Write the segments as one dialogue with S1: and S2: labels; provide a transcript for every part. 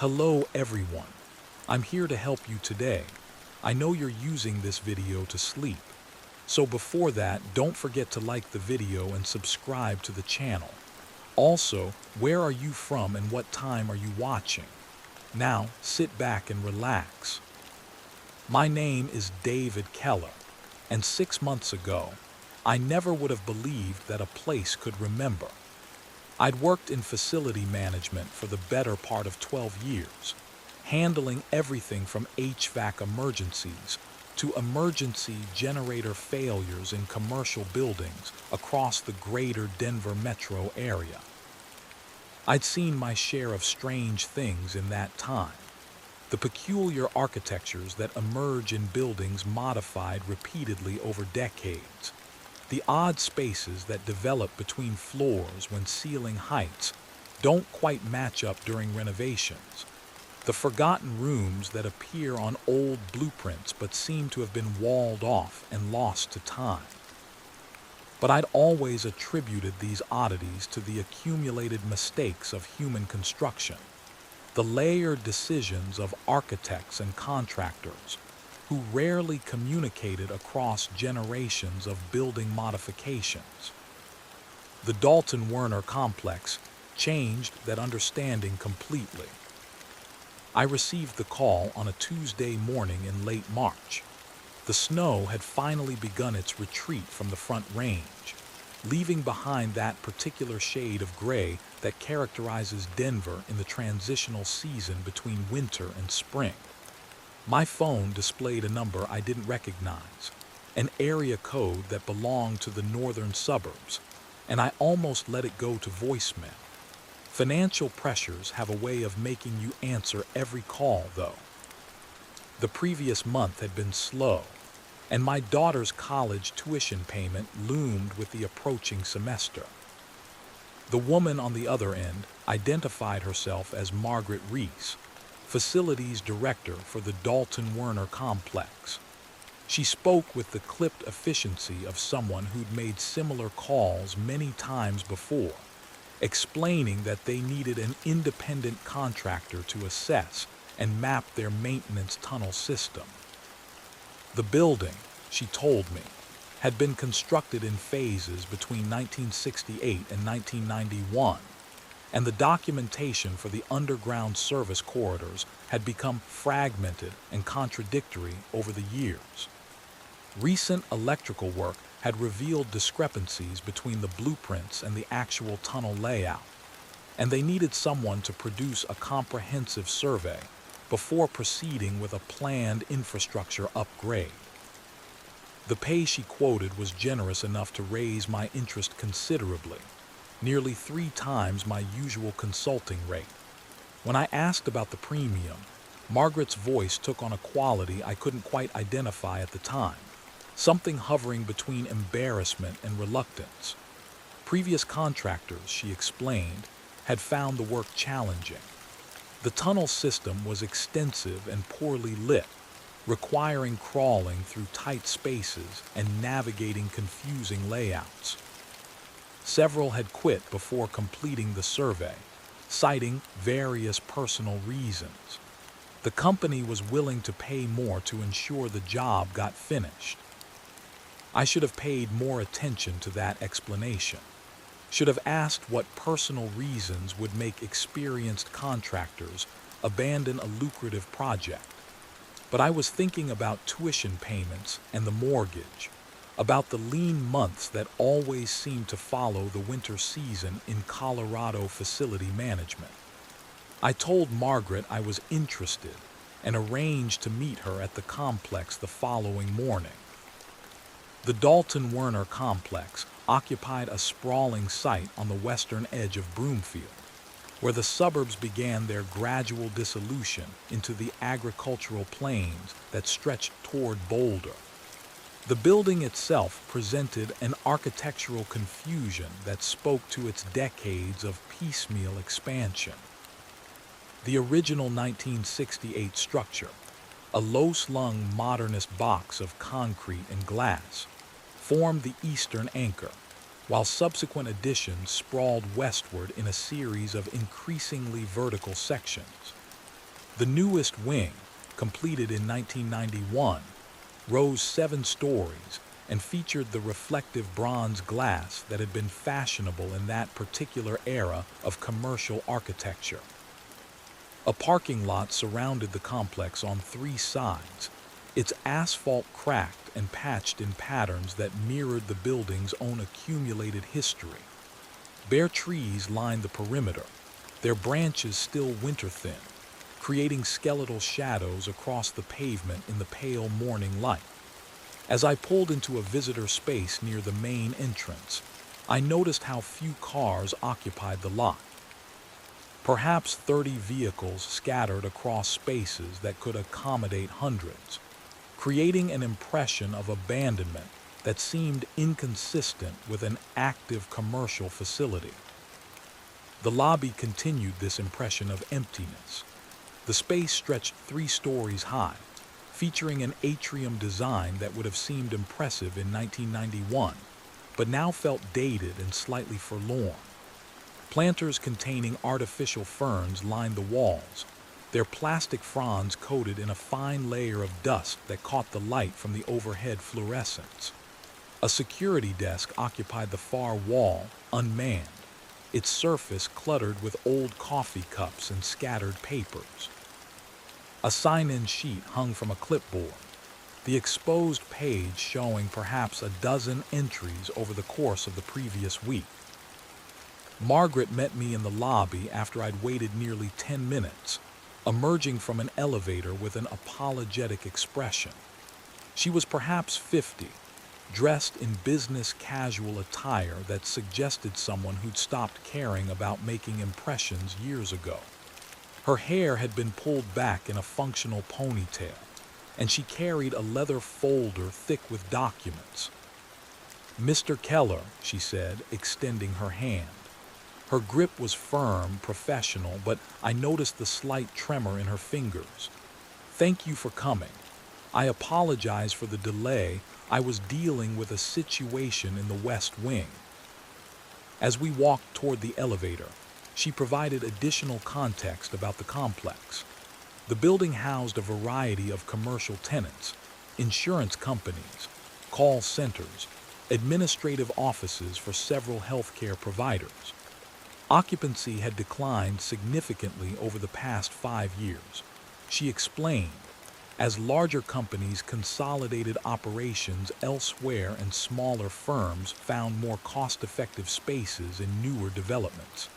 S1: Hello everyone. I'm here to help you today. I know you're using this video to sleep. So before that, don't forget to like the video and subscribe to the channel. Also, where are you from and what time are you watching? Now, sit back and relax. My name is David Keller, and 6 months ago, I never would have believed that a place could remember. I'd worked in facility management for the better part of 12 years, handling everything from HVAC emergencies to emergency generator failures in commercial buildings across the greater Denver metro area. I'd seen my share of strange things in that time. The peculiar architectures that emerge in buildings modified repeatedly over decades. The odd spaces that develop between floors when ceiling heights don't quite match up during renovations. The forgotten rooms that appear on old blueprints but seem to have been walled off and lost to time. But I'd always attributed these oddities to the accumulated mistakes of human construction, the layered decisions of architects and contractors, who rarely communicated across generations of building modifications. The Dalton-Werner complex changed that understanding completely. I received the call on a Tuesday morning in late March. The snow had finally begun its retreat from the Front Range, leaving behind that particular shade of gray that characterizes Denver in the transitional season between winter and spring. My phone displayed a number I didn't recognize, an area code that belonged to the northern suburbs, and I almost let it go to voicemail. Financial pressures have a way of making you answer every call, though. The previous month had been slow, and my daughter's college tuition payment loomed with the approaching semester. The woman on the other end identified herself as Margaret Reese, Facilities Director for the Dalton-Werner complex. She spoke with the clipped efficiency of someone who'd made similar calls many times before, explaining that they needed an independent contractor to assess and map their maintenance tunnel system. The building, she told me, had been constructed in phases between 1968 and 1991, and the documentation for the underground service corridors had become fragmented and contradictory over the years. Recent electrical work had revealed discrepancies between the blueprints and the actual tunnel layout, and they needed someone to produce a comprehensive survey before proceeding with a planned infrastructure upgrade. The pay she quoted was generous enough to raise my interest considerably, nearly 3 times my usual consulting rate. When I asked about the premium, Margaret's voice took on a quality I couldn't quite identify at the time, something hovering between embarrassment and reluctance. Previous contractors, she explained, had found the work challenging. The tunnel system was extensive and poorly lit, requiring crawling through tight spaces and navigating confusing layouts. Several had quit before completing the survey, citing various personal reasons. The company was willing to pay more to ensure the job got finished. I should have paid more attention to that explanation. Should have asked what personal reasons would make experienced contractors abandon a lucrative project. But I was thinking about tuition payments and the mortgage, about the lean months that always seem to follow the winter season in Colorado facility management. I told Margaret I was interested and arranged to meet her at the complex the following morning. The Dalton-Werner complex occupied a sprawling site on the western edge of Broomfield, where the suburbs began their gradual dissolution into the agricultural plains that stretched toward Boulder. The building itself presented an architectural confusion that spoke to its decades of piecemeal expansion. The original 1968 structure, a low-slung modernist box of concrete and glass, formed the eastern anchor, while subsequent additions sprawled westward in a series of increasingly vertical sections. The newest wing, completed in 1991, rose 7 stories and featured the reflective bronze glass that had been fashionable in that particular era of commercial architecture. A parking lot surrounded the complex on 3 sides, its asphalt cracked and patched in patterns that mirrored the building's own accumulated history. Bare trees lined the perimeter, their branches still winter-thin, creating skeletal shadows across the pavement in the pale morning light. As I pulled into a visitor space near the main entrance, I noticed how few cars occupied the lot. Perhaps 30 vehicles scattered across spaces that could accommodate hundreds, creating an impression of abandonment that seemed inconsistent with an active commercial facility. The lobby continued this impression of emptiness. The space stretched 3 stories high, featuring an atrium design that would have seemed impressive in 1991, but now felt dated and slightly forlorn. Planters containing artificial ferns lined the walls, their plastic fronds coated in a fine layer of dust that caught the light from the overhead fluorescents. A security desk occupied the far wall, unmanned, its surface cluttered with old coffee cups and scattered papers. A sign-in sheet hung from a clipboard, the exposed page showing perhaps a dozen entries over the course of the previous week. Margaret met me in the lobby after I'd waited nearly 10 minutes, emerging from an elevator with an apologetic expression. She was perhaps 50, dressed in business casual attire that suggested someone who'd stopped caring about making impressions years ago. Her hair had been pulled back in a functional ponytail, and she carried a leather folder thick with documents. "Mr. Keller," she said, extending her hand. Her grip was firm, professional, but I noticed the slight tremor in her fingers. "Thank you for coming. I apologize for the delay. I was dealing with a situation in the West Wing." As we walked toward the elevator, she provided additional context about the complex. The building housed a variety of commercial tenants, insurance companies, call centers, administrative offices for several healthcare providers. Occupancy had declined significantly over the past 5 years, she explained, as larger companies consolidated operations elsewhere and smaller firms found more cost-effective spaces in newer developments.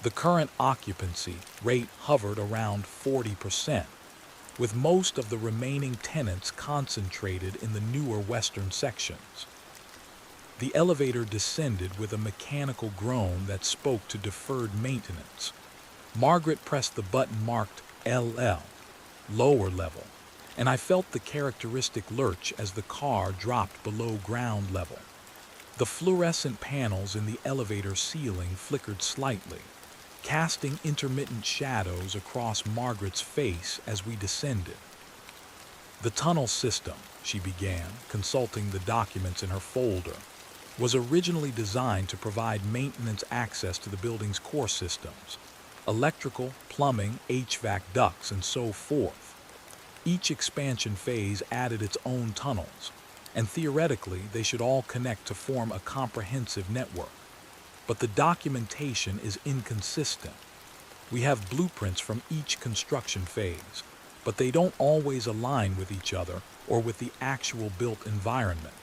S1: The current occupancy rate hovered around 40%, with most of the remaining tenants concentrated in the newer western sections. The elevator descended with a mechanical groan that spoke to deferred maintenance. Margaret pressed the button marked LL, lower level, and I felt the characteristic lurch as the car dropped below ground level. The fluorescent panels in the elevator ceiling flickered slightly, casting intermittent shadows across Margaret's face as we descended. "The tunnel system," she began, consulting the documents in her folder, "was originally designed to provide maintenance access to the building's core systems, electrical, plumbing, HVAC ducts, and so forth. Each expansion phase added its own tunnels, and theoretically they should all connect to form a comprehensive network. But the documentation is inconsistent. We have blueprints from each construction phase, but they don't always align with each other or with the actual built environment."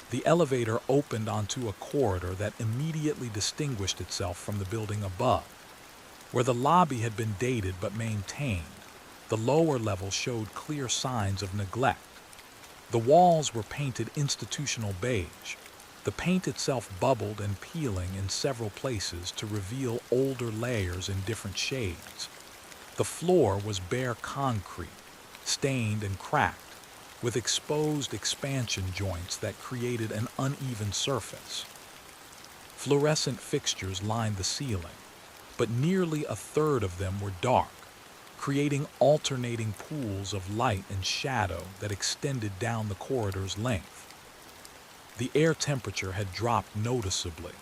S1: The elevator opened onto a corridor that immediately distinguished itself from the building above. Where the lobby had been dated but maintained, the lower level showed clear signs of neglect. The walls were painted institutional beige. The paint itself bubbled and peeling in several places to reveal older layers in different shades. The floor was bare concrete, stained and cracked, with exposed expansion joints that created an uneven surface. Fluorescent fixtures lined the ceiling, but nearly a third of them were dark, creating alternating pools of light and shadow that extended down the corridor's length. The air temperature had dropped noticeably.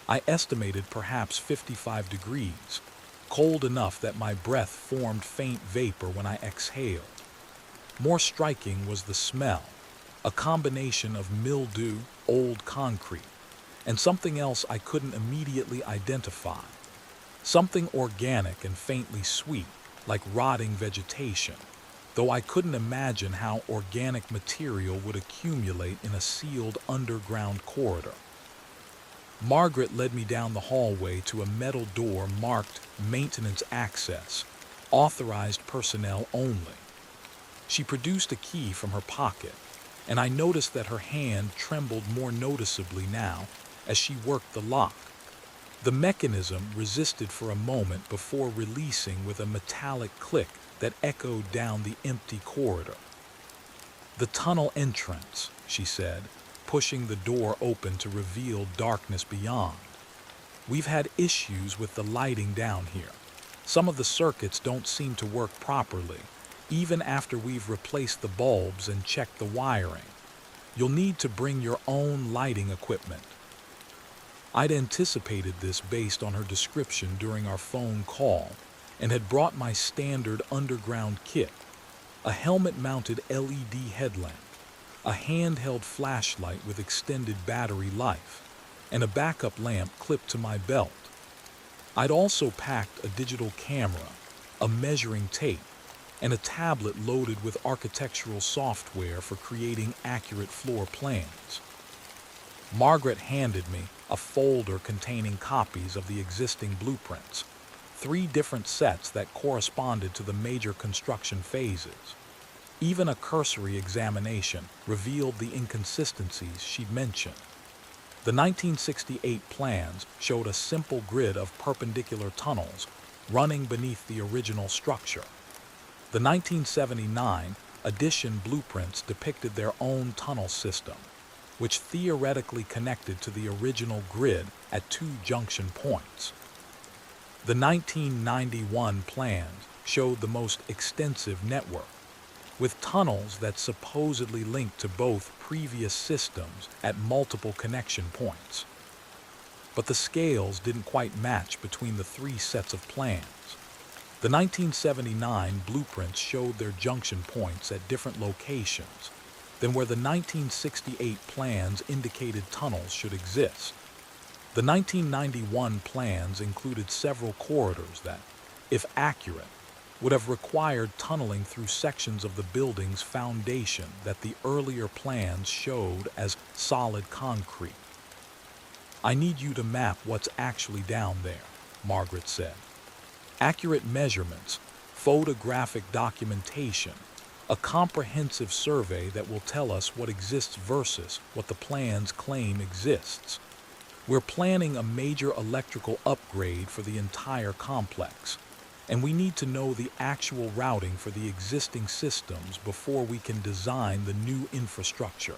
S1: I estimated perhaps 55 degrees, cold enough that my breath formed faint vapor when I exhaled. More striking was the smell, a combination of mildew, old concrete, and something else I couldn't immediately identify. Something organic and faintly sweet, like rotting vegetation, though I couldn't imagine how organic material would accumulate in a sealed underground corridor. Margaret led me down the hallway to a metal door marked Maintenance Access, authorized personnel only. She produced a key from her pocket, and I noticed that her hand trembled more noticeably now as she worked the lock. The mechanism resisted for a moment before releasing with a metallic click that echoed down the empty corridor. "The tunnel entrance," she said, pushing the door open to reveal darkness beyond. "We've had issues with the lighting down here. Some of the circuits don't seem to work properly, even after we've replaced the bulbs and checked the wiring. You'll need to bring your own lighting equipment." I'd anticipated this based on her description during our phone call and had brought my standard underground kit: a helmet-mounted LED headlamp, a handheld flashlight with extended battery life, and a backup lamp clipped to my belt. I'd also packed a digital camera, a measuring tape, and a tablet loaded with architectural software for creating accurate floor plans. Margaret handed me a folder containing copies of the existing blueprints, 3 different sets that corresponded to the major construction phases. Even a cursory examination revealed the inconsistencies she'd mentioned. The 1968 plans showed a simple grid of perpendicular tunnels running beneath the original structure. The 1979 addition blueprints depicted their own tunnel system, which theoretically connected to the original grid at 2 junction points. The 1991 plans showed the most extensive network, with tunnels that supposedly linked to both previous systems at multiple connection points. But the scales didn't quite match between the 3 sets of plans. The 1979 blueprints showed their junction points at different locations than where the 1968 plans indicated tunnels should exist. The 1991 plans included several corridors that, if accurate, would have required tunneling through sections of the building's foundation that the earlier plans showed as solid concrete. "I need you to map what's actually down there," Margaret said. "Accurate measurements, photographic documentation, a comprehensive survey that will tell us what exists versus what the plans claim exists. We're planning a major electrical upgrade for the entire complex, and we need to know the actual routing for the existing systems before we can design the new infrastructure."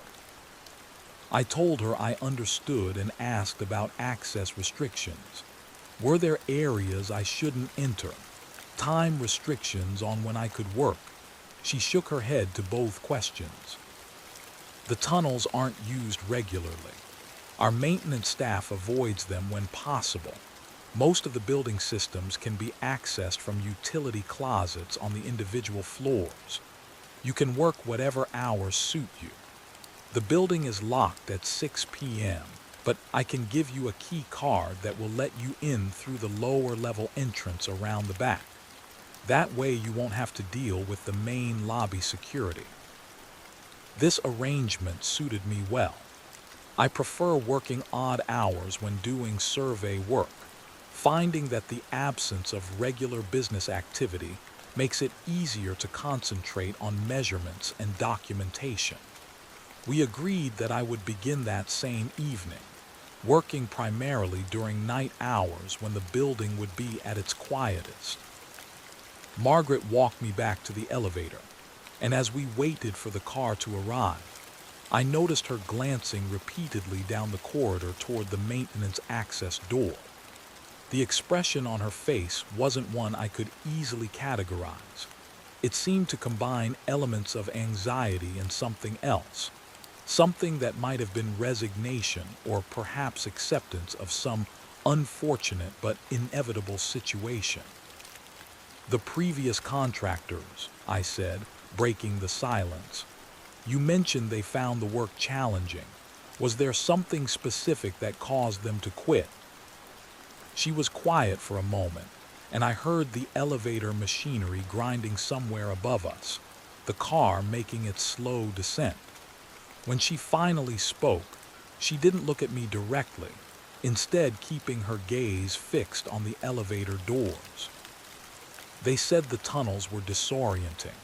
S1: I told her I understood and asked about access restrictions. Were there areas I shouldn't enter? Time restrictions on when I could work? She shook her head to both questions. "The tunnels aren't used regularly. Our maintenance staff avoids them when possible. Most of the building systems can be accessed from utility closets on the individual floors. You can work whatever hours suit you. The building is locked at 6 p.m., but I can give you a key card that will let you in through the lower level entrance around the back. That way you won't have to deal with the main lobby security." This arrangement suited me well. I prefer working odd hours when doing survey work, finding that the absence of regular business activity makes it easier to concentrate on measurements and documentation. We agreed that I would begin that same evening, working primarily during night hours when the building would be at its quietest. Margaret walked me back to the elevator, and as we waited for the car to arrive, I noticed her glancing repeatedly down the corridor toward the maintenance access door. The expression on her face wasn't one I could easily categorize. It seemed to combine elements of anxiety and something else, something that might have been resignation or perhaps acceptance of some unfortunate but inevitable situation. The previous contractors, I said, breaking the silence. You mentioned they found the work challenging. Was there something specific that caused them to quit? She was quiet for a moment, and I heard the elevator machinery grinding somewhere above us, the car making its slow descent. When she finally spoke, she didn't look at me directly, instead keeping her gaze fixed on the elevator doors. They said the tunnels were disorienting,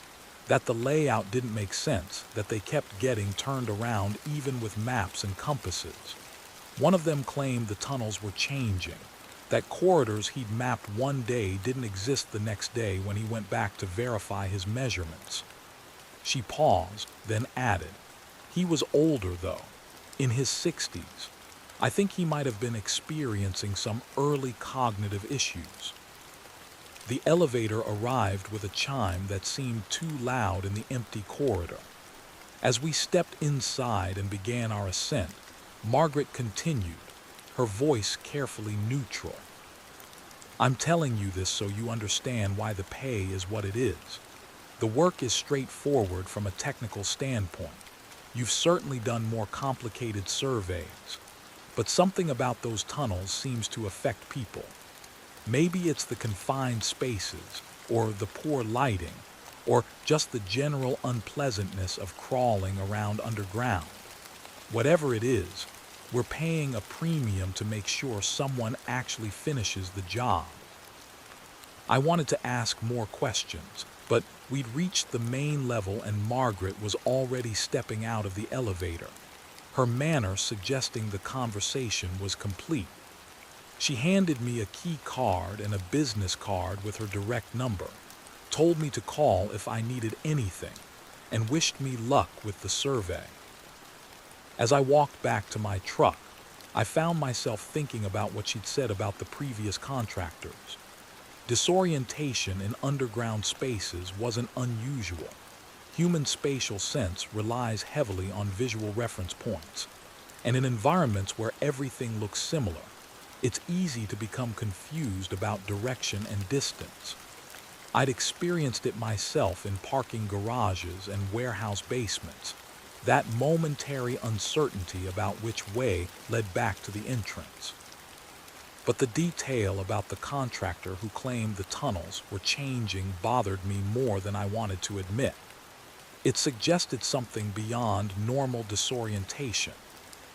S1: that the layout didn't make sense, that they kept getting turned around even with maps and compasses. One of them claimed the tunnels were changing, that corridors he'd mapped one day didn't exist the next day when he went back to verify his measurements. She paused, then added, "He was older though, in his 60s. I think he might have been experiencing some early cognitive issues." The elevator arrived with a chime that seemed too loud in the empty corridor. As we stepped inside and began our ascent, Margaret continued, her voice carefully neutral. "I'm telling you this so you understand why the pay is what it is. The work is straightforward from a technical standpoint. You've certainly done more complicated surveys. But something about those tunnels seems to affect people. Maybe it's the confined spaces, or the poor lighting, or just the general unpleasantness of crawling around underground. Whatever it is, we're paying a premium to make sure someone actually finishes the job." I wanted to ask more questions, but we'd reached the main level and Margaret was already stepping out of the elevator, her manner suggesting the conversation was complete. She handed me a key card and a business card with her direct number, told me to call if I needed anything, and wished me luck with the survey. As I walked back to my truck, I found myself thinking about what she'd said about the previous contractors. Disorientation in underground spaces wasn't unusual. Human spatial sense relies heavily on visual reference points, and in environments where everything looks similar, it's easy to become confused about direction and distance. I'd experienced it myself in parking garages and warehouse basements, that momentary uncertainty about which way led back to the entrance. But the detail about the contractor who claimed the tunnels were changing bothered me more than I wanted to admit. It suggested something beyond normal disorientation,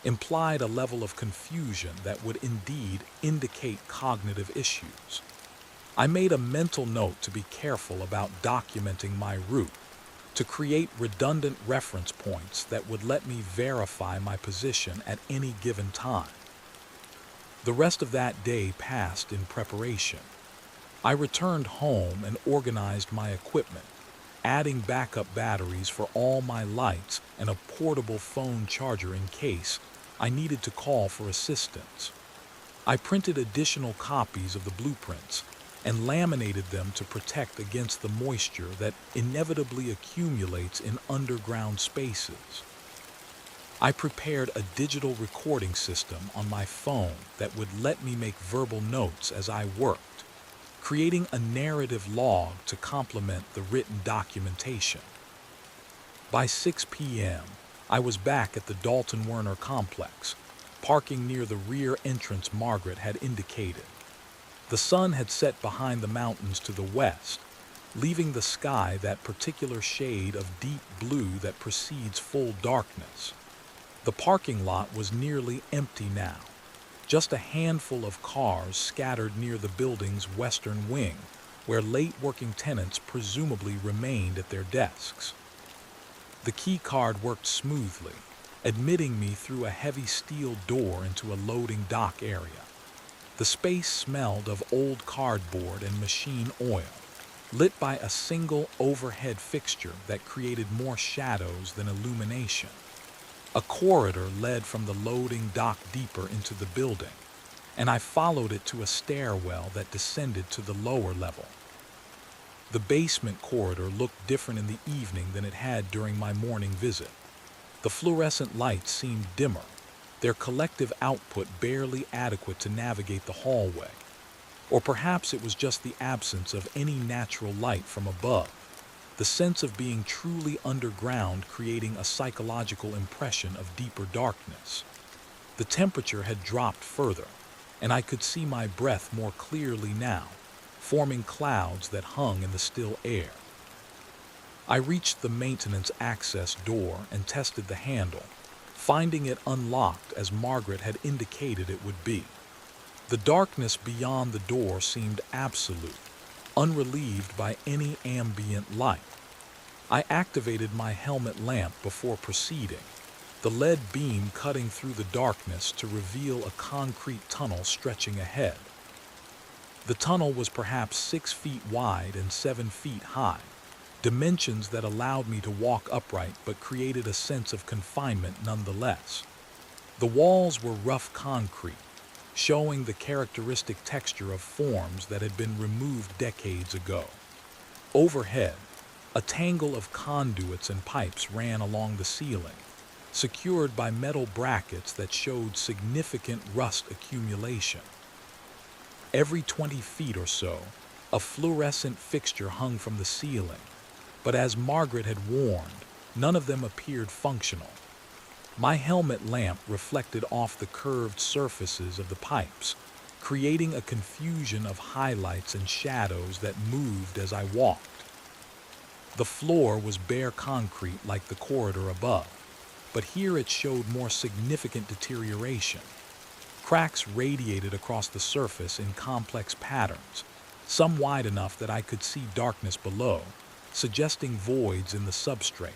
S1: implied a level of confusion that would indeed indicate cognitive issues. I made a mental note to be careful about documenting my route, to create redundant reference points that would let me verify my position at any given time. The rest of that day passed in preparation. I returned home and organized my equipment, adding backup batteries for all my lights and a portable phone charger in case I needed to call for assistance. I printed additional copies of the blueprints and laminated them to protect against the moisture that inevitably accumulates in underground spaces. I prepared a digital recording system on my phone that would let me make verbal notes as I worked, creating a narrative log to complement the written documentation. By 6 p.m., I was back at the Dalton Werner complex, parking near the rear entrance Margaret had indicated. The sun had set behind the mountains to the west, leaving the sky that particular shade of deep blue that precedes full darkness. The parking lot was nearly empty now, just a handful of cars scattered near the building's western wing, where late working tenants presumably remained at their desks. The key card worked smoothly, admitting me through a heavy steel door into a loading dock area. The space smelled of old cardboard and machine oil, lit by a single overhead fixture that created more shadows than illumination. A corridor led from the loading dock deeper into the building, and I followed it to a stairwell that descended to the lower level. The basement corridor looked different in the evening than it had during my morning visit. The fluorescent lights seemed dimmer, their collective output barely adequate to navigate the hallway. Or perhaps it was just the absence of any natural light from above, the sense of being truly underground creating a psychological impression of deeper darkness. The temperature had dropped further, and I could see my breath more clearly now, forming clouds that hung in the still air. I reached the maintenance access door and tested the handle, finding it unlocked as Margaret had indicated it would be. The darkness beyond the door seemed absolute, unrelieved by any ambient light. I activated my helmet lamp before proceeding, the lead beam cutting through the darkness to reveal a concrete tunnel stretching ahead. The tunnel was perhaps 6 feet wide and 7 feet high, dimensions that allowed me to walk upright but created a sense of confinement nonetheless. The walls were rough concrete, showing the characteristic texture of forms that had been removed decades ago. Overhead, a tangle of conduits and pipes ran along the ceiling, secured by metal brackets that showed significant rust accumulation. Every 20 feet or so, a fluorescent fixture hung from the ceiling, but as Margaret had warned, none of them appeared functional. My helmet lamp reflected off the curved surfaces of the pipes, creating a confusion of highlights and shadows that moved as I walked. The floor was bare concrete like the corridor above, but here it showed more significant deterioration. Cracks radiated across the surface in complex patterns, some wide enough that I could see darkness below, suggesting voids in the substrate.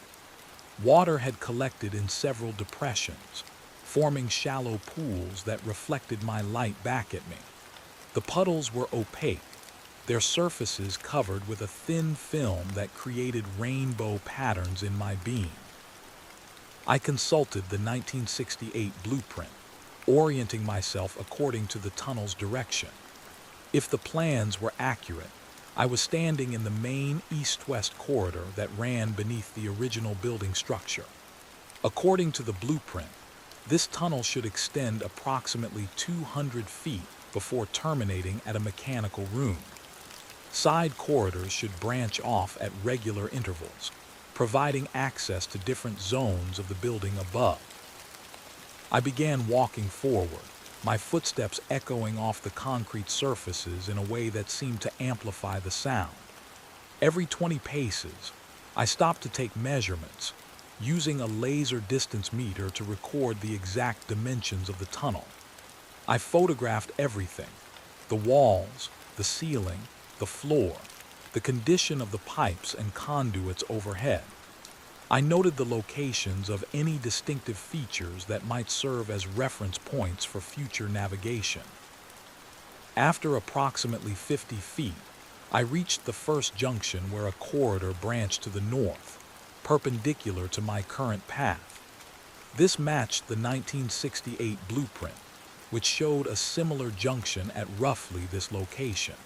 S1: Water had collected in several depressions, forming shallow pools that reflected my light back at me. The puddles were opaque, their surfaces covered with a thin film that created rainbow patterns in my beam. I consulted the 1968 blueprint, orienting myself according to the tunnel's direction. If the plans were accurate, I was standing in the main east-west corridor that ran beneath the original building structure. According to the blueprint, this tunnel should extend approximately 200 feet before terminating at a mechanical room. Side corridors should branch off at regular intervals, providing access to different zones of the building above. I began walking forward, my footsteps echoing off the concrete surfaces in a way that seemed to amplify the sound. Every 20 paces, I stopped to take measurements, using a laser distance meter to record the exact dimensions of the tunnel. I photographed everything: the walls, the ceiling, the floor, the condition of the pipes and conduits overhead. I noted the locations of any distinctive features that might serve as reference points for future navigation. After approximately 50 feet, I reached the first junction where a corridor branched to the north, perpendicular to my current path. This matched the 1968 blueprint, which showed a similar junction at roughly this location.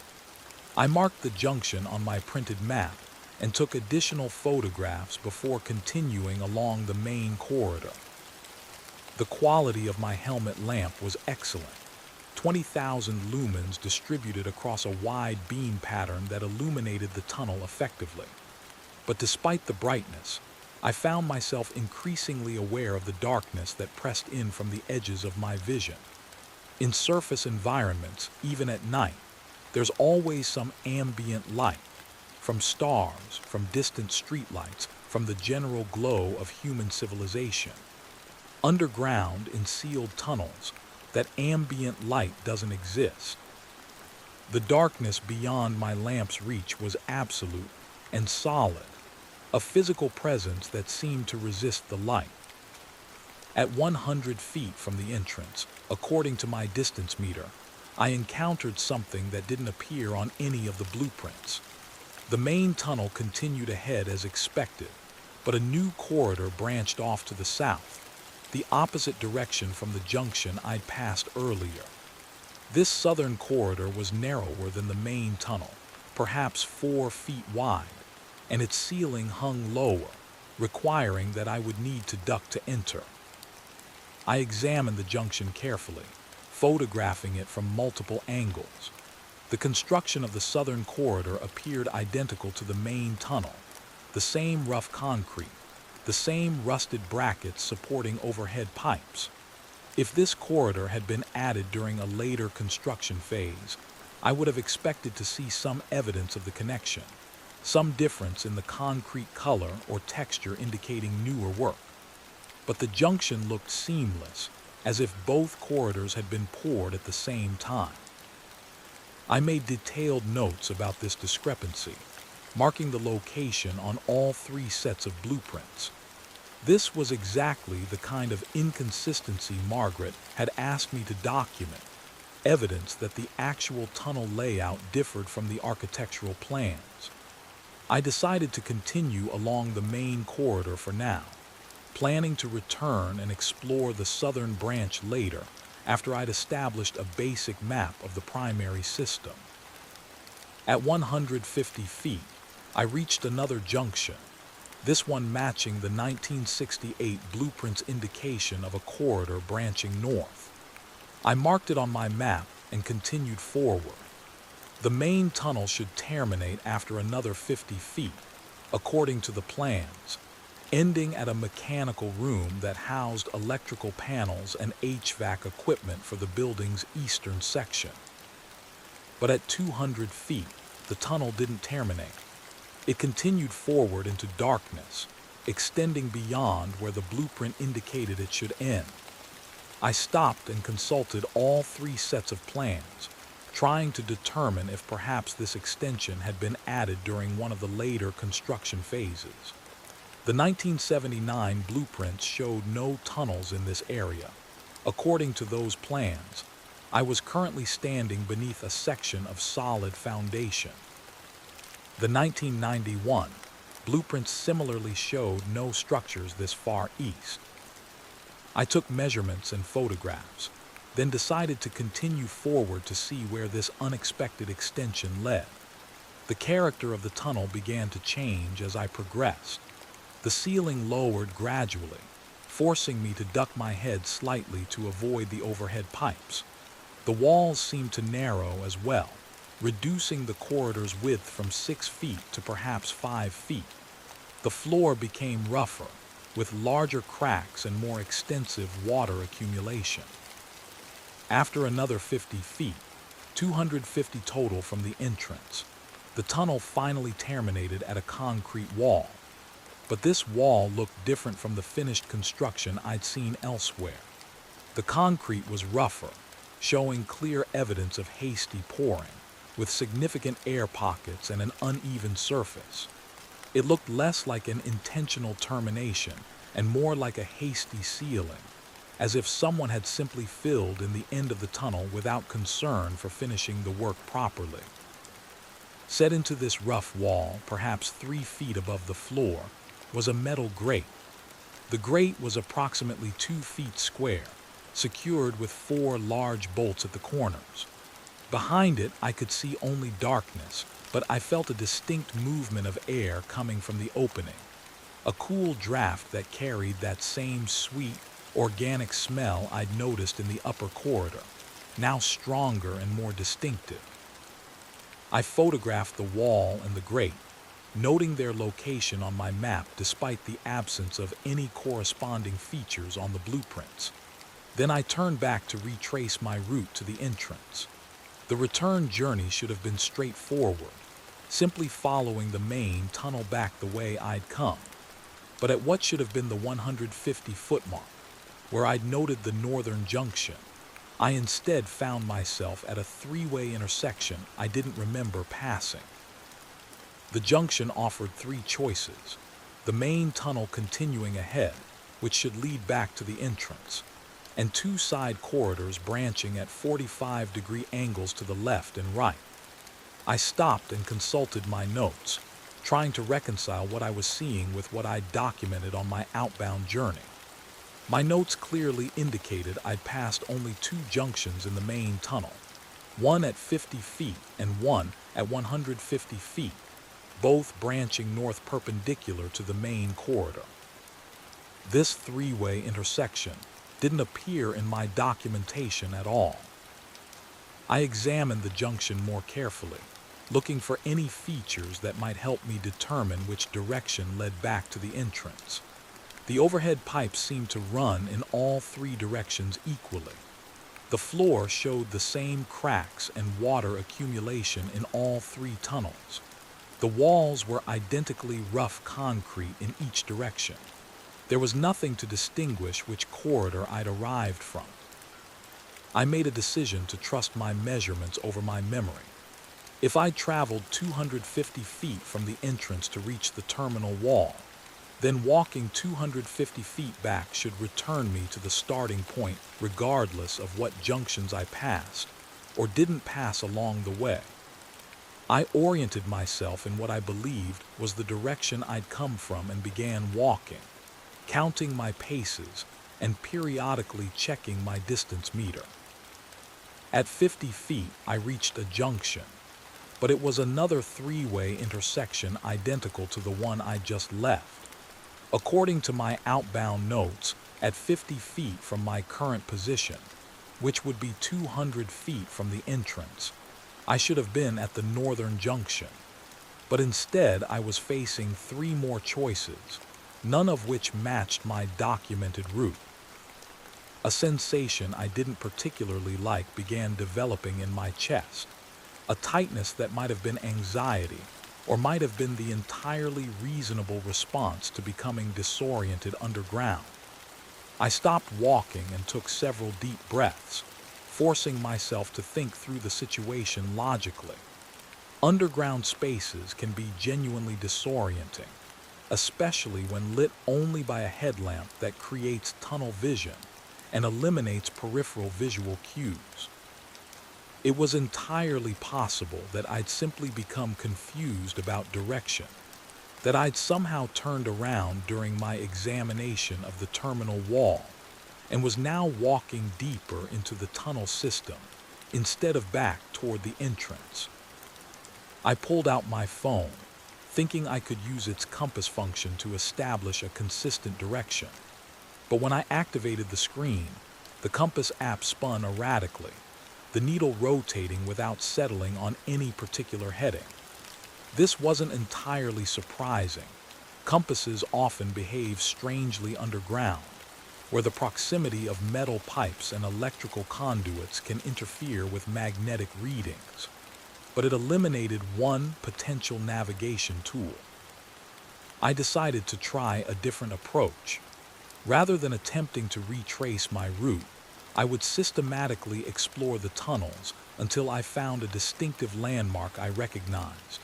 S1: I marked the junction on my printed map and took additional photographs before continuing along the main corridor. The quality of my helmet lamp was excellent, 20,000 lumens distributed across a wide beam pattern that illuminated the tunnel effectively. But despite the brightness, I found myself increasingly aware of the darkness that pressed in from the edges of my vision. In surface environments, even at night, there's always some ambient light, from stars, from distant streetlights, from the general glow of human civilization. Underground, in sealed tunnels, that ambient light doesn't exist. The darkness beyond my lamp's reach was absolute and solid, a physical presence that seemed to resist the light. At 100 feet from the entrance, according to my distance meter, I encountered something that didn't appear on any of the blueprints. The main tunnel continued ahead as expected, but a new corridor branched off to the south, the opposite direction from the junction I'd passed earlier. This southern corridor was narrower than the main tunnel, perhaps 4 feet wide, and its ceiling hung lower, requiring that I would need to duck to enter. I examined the junction carefully, photographing it from multiple angles. The construction of the southern corridor appeared identical to the main tunnel, the same rough concrete, the same rusted brackets supporting overhead pipes. If this corridor had been added during a later construction phase, I would have expected to see some evidence of the connection, some difference in the concrete color or texture indicating newer work. But the junction looked seamless, as if both corridors had been poured at the same time. I made detailed notes about this discrepancy, marking the location on all 3 sets of blueprints. This was exactly the kind of inconsistency Margaret had asked me to document, evidence that the actual tunnel layout differed from the architectural plans. I decided to continue along the main corridor for now, planning to return and explore the southern branch later after I'd established a basic map of the primary system. At 150 feet, I reached another junction, this one matching the 1968 blueprint's indication of a corridor branching north. I marked it on my map and continued forward. The main tunnel should terminate after another 50 feet, according to the plans, ending at a mechanical room that housed electrical panels and HVAC equipment for the building's eastern section. But at 200 feet, the tunnel didn't terminate. It continued forward into darkness, extending beyond where the blueprint indicated it should end. I stopped and consulted all 3 sets of plans, trying to determine if perhaps this extension had been added during one of the later construction phases. The 1979 blueprints showed no tunnels in this area. According to those plans, I was currently standing beneath a section of solid foundation. The 1991 blueprints similarly showed no structures this far east. I took measurements and photographs, then decided to continue forward to see where this unexpected extension led. The character of the tunnel began to change as I progressed. The ceiling lowered gradually, forcing me to duck my head slightly to avoid the overhead pipes. The walls seemed to narrow as well, reducing the corridor's width from 6 feet to perhaps 5 feet. The floor became rougher, with larger cracks and more extensive water accumulation. After another 50 feet, 250 total from the entrance, the tunnel finally terminated at a concrete wall. But this wall looked different from the finished construction I'd seen elsewhere. The concrete was rougher, showing clear evidence of hasty pouring, with significant air pockets and an uneven surface. It looked less like an intentional termination and more like a hasty sealing, as if someone had simply filled in the end of the tunnel without concern for finishing the work properly. Set into this rough wall, perhaps 3 feet above the floor, was a metal grate. The grate was approximately 2 feet square, secured with 4 large bolts at the corners. Behind it, I could see only darkness, but I felt a distinct movement of air coming from the opening, a cool draft that carried that same sweet, organic smell I'd noticed in the upper corridor, now stronger and more distinctive. I photographed the wall and the grate, noting their location on my map despite the absence of any corresponding features on the blueprints. Then I turned back to retrace my route to the entrance. The return journey should have been straightforward, simply following the main tunnel back the way I'd come. But at what should have been the 150-foot mark, where I'd noted the northern junction, I instead found myself at a 3-way intersection I didn't remember passing. The junction offered 3 choices: the main tunnel continuing ahead, which should lead back to the entrance, and 2 side corridors branching at 45-degree angles to the left and right. I stopped and consulted my notes, trying to reconcile what I was seeing with what I'd documented on my outbound journey. My notes clearly indicated I'd passed only 2 junctions in the main tunnel, one at 50 feet and one at 150 feet, both branching north perpendicular to the main corridor. This 3-way intersection didn't appear in my documentation at all. I examined the junction more carefully, looking for any features that might help me determine which direction led back to the entrance. The overhead pipes seemed to run in all three directions equally. The floor showed the same cracks and water accumulation in all three tunnels. The walls were identically rough concrete in each direction. There was nothing to distinguish which corridor I'd arrived from. I made a decision to trust my measurements over my memory. If I'd traveled 250 feet from the entrance to reach the terminal wall, then walking 250 feet back should return me to the starting point regardless of what junctions I passed or didn't pass along the way. I oriented myself in what I believed was the direction I'd come from and began walking, counting my paces and periodically checking my distance meter. At 50 feet, I reached a junction, but it was another three-way intersection identical to the one I just left. According to my outbound notes, at 50 feet from my current position, which would be 200 feet from the entrance, I should have been at the northern junction. But instead, I was facing three more choices, none of which matched my documented route. A sensation I didn't particularly like began developing in my chest, a tightness that might have been anxiety, or might have been the entirely reasonable response to becoming disoriented underground. I stopped walking and took several deep breaths, forcing myself to think through the situation logically. Underground spaces can be genuinely disorienting, especially when lit only by a headlamp that creates tunnel vision and eliminates peripheral visual cues. It was entirely possible that I'd simply become confused about direction, that I'd somehow turned around during my examination of the terminal wall and was now walking deeper into the tunnel system instead of back toward the entrance. I pulled out my phone, thinking I could use its compass function to establish a consistent direction. But when I activated the screen, the compass app spun erratically, the needle rotating without settling on any particular heading. This wasn't entirely surprising. Compasses often behave strangely underground, where the proximity of metal pipes and electrical conduits can interfere with magnetic readings. But it eliminated one potential navigation tool. I decided to try a different approach. Rather than attempting to retrace my route, I would systematically explore the tunnels until I found a distinctive landmark I recognized.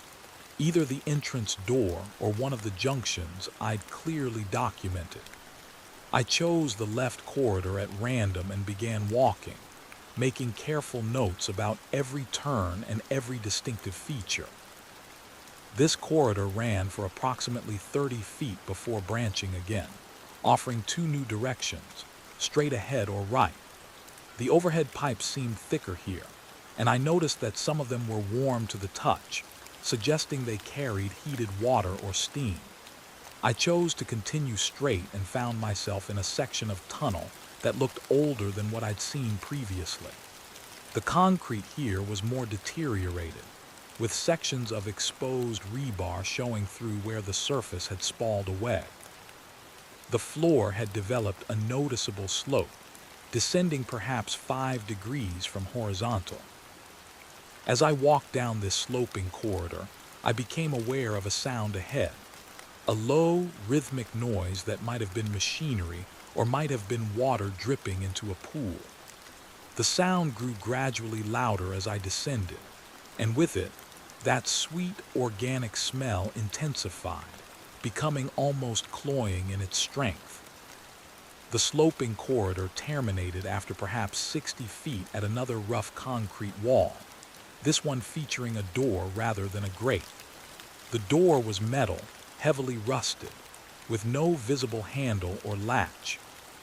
S1: Either the entrance door or one of the junctions I'd clearly documented. I chose the left corridor at random and began walking, making careful notes about every turn and every distinctive feature. This corridor ran for approximately 30 feet before branching again, offering two new directions, straight ahead or right. The overhead pipes seemed thicker here, and I noticed that some of them were warm to the touch, suggesting they carried heated water or steam. I chose to continue straight and found myself in a section of tunnel that looked older than what I'd seen previously. The concrete here was more deteriorated, with sections of exposed rebar showing through where the surface had spalled away. The floor had developed a noticeable slope, descending perhaps 5 degrees from horizontal. As I walked down this sloping corridor, I became aware of a sound ahead, a low, rhythmic noise that might have been machinery or might have been water dripping into a pool. The sound grew gradually louder as I descended, and with it, that sweet, organic smell intensified, becoming almost cloying in its strength. The sloping corridor terminated after perhaps 60 feet at another rough concrete wall, this one featuring a door rather than a grate. The door was metal, heavily rusted, with no visible handle or latch,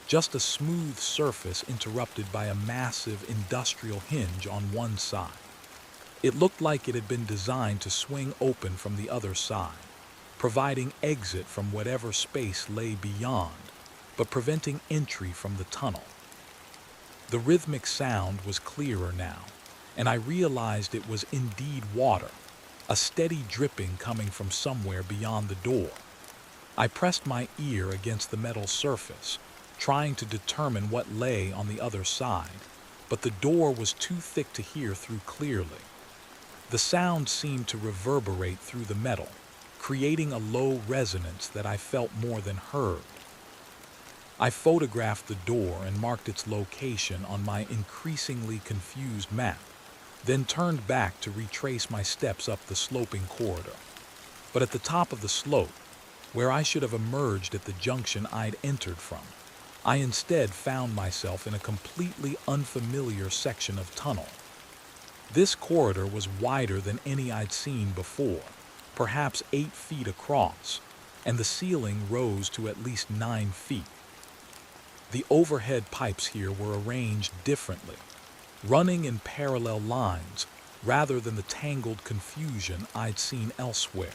S1: just a smooth surface interrupted by a massive industrial hinge on one side. It looked like it had been designed to swing open from the other side, providing exit from whatever space lay beyond, but preventing entry from the tunnel. The rhythmic sound was clearer now, and I realized it was indeed water, a steady dripping coming from somewhere beyond the door. I pressed my ear against the metal surface, trying to determine what lay on the other side, but the door was too thick to hear through clearly. The sound seemed to reverberate through the metal, creating a low resonance that I felt more than heard. I photographed the door and marked its location on my increasingly confused map, then turned back to retrace my steps up the sloping corridor. But at the top of the slope, where I should have emerged at the junction I'd entered from, I instead found myself in a completely unfamiliar section of tunnel. This corridor was wider than any I'd seen before, perhaps 8 feet across, and the ceiling rose to at least 9 feet. The overhead pipes here were arranged differently, running in parallel lines rather than the tangled confusion I'd seen elsewhere.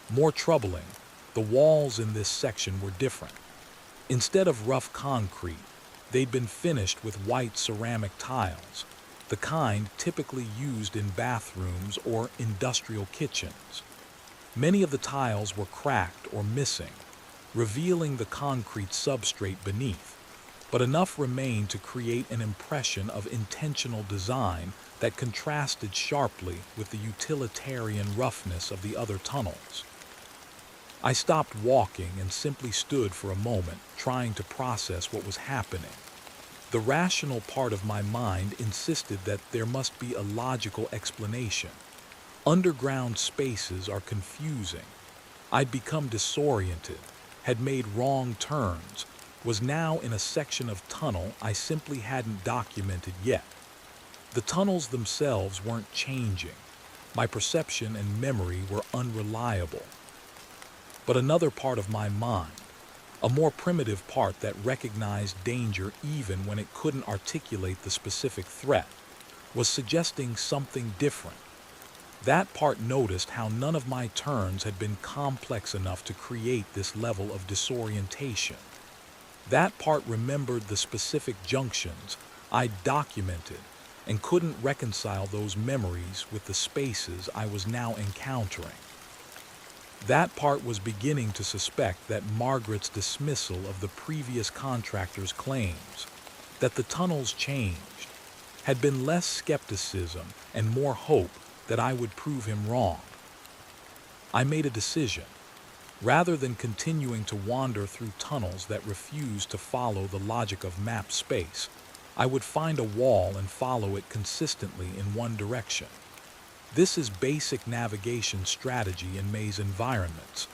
S1: More troubling, the walls in this section were different. Instead of rough concrete, they'd been finished with white ceramic tiles, the kind typically used in bathrooms or industrial kitchens. Many of the tiles were cracked or missing, revealing the concrete substrate beneath, but enough remained to create an impression of intentional design that contrasted sharply with the utilitarian roughness of the other tunnels. I stopped walking and simply stood for a moment, trying to process what was happening. The rational part of my mind insisted that there must be a logical explanation. Underground spaces are confusing. I'd become disoriented, had made wrong turns, was now in a section of tunnel I simply hadn't documented yet. The tunnels themselves weren't changing. My perception and memory were unreliable. But another part of my mind, a more primitive part that recognized danger even when it couldn't articulate the specific threat, was suggesting something different. That part noticed how none of my turns had been complex enough to create this level of disorientation. That part remembered the specific junctions I'd documented and couldn't reconcile those memories with the spaces I was now encountering. That part was beginning to suspect that Margaret's dismissal of the previous contractor's claims, that the tunnels changed, had been less skepticism and more hope that I would prove him wrong. I made a decision. Rather than continuing to wander through tunnels that refused to follow the logic of map space, I would find a wall and follow it consistently in one direction. This is basic navigation strategy in maze environments.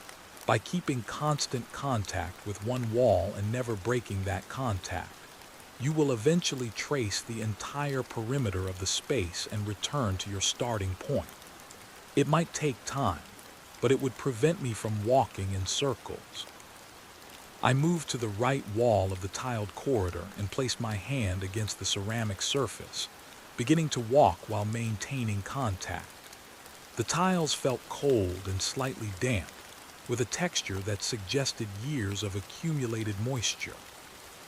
S1: By keeping constant contact with one wall and never breaking that contact, you will eventually trace the entire perimeter of the space and return to your starting point. It might take time, but it would prevent me from walking in circles. I moved to the right wall of the tiled corridor and placed my hand against the ceramic surface, beginning to walk while maintaining contact. The tiles felt cold and slightly damp, with a texture that suggested years of accumulated moisture.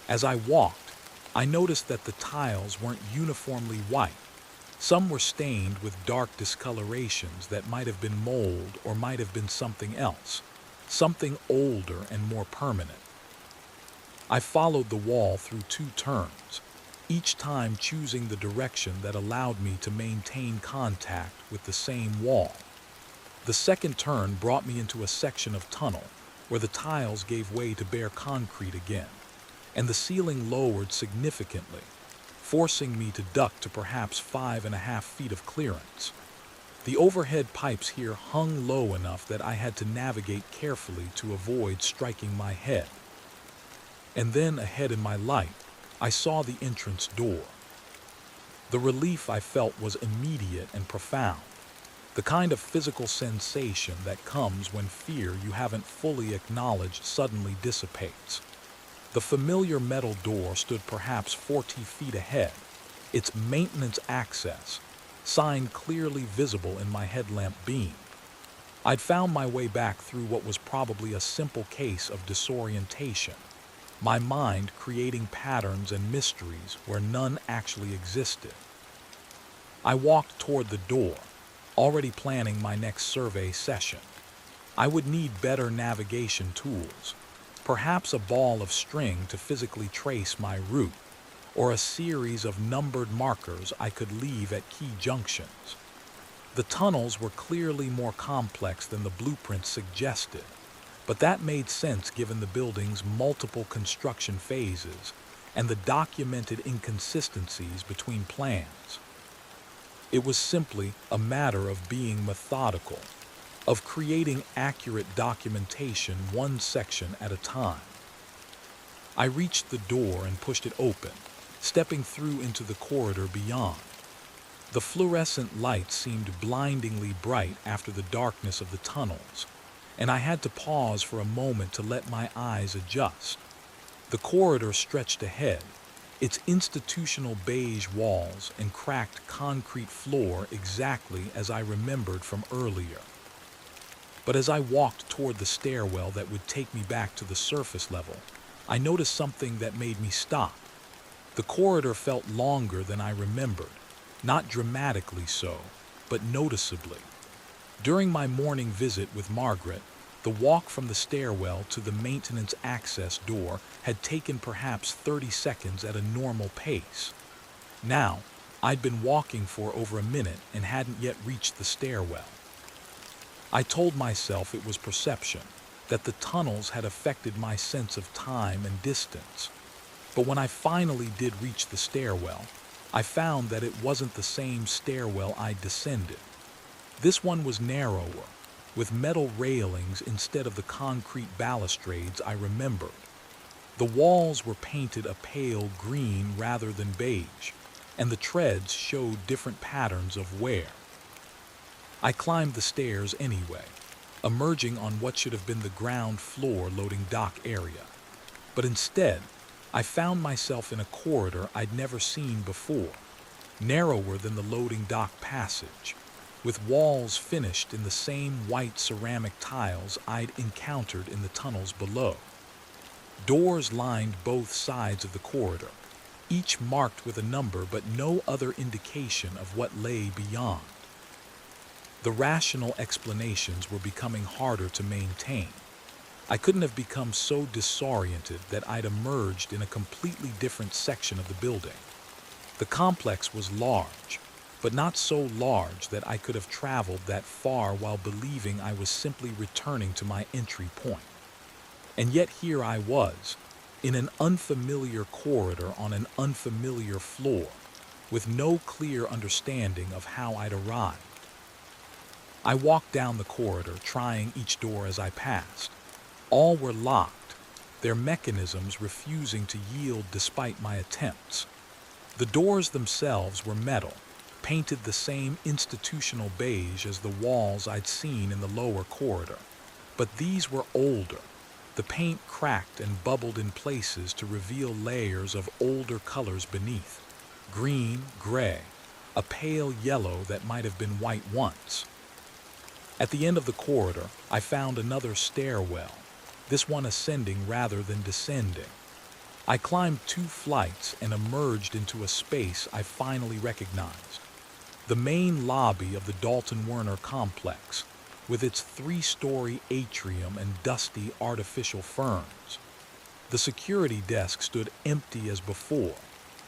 S1: As I walked, I noticed that the tiles weren't uniformly white. Some were stained with dark discolorations that might have been mold or might have been something else, something older and more permanent. I followed the wall through 2 turns, each time choosing the direction that allowed me to maintain contact with the same wall. The second turn brought me into a section of tunnel where the tiles gave way to bare concrete again, and the ceiling lowered significantly, forcing me to duck to perhaps 5.5 feet of clearance. The overhead pipes here hung low enough that I had to navigate carefully to avoid striking my head. And then ahead in my light, I saw the entrance door. The relief I felt was immediate and profound, the kind of physical sensation that comes when fear you haven't fully acknowledged suddenly dissipates. The familiar metal door stood perhaps 40 feet ahead, its maintenance access, sign clearly visible in my headlamp beam. I'd found my way back through what was probably a simple case of disorientation, my mind creating patterns and mysteries where none actually existed. I walked toward the door, already planning my next survey session. I would need better navigation tools, perhaps a ball of string to physically trace my route, or a series of numbered markers I could leave at key junctions. The tunnels were clearly more complex than the blueprints suggested, but that made sense given the building's multiple construction phases and the documented inconsistencies between plans. It was simply a matter of being methodical, of creating accurate documentation one section at a time. I reached the door and pushed it open, stepping through into the corridor beyond. The fluorescent light seemed blindingly bright after the darkness of the tunnels, and I had to pause for a moment to let my eyes adjust. The corridor stretched ahead, its institutional beige walls and cracked concrete floor exactly as I remembered from earlier. But as I walked toward the stairwell that would take me back to the surface level, I noticed something that made me stop. The corridor felt longer than I remembered, not dramatically so, but noticeably. During my morning visit with Margaret, the walk from the stairwell to the maintenance access door had taken perhaps 30 seconds at a normal pace. Now, I'd been walking for over a minute and hadn't yet reached the stairwell. I told myself it was perception, that the tunnels had affected my sense of time and distance. But when I finally did reach the stairwell, I found that it wasn't the same stairwell I'd descended. This one was narrower, with metal railings instead of the concrete balustrades I remembered. The walls were painted a pale green rather than beige, and the treads showed different patterns of wear. I climbed the stairs anyway, emerging on what should have been the ground floor loading dock area. But instead, I found myself in a corridor I'd never seen before, narrower than the loading dock passage, with walls finished in the same white ceramic tiles I'd encountered in the tunnels below. Doors lined both sides of the corridor, each marked with a number but no other indication of what lay beyond. The rational explanations were becoming harder to maintain. I couldn't have become so disoriented that I'd emerged in a completely different section of the building. The complex was large, but not so large that I could have traveled that far while believing I was simply returning to my entry point. And yet here I was, in an unfamiliar corridor on an unfamiliar floor, with no clear understanding of how I'd arrived. I walked down the corridor, trying each door as I passed. All were locked, their mechanisms refusing to yield despite my attempts. The doors themselves were metal, painted the same institutional beige as the walls I'd seen in the lower corridor. But these were older. The paint cracked and bubbled in places to reveal layers of older colors beneath. Green, gray, a pale yellow that might have been white once. At the end of the corridor, I found another stairwell, this one ascending rather than descending. I climbed 2 flights and emerged into a space I finally recognized. The main lobby of the Dalton Werner complex, with its 3-story atrium and dusty artificial ferns. The security desk stood empty as before,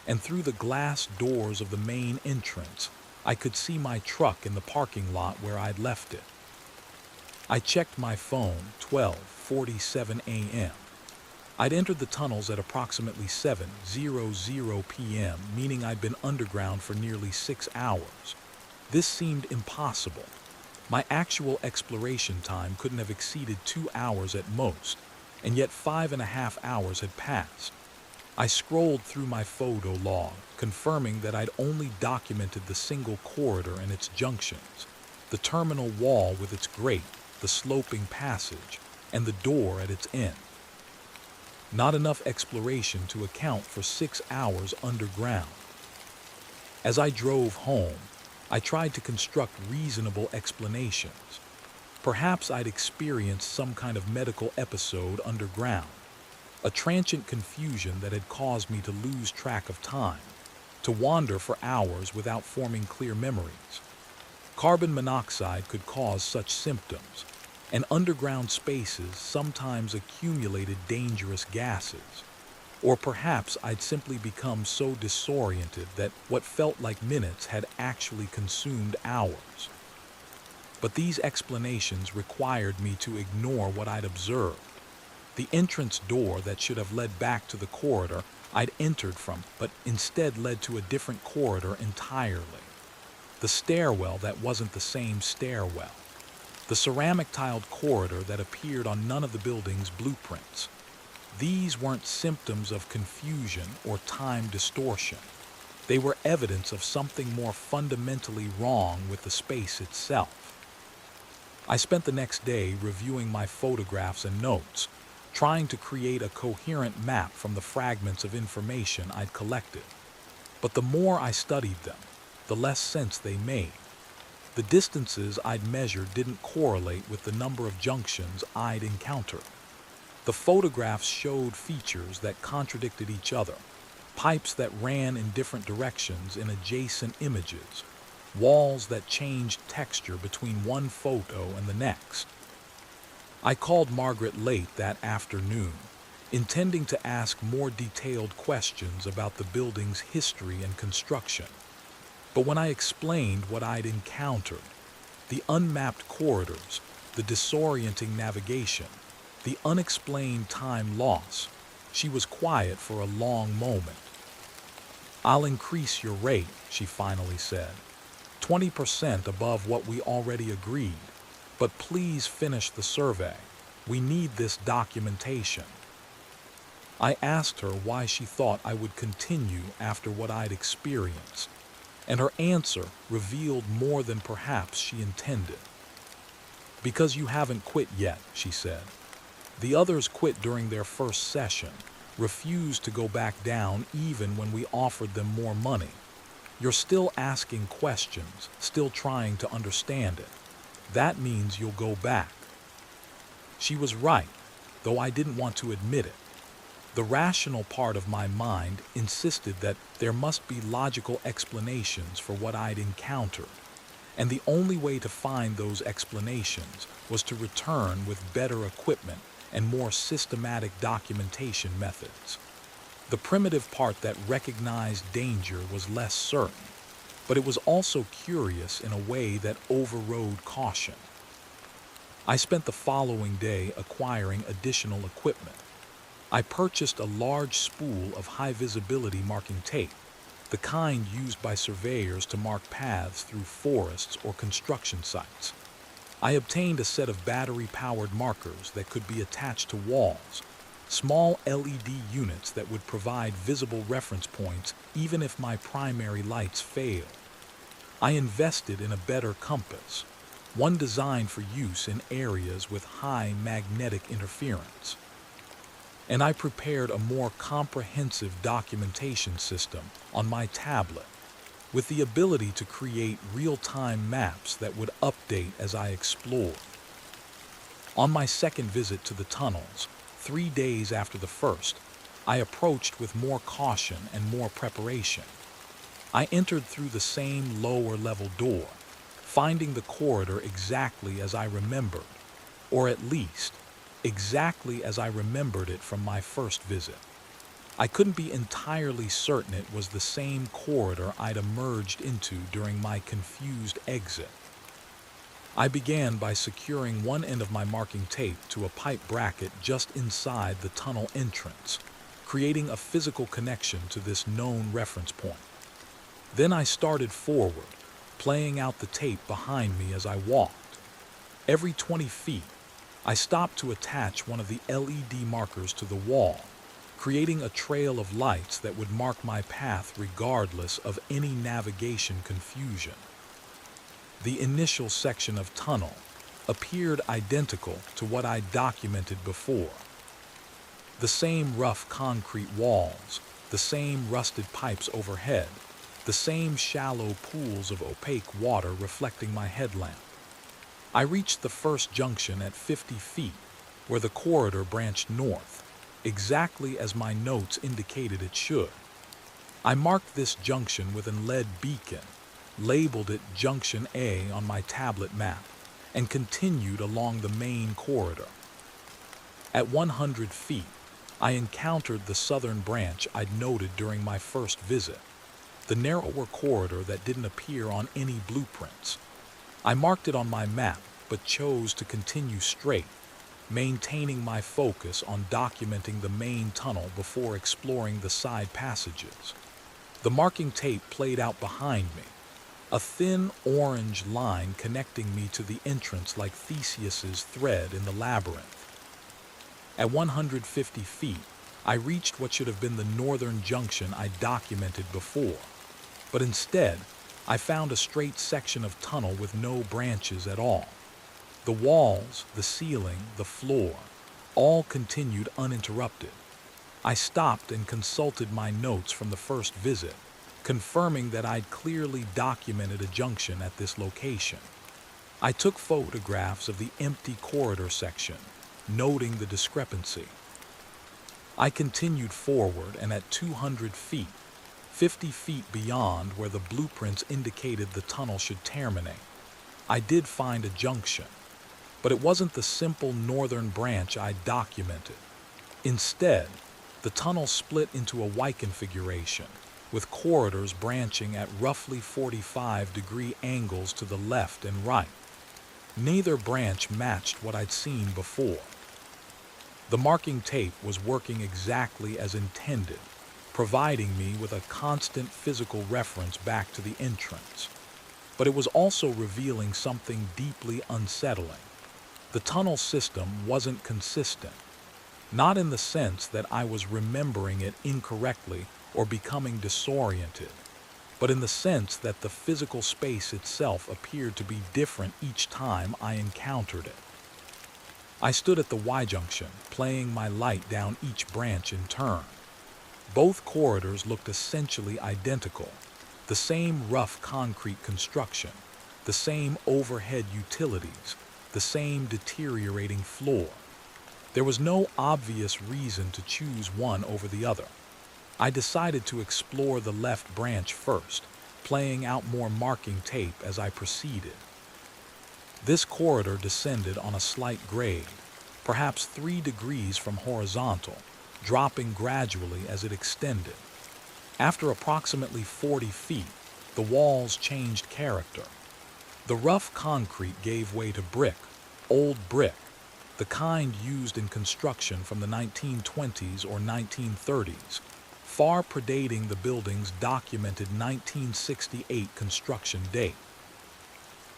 S1: and through the glass doors of the main entrance, I could see my truck in the parking lot where I'd left it. I checked my phone, 12:47 a.m. I'd entered the tunnels at approximately 7:00 p.m., meaning I'd been underground for nearly 6 hours. This seemed impossible. My actual exploration time couldn't have exceeded 2 hours at most, and yet 5.5 hours had passed. I scrolled through my photo log, confirming that I'd only documented the single corridor and its junctions, the terminal wall with its grate, the sloping passage, and the door at its end. Not enough exploration to account for 6 hours underground. As I drove home, I tried to construct reasonable explanations. Perhaps I'd experienced some kind of medical episode underground, a transient confusion that had caused me to lose track of time. to wander for hours without forming clear memories. Carbon monoxide could cause such symptoms, and underground spaces sometimes accumulated dangerous gases. Or perhaps I'd simply become so disoriented that what felt like minutes had actually consumed hours. But these explanations required me to ignore what I'd observed. The entrance door that should have led back to the corridor I'd entered from, but instead led to a different corridor entirely. The stairwell that wasn't the same stairwell. The ceramic-tiled corridor that appeared on none of the building's blueprints. These weren't symptoms of confusion or time distortion. They were evidence of something more fundamentally wrong with the space itself. I spent the next day reviewing my photographs and notes, trying to create a coherent map from the fragments of information I'd collected. But the more I studied them, the less sense they made. The distances I'd measured didn't correlate with the number of junctions I'd encountered. The photographs showed features that contradicted each other, pipes that ran in different directions in adjacent images, walls that changed texture between one photo and the next. I called Margaret late that afternoon, intending to ask more detailed questions about the building's history and construction. But when I explained what I'd encountered, the unmapped corridors, the disorienting navigation, the unexplained time loss, she was quiet for a long moment. "I'll increase your rate," she finally said, 20% above what we already agreed. "But please finish the survey. We need this documentation." I asked her why she thought I would continue after what I'd experienced, and her answer revealed more than perhaps she intended. "Because you haven't quit yet," she said. "The others quit during their first session, refused to go back down even when we offered them more money. You're still asking questions, still trying to understand it. That means you'll go back." She was right, though I didn't want to admit it. The rational part of my mind insisted that there must be logical explanations for what I'd encountered, and the only way to find those explanations was to return with better equipment and more systematic documentation methods. The primitive part that recognized danger was less certain, but it was also curious in a way that overrode caution. I spent the following day acquiring additional equipment. I purchased a large spool of high-visibility marking tape, the kind used by surveyors to mark paths through forests or construction sites. I obtained a set of battery-powered markers that could be attached to walls, small LED units that would provide visible reference points even if my primary lights failed. I invested in a better compass, one designed for use in areas with high magnetic interference. And I prepared a more comprehensive documentation system on my tablet, with the ability to create real-time maps that would update as I explored. On my second visit to the tunnels, 3 days after the first, I approached with more caution and more preparation. I entered through the same lower-level door, finding the corridor exactly as I remembered, or at least, exactly as I remembered it from my first visit. I couldn't be entirely certain it was the same corridor I'd emerged into during my confused exit. I began by securing one end of my marking tape to a pipe bracket just inside the tunnel entrance, creating a physical connection to this known reference point. Then I started forward, playing out the tape behind me as I walked. Every 20 feet, I stopped to attach one of the LED markers to the wall, creating a trail of lights that would mark my path regardless of any navigation confusion. The initial section of tunnel appeared identical to what I'd documented before. The same rough concrete walls, the same rusted pipes overhead, the same shallow pools of opaque water reflecting my headlamp. I reached the first junction at 50 feet, where the corridor branched north, exactly as my notes indicated it should. I marked this junction with an lead beacon, labeled it Junction A on my tablet map, and continued along the main corridor. At 100 feet, I encountered the southern branch I'd noted during my first visit, the narrower corridor that didn't appear on any blueprints. I marked it on my map, but chose to continue straight, maintaining my focus on documenting the main tunnel before exploring the side passages. The marking tape played out behind me, a thin orange line connecting me to the entrance like Theseus's thread in the labyrinth. At 150 feet, I reached what should have been the northern junction I documented before, but instead, I found a straight section of tunnel with no branches at all. The walls, the ceiling, the floor, all continued uninterrupted. I stopped and consulted my notes from the first visit, confirming that I'd clearly documented a junction at this location. I took photographs of the empty corridor section, noting the discrepancy. I continued forward, and at 200 feet, 50 feet beyond where the blueprints indicated the tunnel should terminate, I did find a junction, but it wasn't the simple northern branch I documented. Instead, the tunnel split into a Y configuration, with corridors branching at roughly 45-degree angles to the left and right. Neither branch matched what I'd seen before. The marking tape was working exactly as intended, providing me with a constant physical reference back to the entrance. But it was also revealing something deeply unsettling. The tunnel system wasn't consistent, not in the sense that I was remembering it incorrectly or becoming disoriented, but in the sense that the physical space itself appeared to be different each time I encountered it. I stood at the Y-junction, playing my light down each branch in turn. Both corridors looked essentially identical, the same rough concrete construction, the same overhead utilities, the same deteriorating floor. There was no obvious reason to choose one over the other. I decided to explore the left branch first, playing out more marking tape as I proceeded. This corridor descended on a slight grade, perhaps 3 degrees from horizontal, dropping gradually as it extended. After approximately 40 feet, the walls changed character. The rough concrete gave way to brick, old brick, the kind used in construction from the 1920s or 1930s, far predating the building's documented 1968 construction date.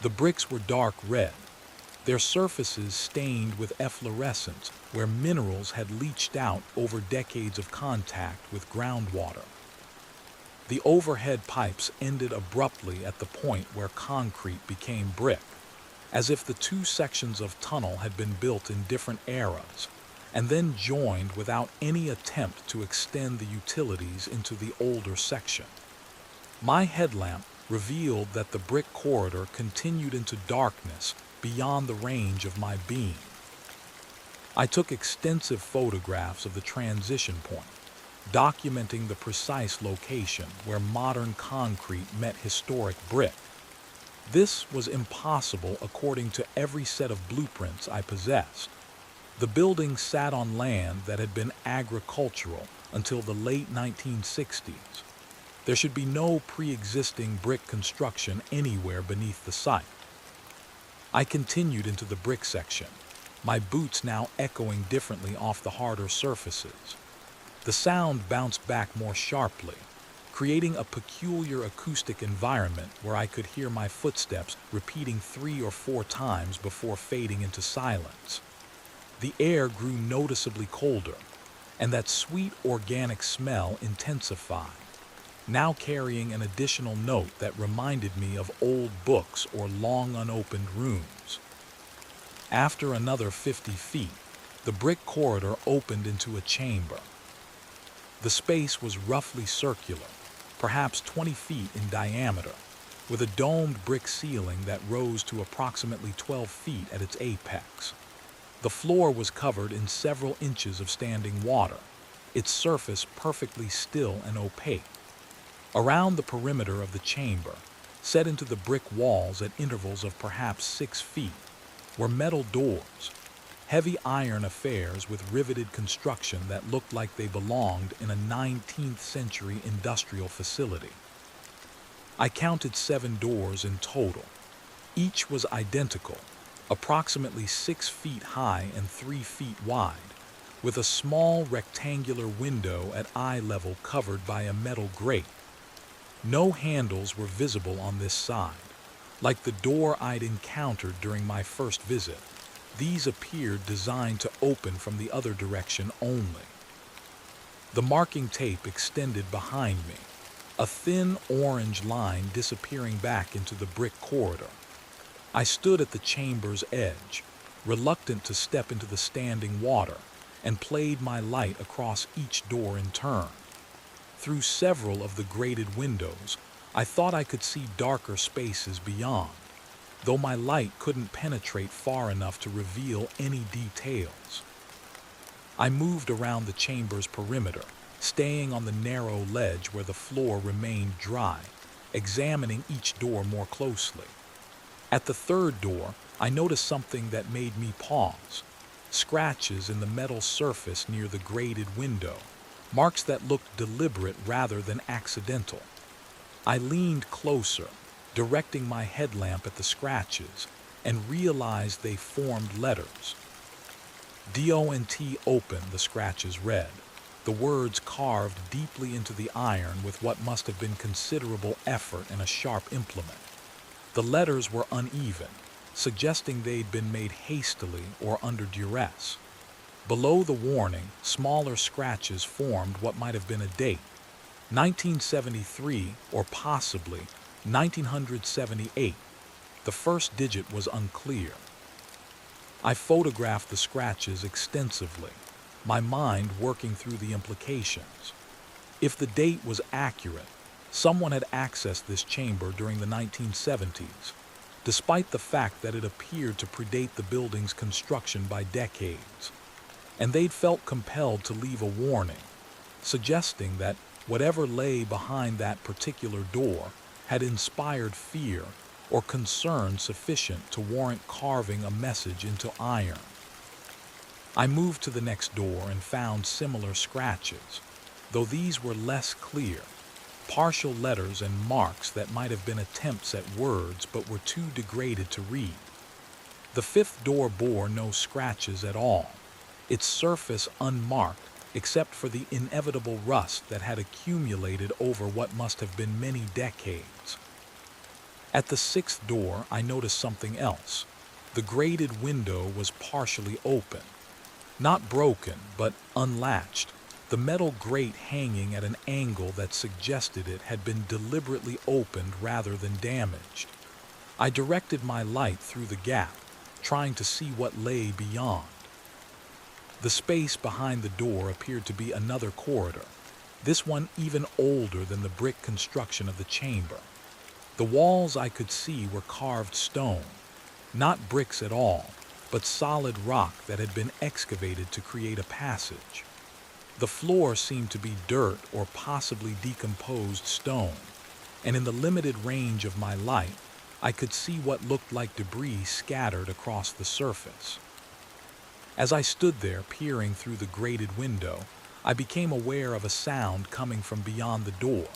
S1: The bricks were dark red, their surfaces stained with efflorescence where minerals had leached out over decades of contact with groundwater. The overhead pipes ended abruptly at the point where concrete became brick, as if the two sections of tunnel had been built in different eras, and then joined without any attempt to extend the utilities into the older section. My headlamp revealed that the brick corridor continued into darkness beyond the range of my beam. I took extensive photographs of the transition point, documenting the precise location where modern concrete met historic brick. This was impossible according to every set of blueprints I possessed. The building sat on land that had been agricultural until the late 1960s. There should be no pre-existing brick construction anywhere beneath the site. I continued into the brick section, my boots now echoing differently off the harder surfaces. The sound bounced back more sharply, creating a peculiar acoustic environment where I could hear my footsteps repeating 3 or 4 times before fading into silence. The air grew noticeably colder, and that sweet organic smell intensified, now carrying an additional note that reminded me of old books or long unopened rooms. After another 50 feet, the brick corridor opened into a chamber. The space was roughly circular, perhaps 20 feet in diameter, with a domed brick ceiling that rose to approximately 12 feet at its apex. The floor was covered in several inches of standing water, its surface perfectly still and opaque. Around the perimeter of the chamber, set into the brick walls at intervals of perhaps 6 feet, were metal doors, heavy iron affairs with riveted construction that looked like they belonged in a 19th century industrial facility. I counted 7 doors in total. Each was identical, approximately 6 feet high and 3 feet wide, with a small rectangular window at eye level covered by a metal grate. No handles were visible on this side. Like the door I'd encountered during my first visit, these appeared designed to open from the other direction only. The marking tape extended behind me, a thin orange line disappearing back into the brick corridor. I stood at the chamber's edge, reluctant to step into the standing water, and played my light across each door in turn. Through several of the grated windows, I thought I could see darker spaces beyond, though my light couldn't penetrate far enough to reveal any details. I moved around the chamber's perimeter, staying on the narrow ledge where the floor remained dry, examining each door more closely. At the third door, I noticed something that made me pause. Scratches in the metal surface near the grated window, marks that looked deliberate rather than accidental. I leaned closer, directing my headlamp at the scratches, and realized they formed letters. DONT open, the scratches read, the words carved deeply into the iron with what must have been considerable effort and a sharp implement. The letters were uneven, suggesting they'd been made hastily or under duress. Below the warning, smaller scratches formed what might have been a date, 1973 or possibly 1978. The first digit was unclear. I photographed the scratches extensively, my mind working through the implications. If the date was accurate, someone had accessed this chamber during the 1970s, despite the fact that it appeared to predate the building's construction by decades. And they'd felt compelled to leave a warning, suggesting that whatever lay behind that particular door had inspired fear or concern sufficient to warrant carving a message into iron. I moved to the next door and found similar scratches, though these were less clear, partial letters and marks that might have been attempts at words but were too degraded to read. The fifth door bore no scratches at all, its surface unmarked except for the inevitable rust that had accumulated over what must have been many decades. At the sixth door, I noticed something else. The grated window was partially open. Not broken, but unlatched, the metal grate hanging at an angle that suggested it had been deliberately opened rather than damaged. I directed my light through the gap, trying to see what lay beyond. The space behind the door appeared to be another corridor, this one even older than the brick construction of the chamber. The walls I could see were carved stone, not bricks at all, but solid rock that had been excavated to create a passage. The floor seemed to be dirt or possibly decomposed stone, and in the limited range of my light, I could see what looked like debris scattered across the surface. As I stood there peering through the grated window, I became aware of a sound coming from beyond the door.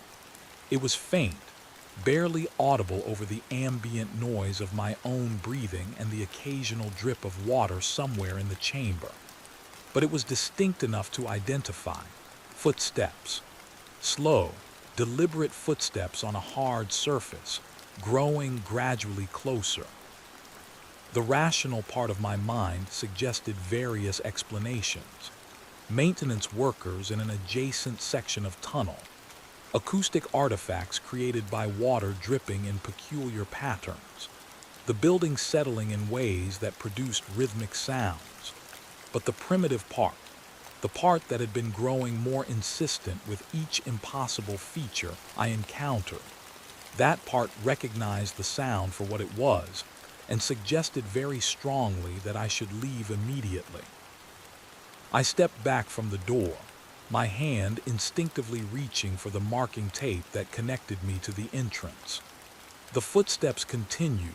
S1: It was faint, barely audible over the ambient noise of my own breathing and the occasional drip of water somewhere in the chamber. But it was distinct enough to identify. Footsteps. Slow, deliberate footsteps on a hard surface, growing gradually closer. The rational part of my mind suggested various explanations. Maintenance workers in an adjacent section of tunnel. Acoustic artifacts created by water dripping in peculiar patterns. The building settling in ways that produced rhythmic sounds. But the primitive part, the part that had been growing more insistent with each impossible feature I encountered, that part recognized the sound for what it was and suggested very strongly that I should leave immediately. I stepped back from the door, my hand instinctively reaching for the marking tape that connected me to the entrance. The footsteps continued,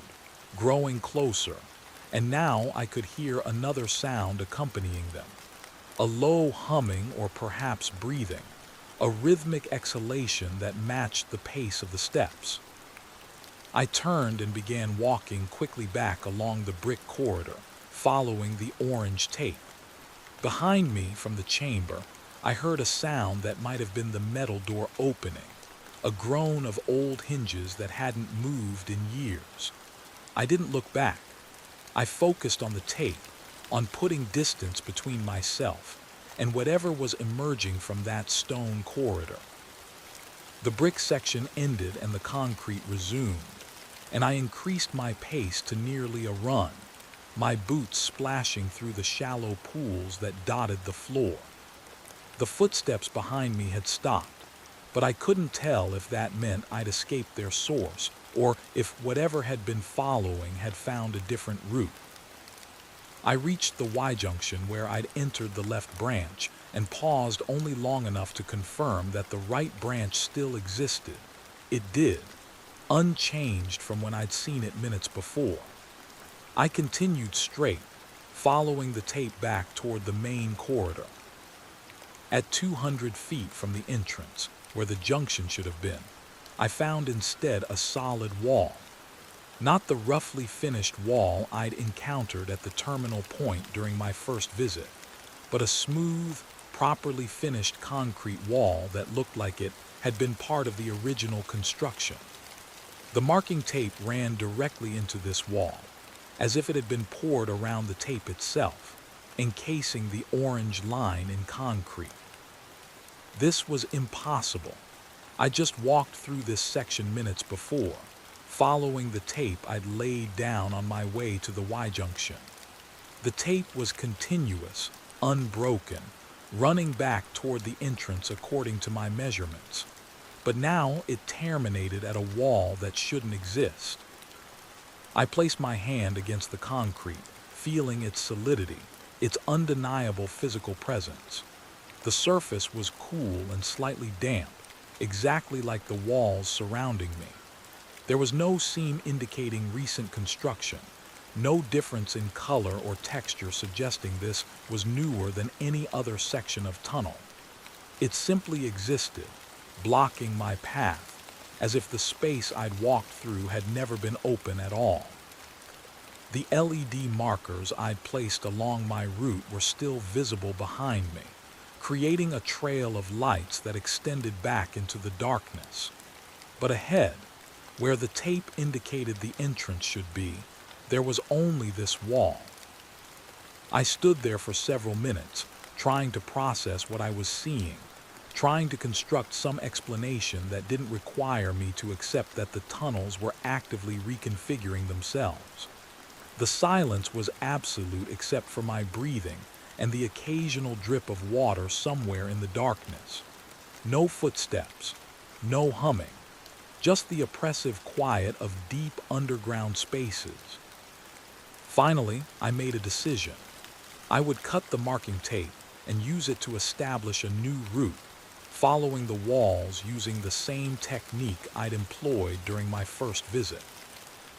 S1: growing closer, and now I could hear another sound accompanying them. A low humming or perhaps breathing, a rhythmic exhalation that matched the pace of the steps. I turned and began walking quickly back along the brick corridor, following the orange tape. Behind me from the chamber, I heard a sound that might have been the metal door opening, a groan of old hinges that hadn't moved in years. I didn't look back. I focused on the tape, on putting distance between myself and whatever was emerging from that stone corridor. The brick section ended and the concrete resumed, and I increased my pace to nearly a run, my boots splashing through the shallow pools that dotted the floor. The footsteps behind me had stopped, but I couldn't tell if that meant I'd escaped their source or if whatever had been following had found a different route. I reached the Y-junction where I'd entered the left branch and paused only long enough to confirm that the right branch still existed. It did, unchanged from when I'd seen it minutes before. I continued straight, following the tape back toward the main corridor. At 200 feet from the entrance, where the junction should have been, I found instead a solid wall. Not the roughly finished wall I'd encountered at the terminal point during my first visit, but a smooth, properly finished concrete wall that looked like it had been part of the original construction. The marking tape ran directly into this wall, as if it had been poured around the tape itself, encasing the orange line in concrete. This was impossible. I just walked through this section minutes before, following the tape I'd laid down on my way to the Y-junction. The tape was continuous, unbroken, running back toward the entrance according to my measurements. But now it terminated at a wall that shouldn't exist. I placed my hand against the concrete, feeling its solidity, its undeniable physical presence. The surface was cool and slightly damp, exactly like the walls surrounding me. There was no seam indicating recent construction, no difference in color or texture suggesting this was newer than any other section of tunnel. It simply existed, blocking my path, as if the space I'd walked through had never been open at all. The LED markers I'd placed along my route were still visible behind me, creating a trail of lights that extended back into the darkness. But ahead, where the tape indicated the entrance should be, there was only this wall. I stood there for several minutes, trying to process what I was seeing, trying to construct some explanation that didn't require me to accept that the tunnels were actively reconfiguring themselves. The silence was absolute except for my breathing and the occasional drip of water somewhere in the darkness. No footsteps, no humming. Just the oppressive quiet of deep underground spaces. Finally, I made a decision. I would cut the marking tape and use it to establish a new route, following the walls using the same technique I'd employed during my first visit.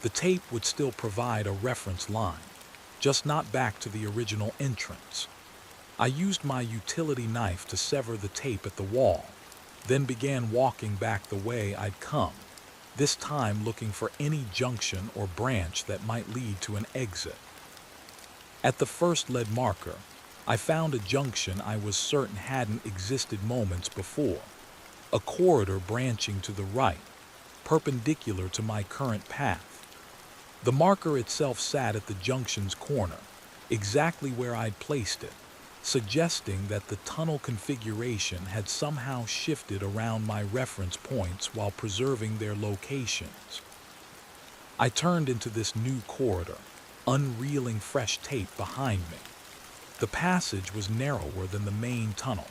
S1: The tape would still provide a reference line, just not back to the original entrance. I used my utility knife to sever the tape at the wall, then began walking back the way I'd come, this time looking for any junction or branch that might lead to an exit. At the first lead marker, I found a junction I was certain hadn't existed moments before, a corridor branching to the right, perpendicular to my current path. The marker itself sat at the junction's corner, exactly where I'd placed it, suggesting that the tunnel configuration had somehow shifted around my reference points while preserving their locations. I turned into this new corridor, unreeling fresh tape behind me. The passage was narrower than the main tunnel,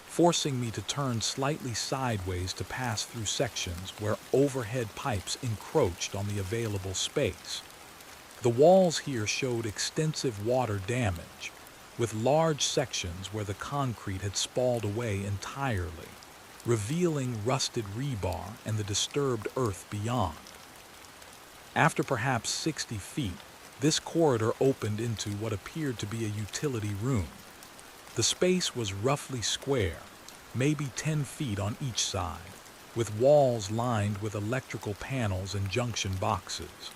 S1: forcing me to turn slightly sideways to pass through sections where overhead pipes encroached on the available space. The walls here showed extensive water damage, with large sections where the concrete had spalled away entirely, revealing rusted rebar and the disturbed earth beyond. After perhaps 60 feet, this corridor opened into what appeared to be a utility room. The space was roughly square, maybe 10 feet on each side, with walls lined with electrical panels and junction boxes.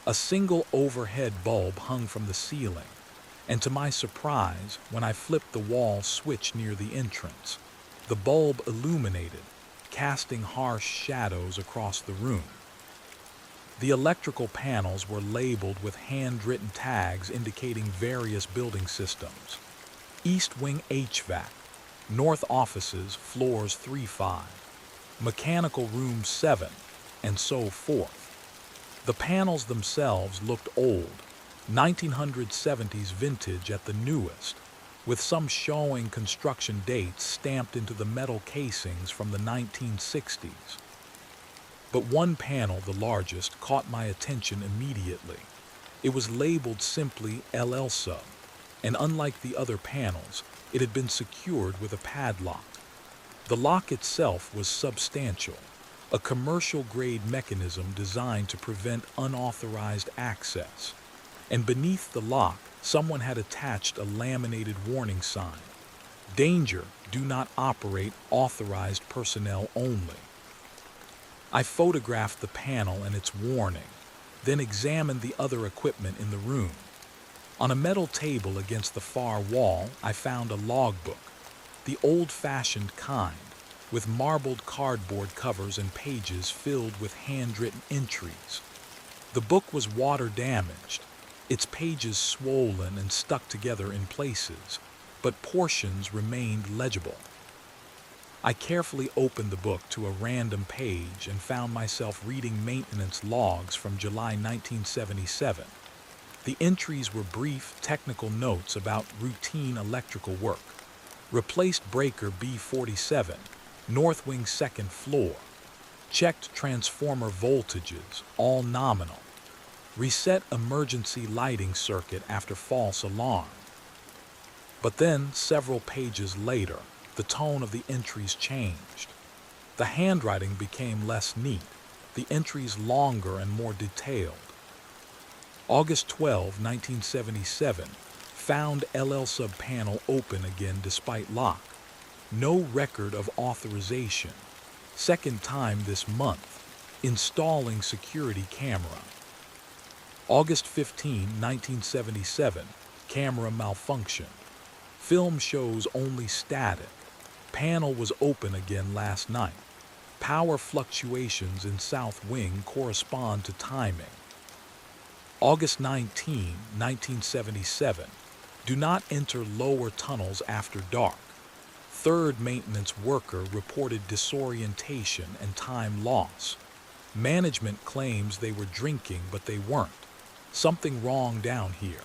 S1: A single overhead bulb hung from the ceiling, and to my surprise, when I flipped the wall switch near the entrance, the bulb illuminated, casting harsh shadows across the room. The electrical panels were labeled with handwritten tags indicating various building systems. East Wing HVAC, North Offices, floors 3-5, Mechanical Room 7, and so forth. The panels themselves looked old, 1970s vintage at the newest, with some showing construction dates stamped into the metal casings from the 1960s. But one panel, the largest, caught my attention immediately. It was labeled simply LL Sub, and unlike the other panels, it had been secured with a padlock. The lock itself was substantial, a commercial-grade mechanism designed to prevent unauthorized access. And beneath the lock, someone had attached a laminated warning sign. Danger, do not operate, authorized personnel only. I photographed the panel and its warning, then examined the other equipment in the room. On a metal table against the far wall, I found a logbook, the old-fashioned kind, with marbled cardboard covers and pages filled with handwritten entries. The book was water-damaged, its pages swollen and stuck together in places, but portions remained legible. I carefully opened the book to a random page and found myself reading maintenance logs from July 1977. The entries were brief, technical notes about routine electrical work. Replaced breaker B47, North Wing 2nd floor. Checked transformer voltages, all nominal. Reset emergency lighting circuit after false alarm. But then, several pages later, the tone of the entries changed. The handwriting became less neat, the entries longer and more detailed. August 12, 1977, found LL Sub panel open again despite lock. No record of authorization. Second time this month. Installing security camera. August 15, 1977, camera malfunction. Film shows only static. Panel was open again last night. Power fluctuations in South Wing correspond to timing. August 19, 1977. Do not enter lower tunnels after dark. Third maintenance worker reported disorientation and time loss. Management claims they were drinking, but they weren't. Something wrong down here.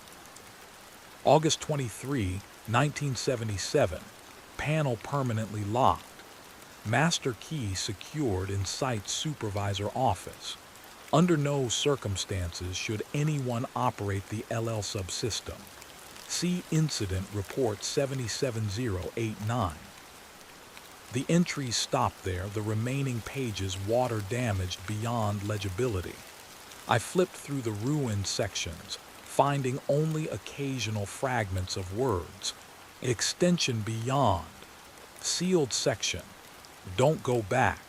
S1: August 23, 1977. Panel permanently locked. Master key secured in site supervisor office. Under no circumstances should anyone operate the LL Sub system. See Incident Report 77089. The entries stopped there, the remaining pages water damaged beyond legibility. I flipped through the ruined sections, finding only occasional fragments of words. Extension beyond. Sealed section. Don't go back.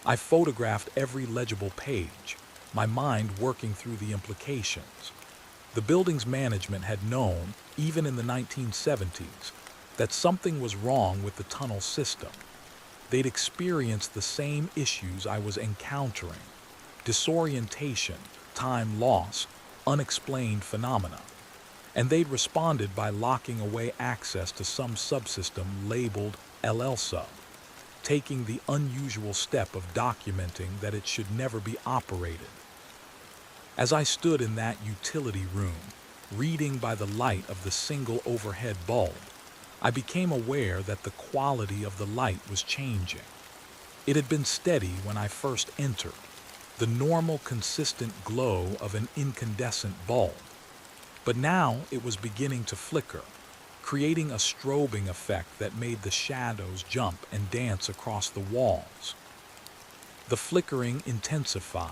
S1: I photographed every legible page, my mind working through the implications. The building's management had known, even in the 1970s, that something was wrong with the tunnel system. They'd experienced the same issues I was encountering: disorientation, time loss, unexplained phenomena. And they'd responded by locking away access to some subsystem labeled LL Sub, taking the unusual step of documenting that it should never be operated. As I stood in that utility room, reading by the light of the single overhead bulb, I became aware that the quality of the light was changing. It had been steady when I first entered, the normal, consistent glow of an incandescent bulb. But now it was beginning to flicker, creating a strobing effect that made the shadows jump and dance across the walls. The flickering intensified,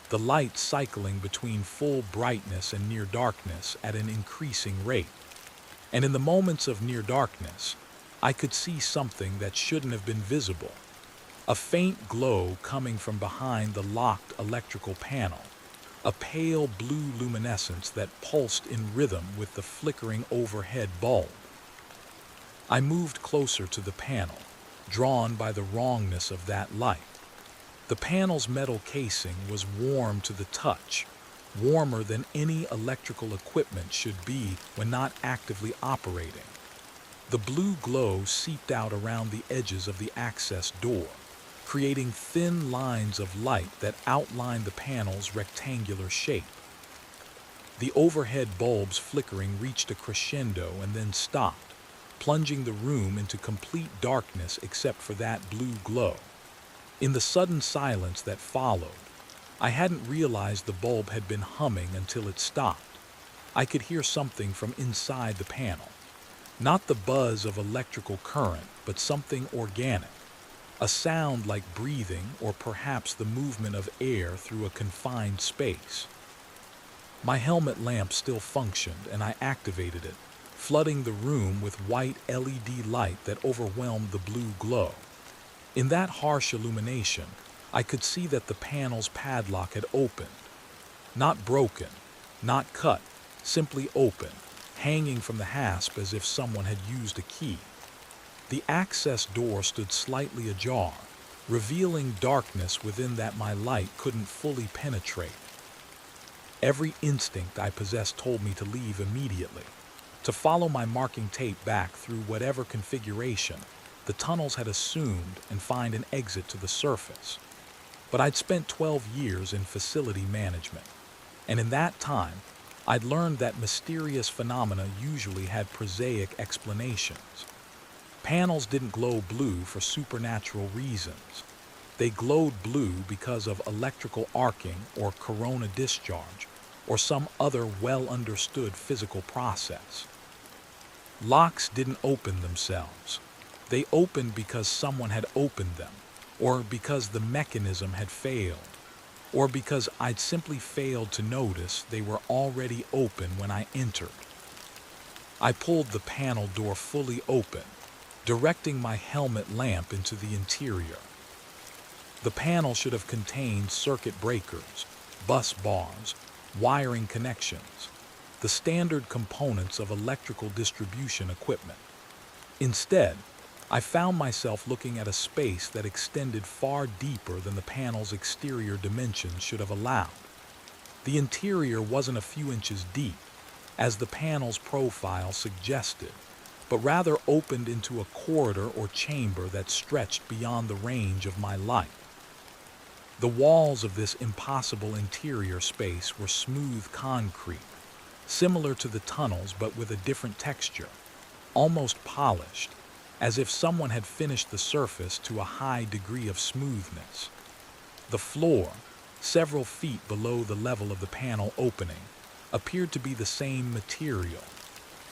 S1: the light cycling between full brightness and near darkness at an increasing rate. And in the moments of near darkness, I could see something that shouldn't have been visible. A faint glow coming from behind the locked electrical panel, a pale blue luminescence that pulsed in rhythm with the flickering overhead bulb. I moved closer to the panel, drawn by the wrongness of that light. The panel's metal casing was warm to the touch, warmer than any electrical equipment should be when not actively operating. The blue glow seeped out around the edges of the access door, creating thin lines of light that outlined the panel's rectangular shape. The overhead bulb's flickering reached a crescendo and then stopped, plunging the room into complete darkness except for that blue glow. In the sudden silence that followed, I hadn't realized the bulb had been humming until it stopped. I could hear something from inside the panel. Not the buzz of electrical current, but something organic. A sound like breathing or perhaps the movement of air through a confined space. My helmet lamp still functioned and I activated it, flooding the room with white LED light that overwhelmed the blue glow. In that harsh illumination, I could see that the panel's padlock had opened. Not broken, not cut, simply open, hanging from the hasp as if someone had used a key. The access door stood slightly ajar, revealing darkness within that my light couldn't fully penetrate. Every instinct I possessed told me to leave immediately, to follow my marking tape back through whatever configuration the tunnels had assumed and find an exit to the surface. But I'd spent 12 years in facility management, and in that time, I'd learned that mysterious phenomena usually had prosaic explanations. Panels didn't glow blue for supernatural reasons. They glowed blue because of electrical arcing or corona discharge, or some other well-understood physical process. Locks didn't open themselves. They opened because someone had opened them, or because the mechanism had failed, or because I'd simply failed to notice they were already open when I entered. I pulled the panel door fully open, directing my helmet lamp into the interior. The panel should have contained circuit breakers, bus bars, wiring connections, the standard components of electrical distribution equipment. Instead, I found myself looking at a space that extended far deeper than the panel's exterior dimensions should have allowed. The interior wasn't a few inches deep, as the panel's profile suggested, but rather opened into a corridor or chamber that stretched beyond the range of my light. The walls of this impossible interior space were smooth concrete, similar to the tunnels but with a different texture, almost polished, as if someone had finished the surface to a high degree of smoothness. The floor, several feet below the level of the panel opening, appeared to be the same material,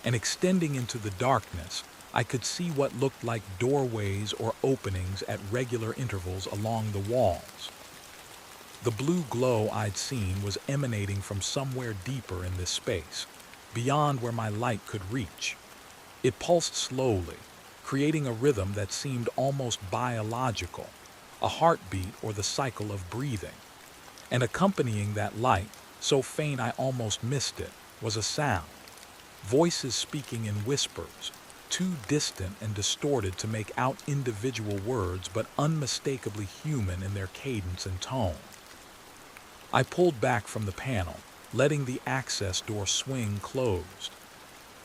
S1: and extending into the darkness, I could see what looked like doorways or openings at regular intervals along the walls. The blue glow I'd seen was emanating from somewhere deeper in this space, beyond where my light could reach. It pulsed slowly, creating a rhythm that seemed almost biological, a heartbeat or the cycle of breathing. And accompanying that light, so faint I almost missed it, was a sound. Voices speaking in whispers, too distant and distorted to make out individual words but unmistakably human in their cadence and tone. I pulled back from the panel, letting the access door swing closed.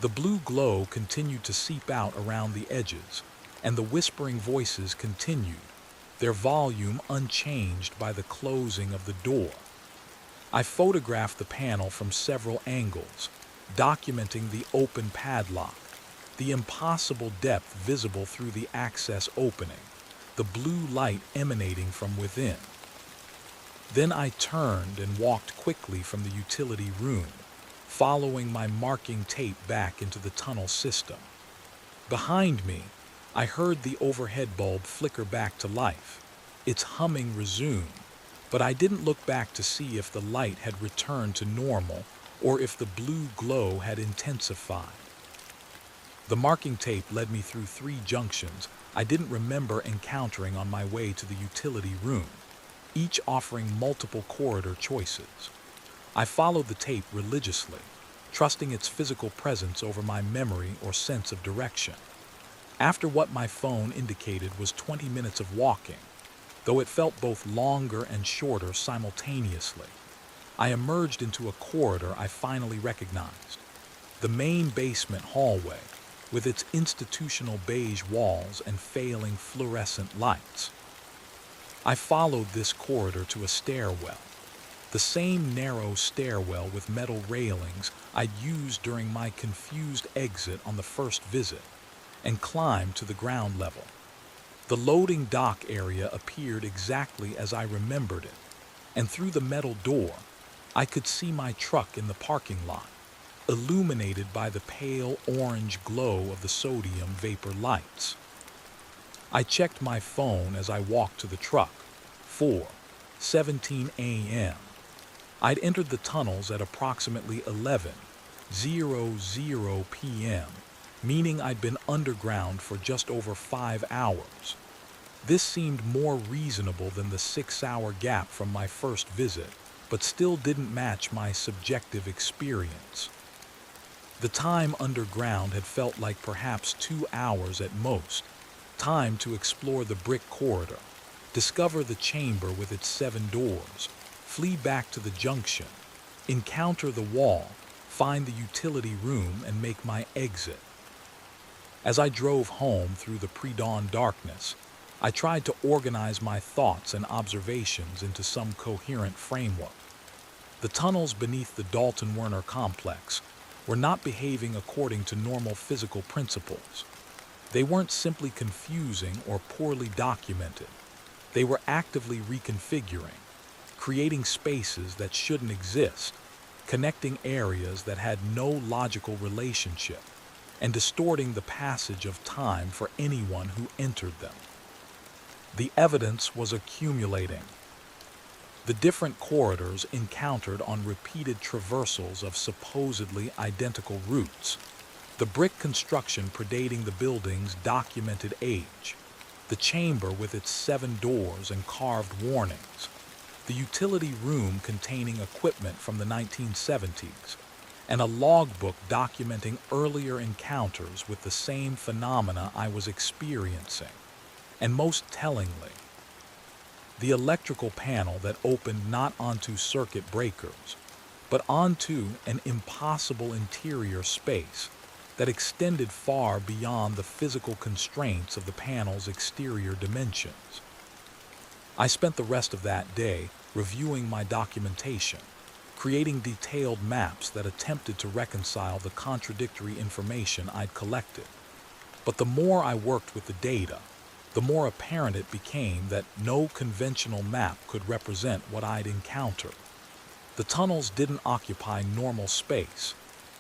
S1: The blue glow continued to seep out around the edges, and the whispering voices continued, their volume unchanged by the closing of the door. I photographed the panel from several angles, documenting the open padlock, the impossible depth visible through the access opening, the blue light emanating from within. Then I turned and walked quickly from the utility room, following my marking tape back into the tunnel system. Behind me, I heard the overhead bulb flicker back to life. Its humming resumed, but I didn't look back to see if the light had returned to normal or if the blue glow had intensified. The marking tape led me through 3 junctions I didn't remember encountering on my way to the utility room, each offering multiple corridor choices. I followed the tape religiously, trusting its physical presence over my memory or sense of direction. After what my phone indicated was 20 minutes of walking, though it felt both longer and shorter simultaneously, I emerged into a corridor I finally recognized. The main basement hallway, with its institutional beige walls and failing fluorescent lights. I followed this corridor to a stairwell, the same narrow stairwell with metal railings I'd used during my confused exit on the first visit, and climbed to the ground level. The loading dock area appeared exactly as I remembered it, and through the metal door, I could see my truck in the parking lot, illuminated by the pale orange glow of the sodium vapor lights. I checked my phone as I walked to the truck. 4:17 a.m. I'd entered the tunnels at approximately 11:00 p.m., meaning I'd been underground for just over 5 hours. This seemed more reasonable than the 6-hour gap from my first visit, but still didn't match my subjective experience. The time underground had felt like perhaps 2 hours at most, time to explore the brick corridor, discover the chamber with its 7 doors, flee back to the junction, encounter the wall, find the utility room, and make my exit. As I drove home through the pre-dawn darkness, I tried to organize my thoughts and observations into some coherent framework. The tunnels beneath the Dalton Werner complex were not behaving according to normal physical principles. They weren't simply confusing or poorly documented. They were actively reconfiguring, creating spaces that shouldn't exist, connecting areas that had no logical relationship, and distorting the passage of time for anyone who entered them. The evidence was accumulating. The different corridors encountered on repeated traversals of supposedly identical routes, the brick construction predating the building's documented age, the chamber with its 7 doors and carved warnings, the utility room containing equipment from the 1970s, and a logbook documenting earlier encounters with the same phenomena I was experiencing. And most tellingly, the electrical panel that opened not onto circuit breakers, but onto an impossible interior space that extended far beyond the physical constraints of the panel's exterior dimensions. I spent the rest of that day reviewing my documentation, creating detailed maps that attempted to reconcile the contradictory information I'd collected. But the more I worked with the data, the more apparent it became that no conventional map could represent what I'd encountered. The tunnels didn't occupy normal space.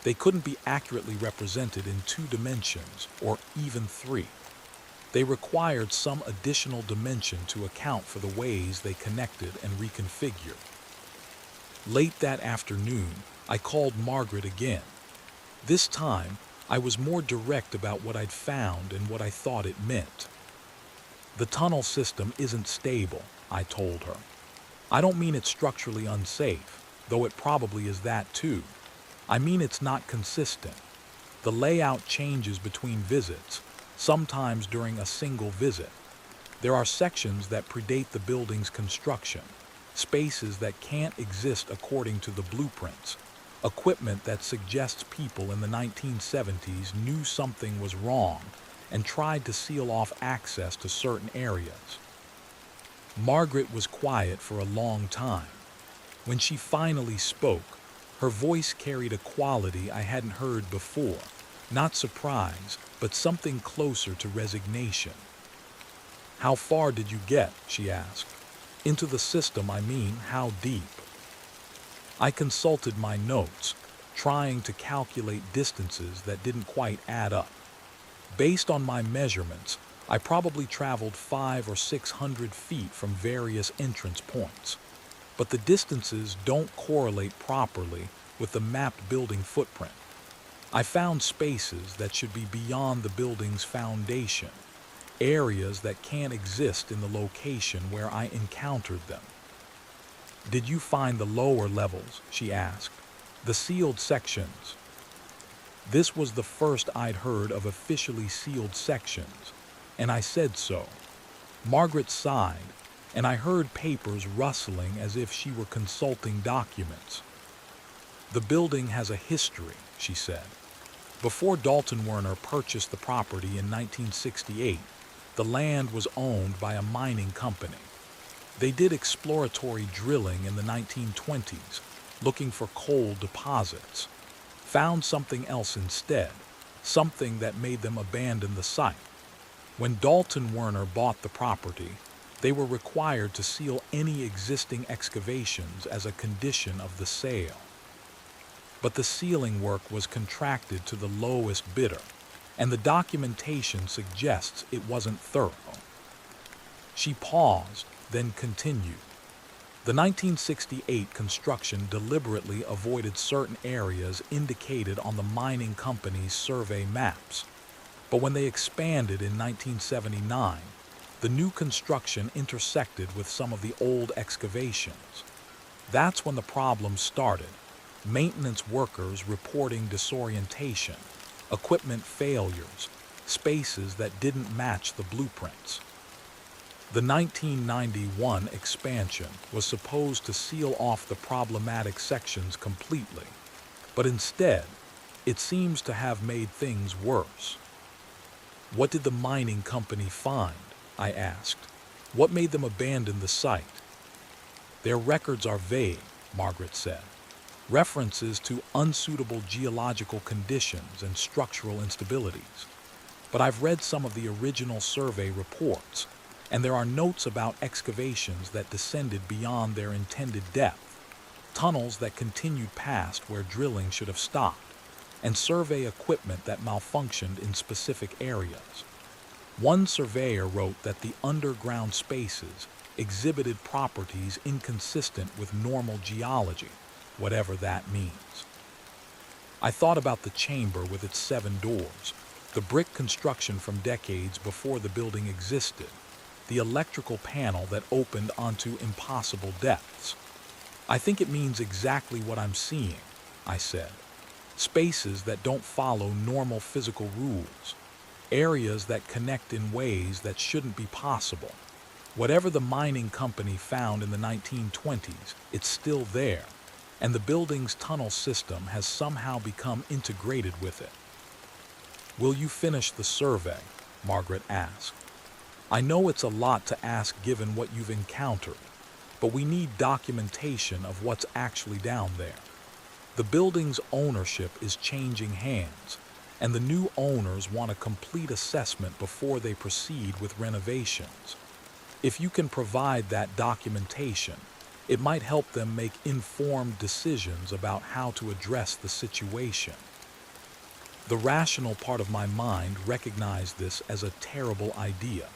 S1: They couldn't be accurately represented in 2 dimensions, or even 3. They required some additional dimension to account for the ways they connected and reconfigured. Late that afternoon, I called Margaret again. This time, I was more direct about what I'd found and what I thought it meant. The tunnel system isn't stable, I told her. I don't mean it's structurally unsafe, though it probably is that too. I mean it's not consistent. The layout changes between visits, sometimes during a single visit. There are sections that predate the building's construction, spaces that can't exist according to the blueprints, equipment that suggests people in the 1970s knew something was wrong and tried to seal off access to certain areas. Margaret was quiet for a long time. When she finally spoke, her voice carried a quality I hadn't heard before, not surprise, but something closer to resignation. "How far did you get?" she asked. "Into the system, I mean, how deep?" I consulted my notes, trying to calculate distances that didn't quite add up. Based on my measurements, I probably traveled 500 or 600 feet from various entrance points, but the distances don't correlate properly with the mapped building footprint. I found spaces that should be beyond the building's foundation, areas that can't exist in the location where I encountered them. "Did you find the lower levels?" she asked. "The sealed sections?" This was the first I'd heard of officially sealed sections, and I said so. Margaret sighed, and I heard papers rustling as if she were consulting documents. "The building has a history," she said. "Before Dalton Werner purchased the property in 1968, the land was owned by a mining company. They did exploratory drilling in the 1920s, looking for coal deposits. Found something else instead, something that made them abandon the site. When Dalton Werner bought the property, they were required to seal any existing excavations as a condition of the sale. But the sealing work was contracted to the lowest bidder, and the documentation suggests it wasn't thorough." She paused, then continued. "The 1968 construction deliberately avoided certain areas indicated on the mining company's survey maps. But when they expanded in 1979, the new construction intersected with some of the old excavations. That's when the problem started. Maintenance workers reporting disorientation, equipment failures, spaces that didn't match the blueprints. The 1991 expansion was supposed to seal off the problematic sections completely, but instead, it seems to have made things worse." "What did the mining company find?" I asked. "What made them abandon the site?" "Their records are vague," Margaret said. "References to unsuitable geological conditions and structural instabilities. But I've read some of the original survey reports, and there are notes about excavations that descended beyond their intended depth, tunnels that continued past where drilling should have stopped, and survey equipment that malfunctioned in specific areas. One surveyor wrote that the underground spaces exhibited properties inconsistent with normal geology, whatever that means." I thought about the chamber with its 7 doors, the brick construction from decades before the building existed, the electrical panel that opened onto impossible depths. "I think it means exactly what I'm seeing," I said. "Spaces that don't follow normal physical rules, areas that connect in ways that shouldn't be possible. Whatever the mining company found in the 1920s, it's still there, and the building's tunnel system has somehow become integrated with it." "Will you finish the survey?" Margaret asked. "I know it's a lot to ask given what you've encountered, but we need documentation of what's actually down there. The building's ownership is changing hands, and the new owners want a complete assessment before they proceed with renovations. If you can provide that documentation, it might help them make informed decisions about how to address the situation." The rational part of my mind recognized this as a terrible idea.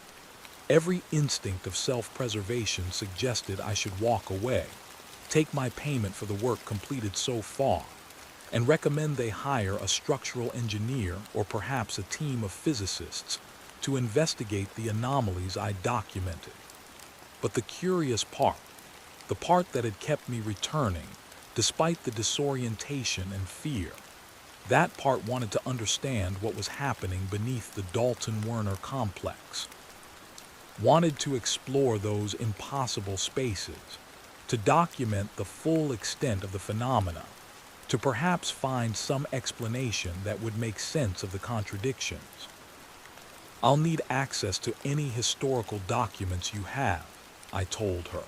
S1: Every instinct of self-preservation suggested I should walk away, take my payment for the work completed so far, and recommend they hire a structural engineer or perhaps a team of physicists to investigate the anomalies I documented. But the curious part, the part that had kept me returning, despite the disorientation and fear, that part wanted to understand what was happening beneath the Dalton Werner complex. Wanted to explore those impossible spaces, to document the full extent of the phenomena, to perhaps find some explanation that would make sense of the contradictions. "I'll need access to any historical documents you have," I told her.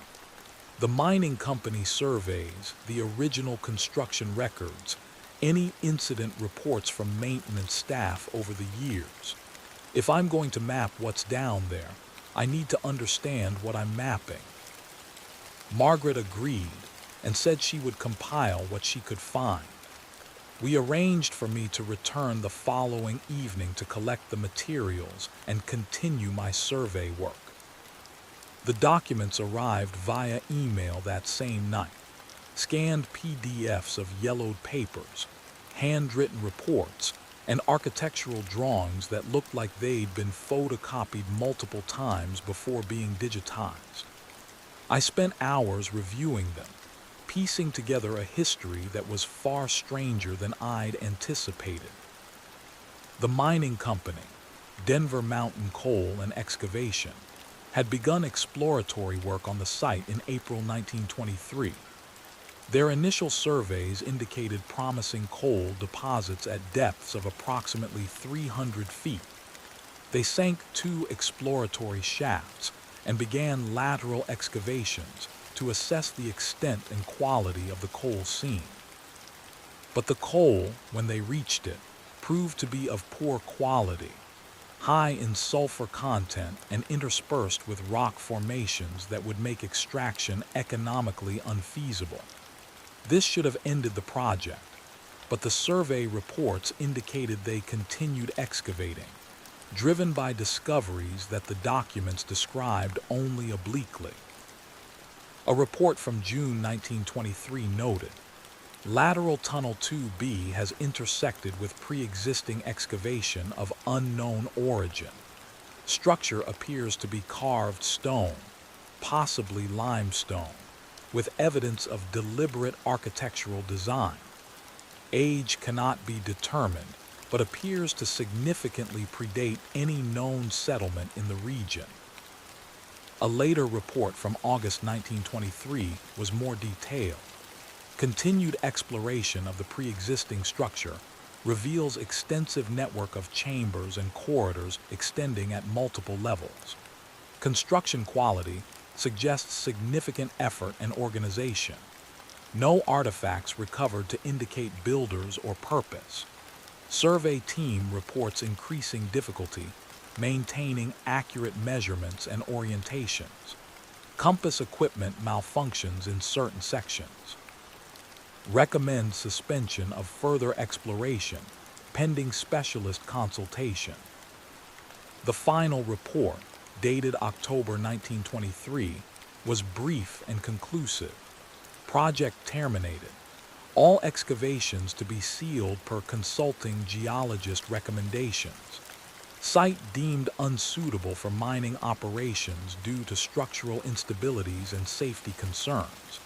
S1: "The mining company surveys, the original construction records, any incident reports from maintenance staff over the years. If I'm going to map what's down there, I need to understand what I'm mapping." Margaret agreed and said she would compile what she could find. We arranged for me to return the following evening to collect the materials and continue my survey work. The documents arrived via email that same night. Scanned PDFs of yellowed papers, handwritten reports, and architectural drawings that looked like they'd been photocopied multiple times before being digitized. I spent hours reviewing them, piecing together a history that was far stranger than I'd anticipated. The mining company, Denver Mountain Coal and Excavation, had begun exploratory work on the site in April 1923. Their initial surveys indicated promising coal deposits at depths of approximately 300 feet. They sank 2 exploratory shafts and began lateral excavations to assess the extent and quality of the coal seam. But the coal, when they reached it, proved to be of poor quality, high in sulfur content and interspersed with rock formations that would make extraction economically unfeasible. This should have ended the project, but the survey reports indicated they continued excavating, driven by discoveries that the documents described only obliquely. A report from June 1923 noted, "Lateral Tunnel 2B has intersected with pre-existing excavation of unknown origin. Structure appears to be carved stone, possibly limestone, with evidence of deliberate architectural design. Age cannot be determined, but appears to significantly predate any known settlement in the region." A later report from August 1923 was more detailed. Continued exploration of the pre-existing structure reveals extensive network of chambers and corridors extending at multiple levels. Construction quality suggests significant effort and organization. No artifacts recovered to indicate builders or purpose. Survey team reports increasing difficulty maintaining accurate measurements and orientations. Compass equipment malfunctions in certain sections. Recommend suspension of further exploration pending specialist consultation. The final report, dated October 1923, was brief and conclusive. Project terminated. All excavations to be sealed per consulting geologist recommendations. Site deemed unsuitable for mining operations due to structural instabilities and safety concerns.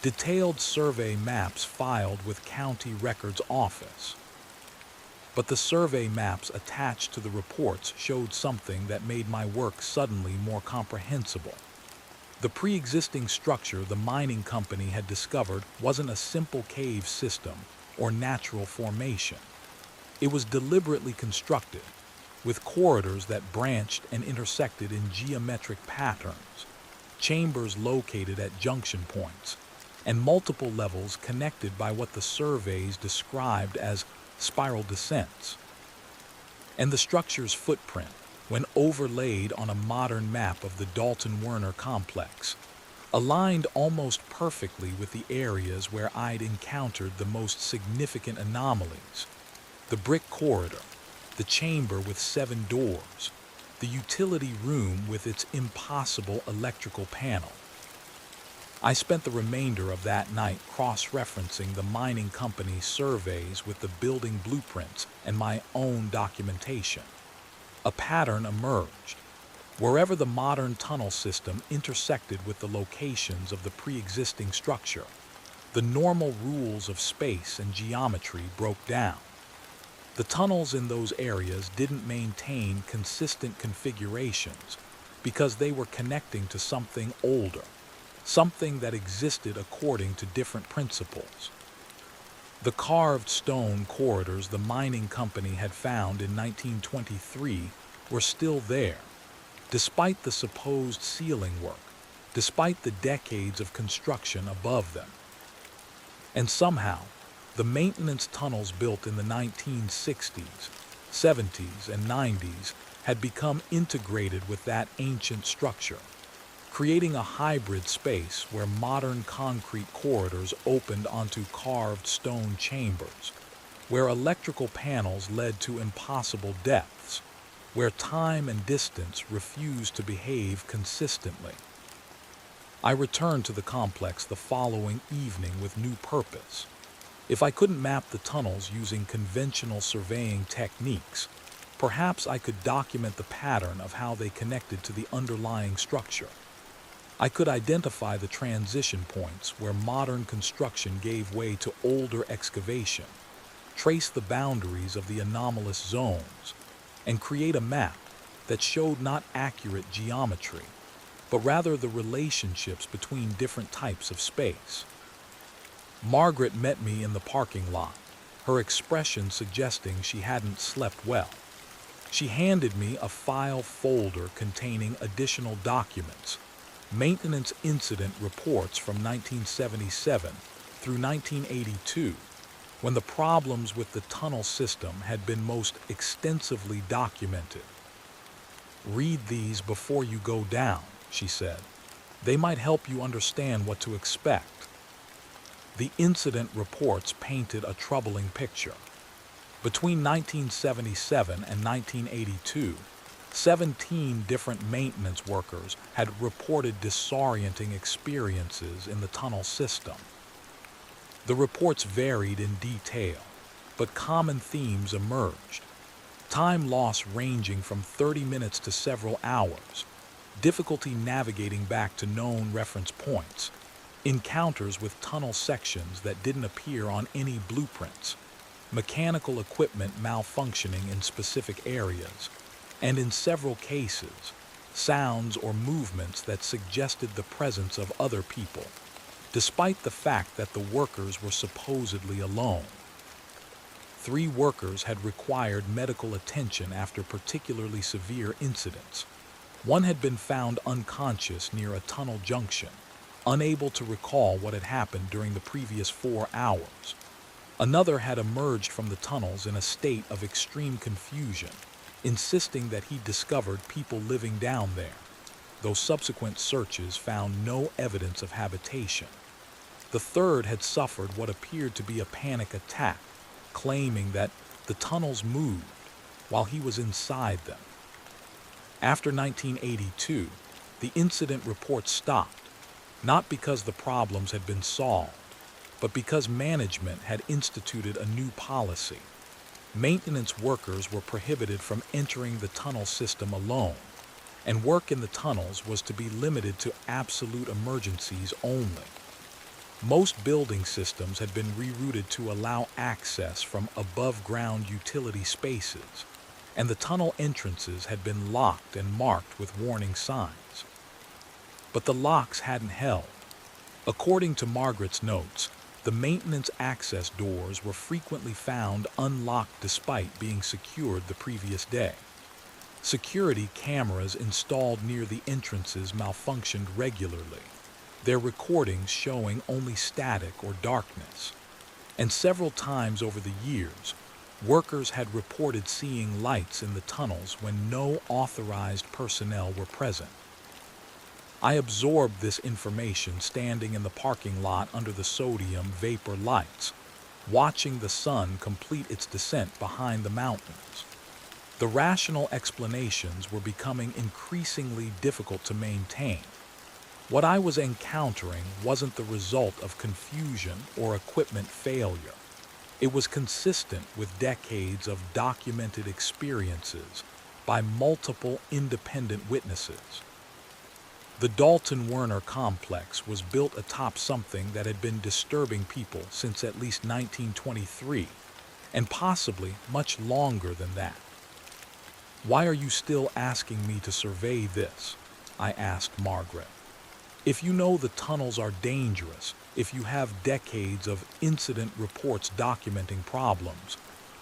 S1: Detailed survey maps filed with County Records Office. But the survey maps attached to the reports showed something that made my work suddenly more comprehensible. The pre-existing structure the mining company had discovered wasn't a simple cave system or natural formation. It was deliberately constructed, with corridors that branched and intersected in geometric patterns, chambers located at junction points, and multiple levels connected by what the surveys described as spiral descents. And the structure's footprint, when overlaid on a modern map of the Dalton-Werner complex, aligned almost perfectly with the areas where I'd encountered the most significant anomalies: the brick corridor, the chamber with 7 doors, the utility room with its impossible electrical panel. I spent the remainder of that night cross-referencing the mining company's surveys with the building blueprints and my own documentation. A pattern emerged. Wherever the modern tunnel system intersected with the locations of the pre-existing structure, the normal rules of space and geometry broke down. The tunnels in those areas didn't maintain consistent configurations because they were connecting to something older, something that existed according to different principles. The carved stone corridors the mining company had found in 1923 were still there, despite the supposed sealing work, despite the decades of construction above them. And somehow, the maintenance tunnels built in the 1960s, 70s, and 90s had become integrated with that ancient structure, creating a hybrid space where modern concrete corridors opened onto carved stone chambers. where electrical panels led to impossible depths, where time and distance refused to behave consistently. I returned to the complex the following evening with new purpose. If I couldn't map the tunnels using conventional surveying techniques, perhaps I could document the pattern of how they connected to the underlying structure. I could identify the transition points where modern construction gave way to older excavation, trace the boundaries of the anomalous zones, and create a map that showed not accurate geometry, but rather the relationships between different types of space. Margaret met me in the parking lot, her expression suggesting she hadn't slept well. She handed me a file folder containing additional documents, maintenance incident reports from 1977 through 1982, when the problems with the tunnel system had been most extensively documented. "Read these before you go down," she said. "They might help you understand what to expect." The incident reports painted a troubling picture. Between 1977 and 1982, 17 different maintenance workers had reported disorienting experiences in the tunnel system. The reports varied in detail, but common themes emerged. Time loss ranging from 30 minutes to several hours, difficulty navigating back to known reference points, encounters with tunnel sections that didn't appear on any blueprints, mechanical equipment malfunctioning in specific areas, and in several cases, sounds or movements that suggested the presence of other people, despite the fact that the workers were supposedly alone. 3 workers had required medical attention after particularly severe incidents. One had been found unconscious near a tunnel junction, unable to recall what had happened during the previous 4 hours. Another had emerged from the tunnels in a state of extreme confusion, insisting that he discovered people living down there, though subsequent searches found no evidence of habitation. The third had suffered what appeared to be a panic attack, claiming that the tunnels moved while he was inside them. After 1982, the incident report stopped, not because the problems had been solved, but because management had instituted a new policy. Maintenance workers were prohibited from entering the tunnel system alone, and work in the tunnels was to be limited to absolute emergencies only. Most building systems had been rerouted to allow access from above-ground utility spaces, and the tunnel entrances had been locked and marked with warning signs. But the locks hadn't held. According to Margaret's notes, the maintenance access doors were frequently found unlocked despite being secured the previous day. Security cameras installed near the entrances malfunctioned regularly, their recordings showing only static or darkness. And several times over the years, workers had reported seeing lights in the tunnels when no authorized personnel were present. I absorbed this information standing in the parking lot under the sodium vapor lights, watching the sun complete its descent behind the mountains. The rational explanations were becoming increasingly difficult to maintain. What I was encountering wasn't the result of confusion or equipment failure. It was consistent with decades of documented experiences by multiple independent witnesses. The Dalton Werner complex was built atop something that had been disturbing people since at least 1923, and possibly much longer than that. "Why are you still asking me to survey this?" I asked Margaret. "If you know the tunnels are dangerous, if you have decades of incident reports documenting problems,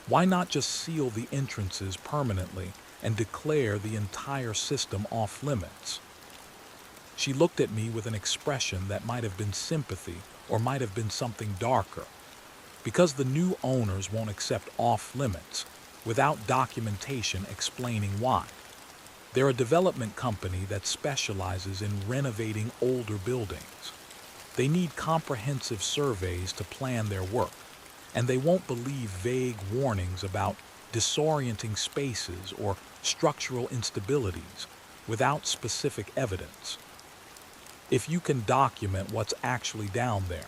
S1: why not just seal the entrances permanently and declare the entire system off limits?" She looked at me with an expression that might have been sympathy or might have been something darker. Because the new owners won't accept off limits without documentation explaining why. They're a development company that specializes in renovating older buildings. They need comprehensive surveys to plan their work, and they won't believe vague warnings about disorienting spaces or structural instabilities without specific evidence. If you can document what's actually down there,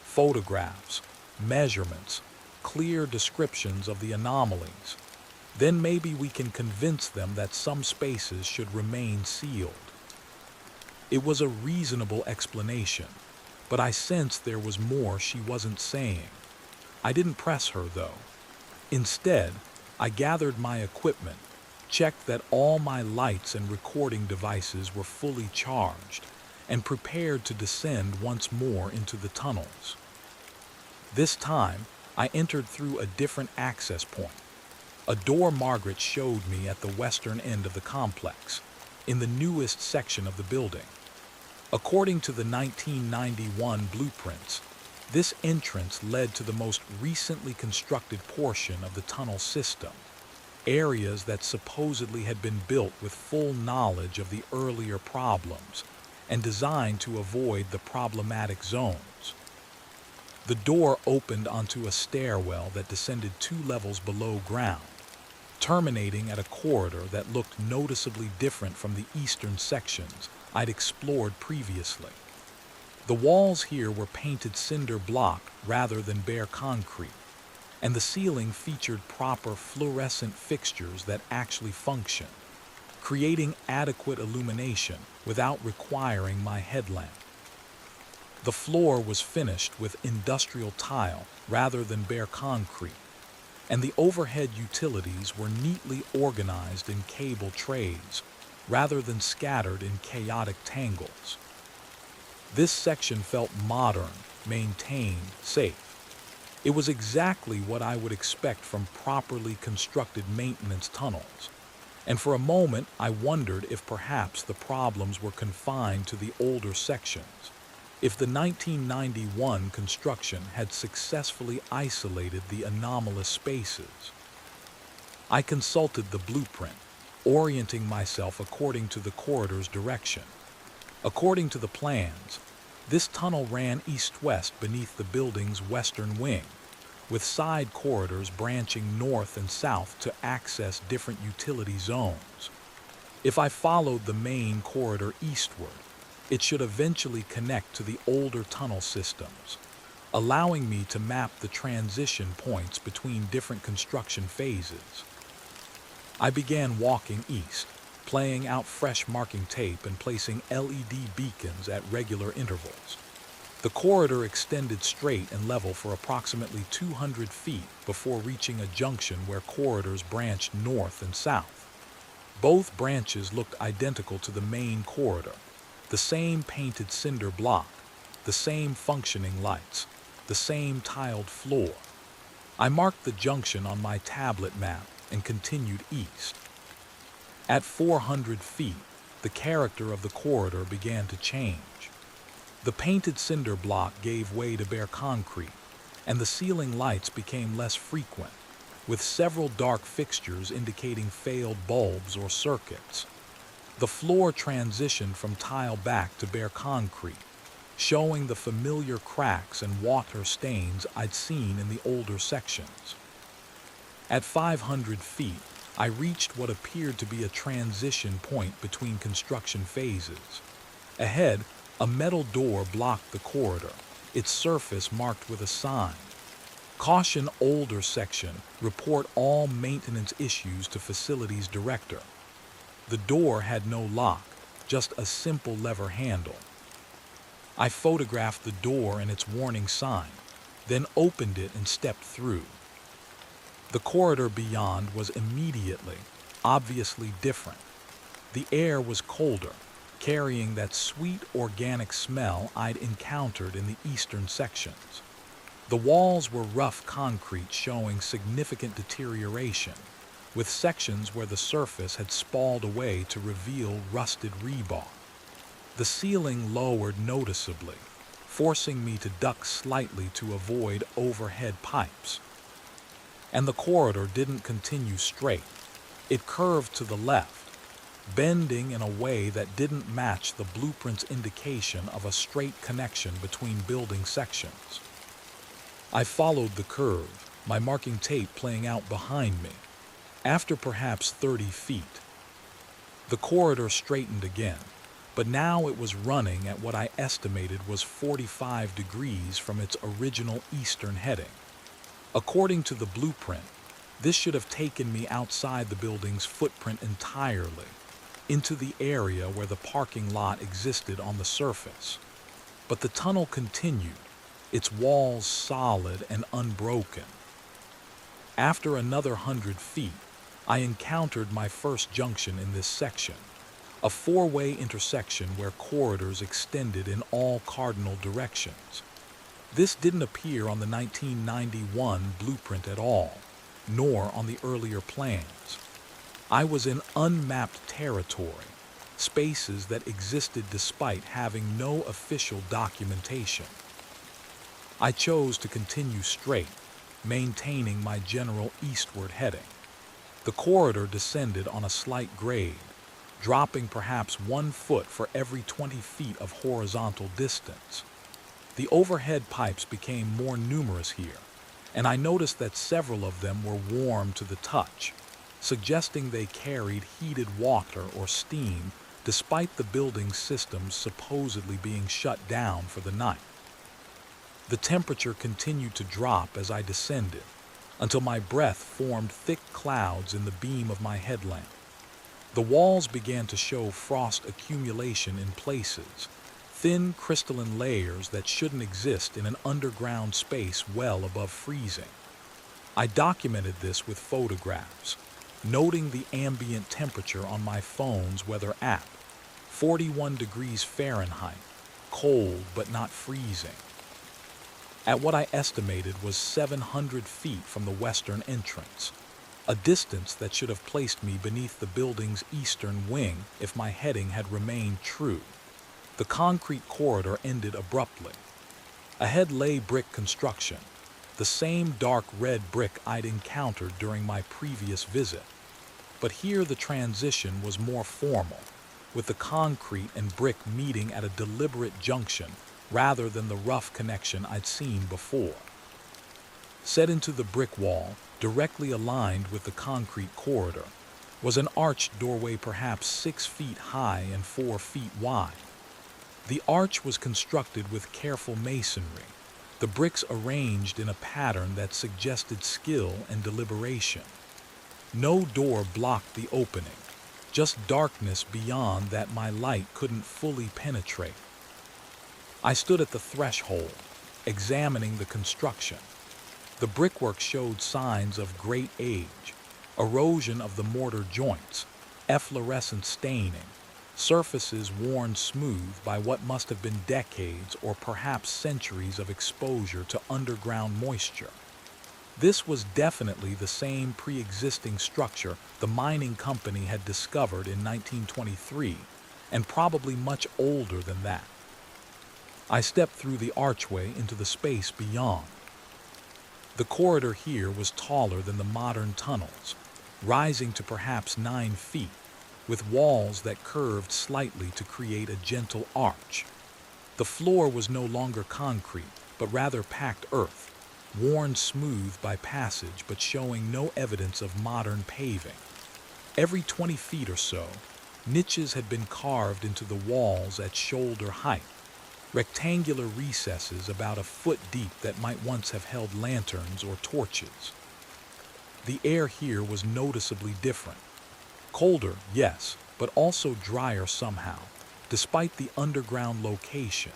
S1: photographs, measurements, clear descriptions of the anomalies, then maybe we can convince them that some spaces should remain sealed. It was a reasonable explanation, but I sensed there was more she wasn't saying. I didn't press her, though. Instead, I gathered my equipment, checked that all my lights and recording devices were fully charged, and prepared to descend once more into the tunnels. This time, I entered through a different access point, a door Margaret showed me at the western end of the complex, in the newest section of the building. According to the 1991 blueprints, this entrance led to the most recently constructed portion of the tunnel system, areas that supposedly had been built with full knowledge of the earlier problems and designed to avoid the problematic zones. The door opened onto a stairwell that descended 2 levels below ground, terminating at a corridor that looked noticeably different from the eastern sections I'd explored previously. The walls here were painted cinder block rather than bare concrete, and the ceiling featured proper fluorescent fixtures that actually functioned, creating adequate illumination without requiring my headlamp. The floor was finished with industrial tile rather than bare concrete, and the overhead utilities were neatly organized in cable trays rather than scattered in chaotic tangles. This section felt modern, maintained, safe. It was exactly what I would expect from properly constructed maintenance tunnels, and for a moment I wondered if perhaps the problems were confined to the older sections, if the 1991 construction had successfully isolated the anomalous spaces. I consulted the blueprint, orienting myself according to the corridor's direction. According to the plans, this tunnel ran east-west beneath the building's western wing, with side corridors branching north and south to access different utility zones. If I followed the main corridor eastward, it should eventually connect to the older tunnel systems, allowing me to map the transition points between different construction phases. I began walking east, playing out fresh marking tape and placing LED beacons at regular intervals. The corridor extended straight and level for approximately 200 feet before reaching a junction where corridors branched north and south. Both branches looked identical to the main corridor, the same painted cinder block, the same functioning lights, the same tiled floor. I marked the junction on my tablet map and continued east. At 400 feet, the character of the corridor began to change. The painted cinder block gave way to bare concrete, and the ceiling lights became less frequent, with several dark fixtures indicating failed bulbs or circuits. The floor transitioned from tile back to bare concrete, showing the familiar cracks and water stains I'd seen in the older sections. At 500 feet, I reached what appeared to be a transition point between construction phases. Ahead, a metal door blocked the corridor, its surface marked with a sign. Caution older section, report all maintenance issues to facilities director. The door had no lock, just a simple lever handle. I photographed the door and its warning sign, then opened it and stepped through. The corridor beyond was immediately, obviously different. The air was colder, carrying that sweet organic smell I'd encountered in the eastern sections. The walls were rough concrete showing significant deterioration, with sections where the surface had spalled away to reveal rusted rebar. The ceiling lowered noticeably, forcing me to duck slightly to avoid overhead pipes. And the corridor didn't continue straight. It curved to the left, bending in a way that didn't match the blueprint's indication of a straight connection between building sections. I followed the curve, my marking tape playing out behind me. After perhaps 30 feet, the corridor straightened again, but now it was running at what I estimated was 45 degrees from its original eastern heading. According to the blueprint, this should have taken me outside the building's footprint entirely, into the area where the parking lot existed on the surface. But the tunnel continued, its walls solid and unbroken. After another 100 feet, I encountered my first junction in this section, a four-way intersection where corridors extended in all cardinal directions. This didn't appear on the 1991 blueprint at all, nor on the earlier plans. I was in unmapped territory, spaces that existed despite having no official documentation. I chose to continue straight, maintaining my general eastward heading. The corridor descended on a slight grade, dropping perhaps 1 foot for every 20 feet of horizontal distance. The overhead pipes became more numerous here, and I noticed that several of them were warm to the touch, suggesting they carried heated water or steam despite the building's systems supposedly being shut down for the night. The temperature continued to drop as I descended, until my breath formed thick clouds in the beam of my headlamp. The walls began to show frost accumulation in places, thin crystalline layers that shouldn't exist in an underground space well above freezing. I documented this with photographs, noting the ambient temperature on my phone's weather app, 41 degrees Fahrenheit, cold but not freezing. At what I estimated was 700 feet from the western entrance, a distance that should have placed me beneath the building's eastern wing if my heading had remained true. The concrete corridor ended abruptly. Ahead lay brick construction, the same dark red brick I'd encountered during my previous visit. But here the transition was more formal, with the concrete and brick meeting at a deliberate junction rather than the rough connection I'd seen before. Set into the brick wall, directly aligned with the concrete corridor, was an arched doorway perhaps 6 feet high and 4 feet wide. The arch was constructed with careful masonry, the bricks arranged in a pattern that suggested skill and deliberation. No door blocked the opening, just darkness beyond that my light couldn't fully penetrate. I stood at the threshold, examining the construction. The brickwork showed signs of great age, erosion of the mortar joints, efflorescent staining, surfaces worn smooth by what must have been decades or perhaps centuries of exposure to underground moisture. This was definitely the same pre-existing structure the mining company had discovered in 1923, and probably much older than that. I stepped through the archway into the space beyond. The corridor here was taller than the modern tunnels, rising to perhaps 9 feet, with walls that curved slightly to create a gentle arch. The floor was no longer concrete, but rather packed earth, worn smooth by passage but showing no evidence of modern paving. Every 20 feet or so, niches had been carved into the walls at shoulder height, rectangular recesses about a foot deep that might once have held lanterns or torches. The air here was noticeably different. Colder, yes, but also drier somehow, despite the underground location.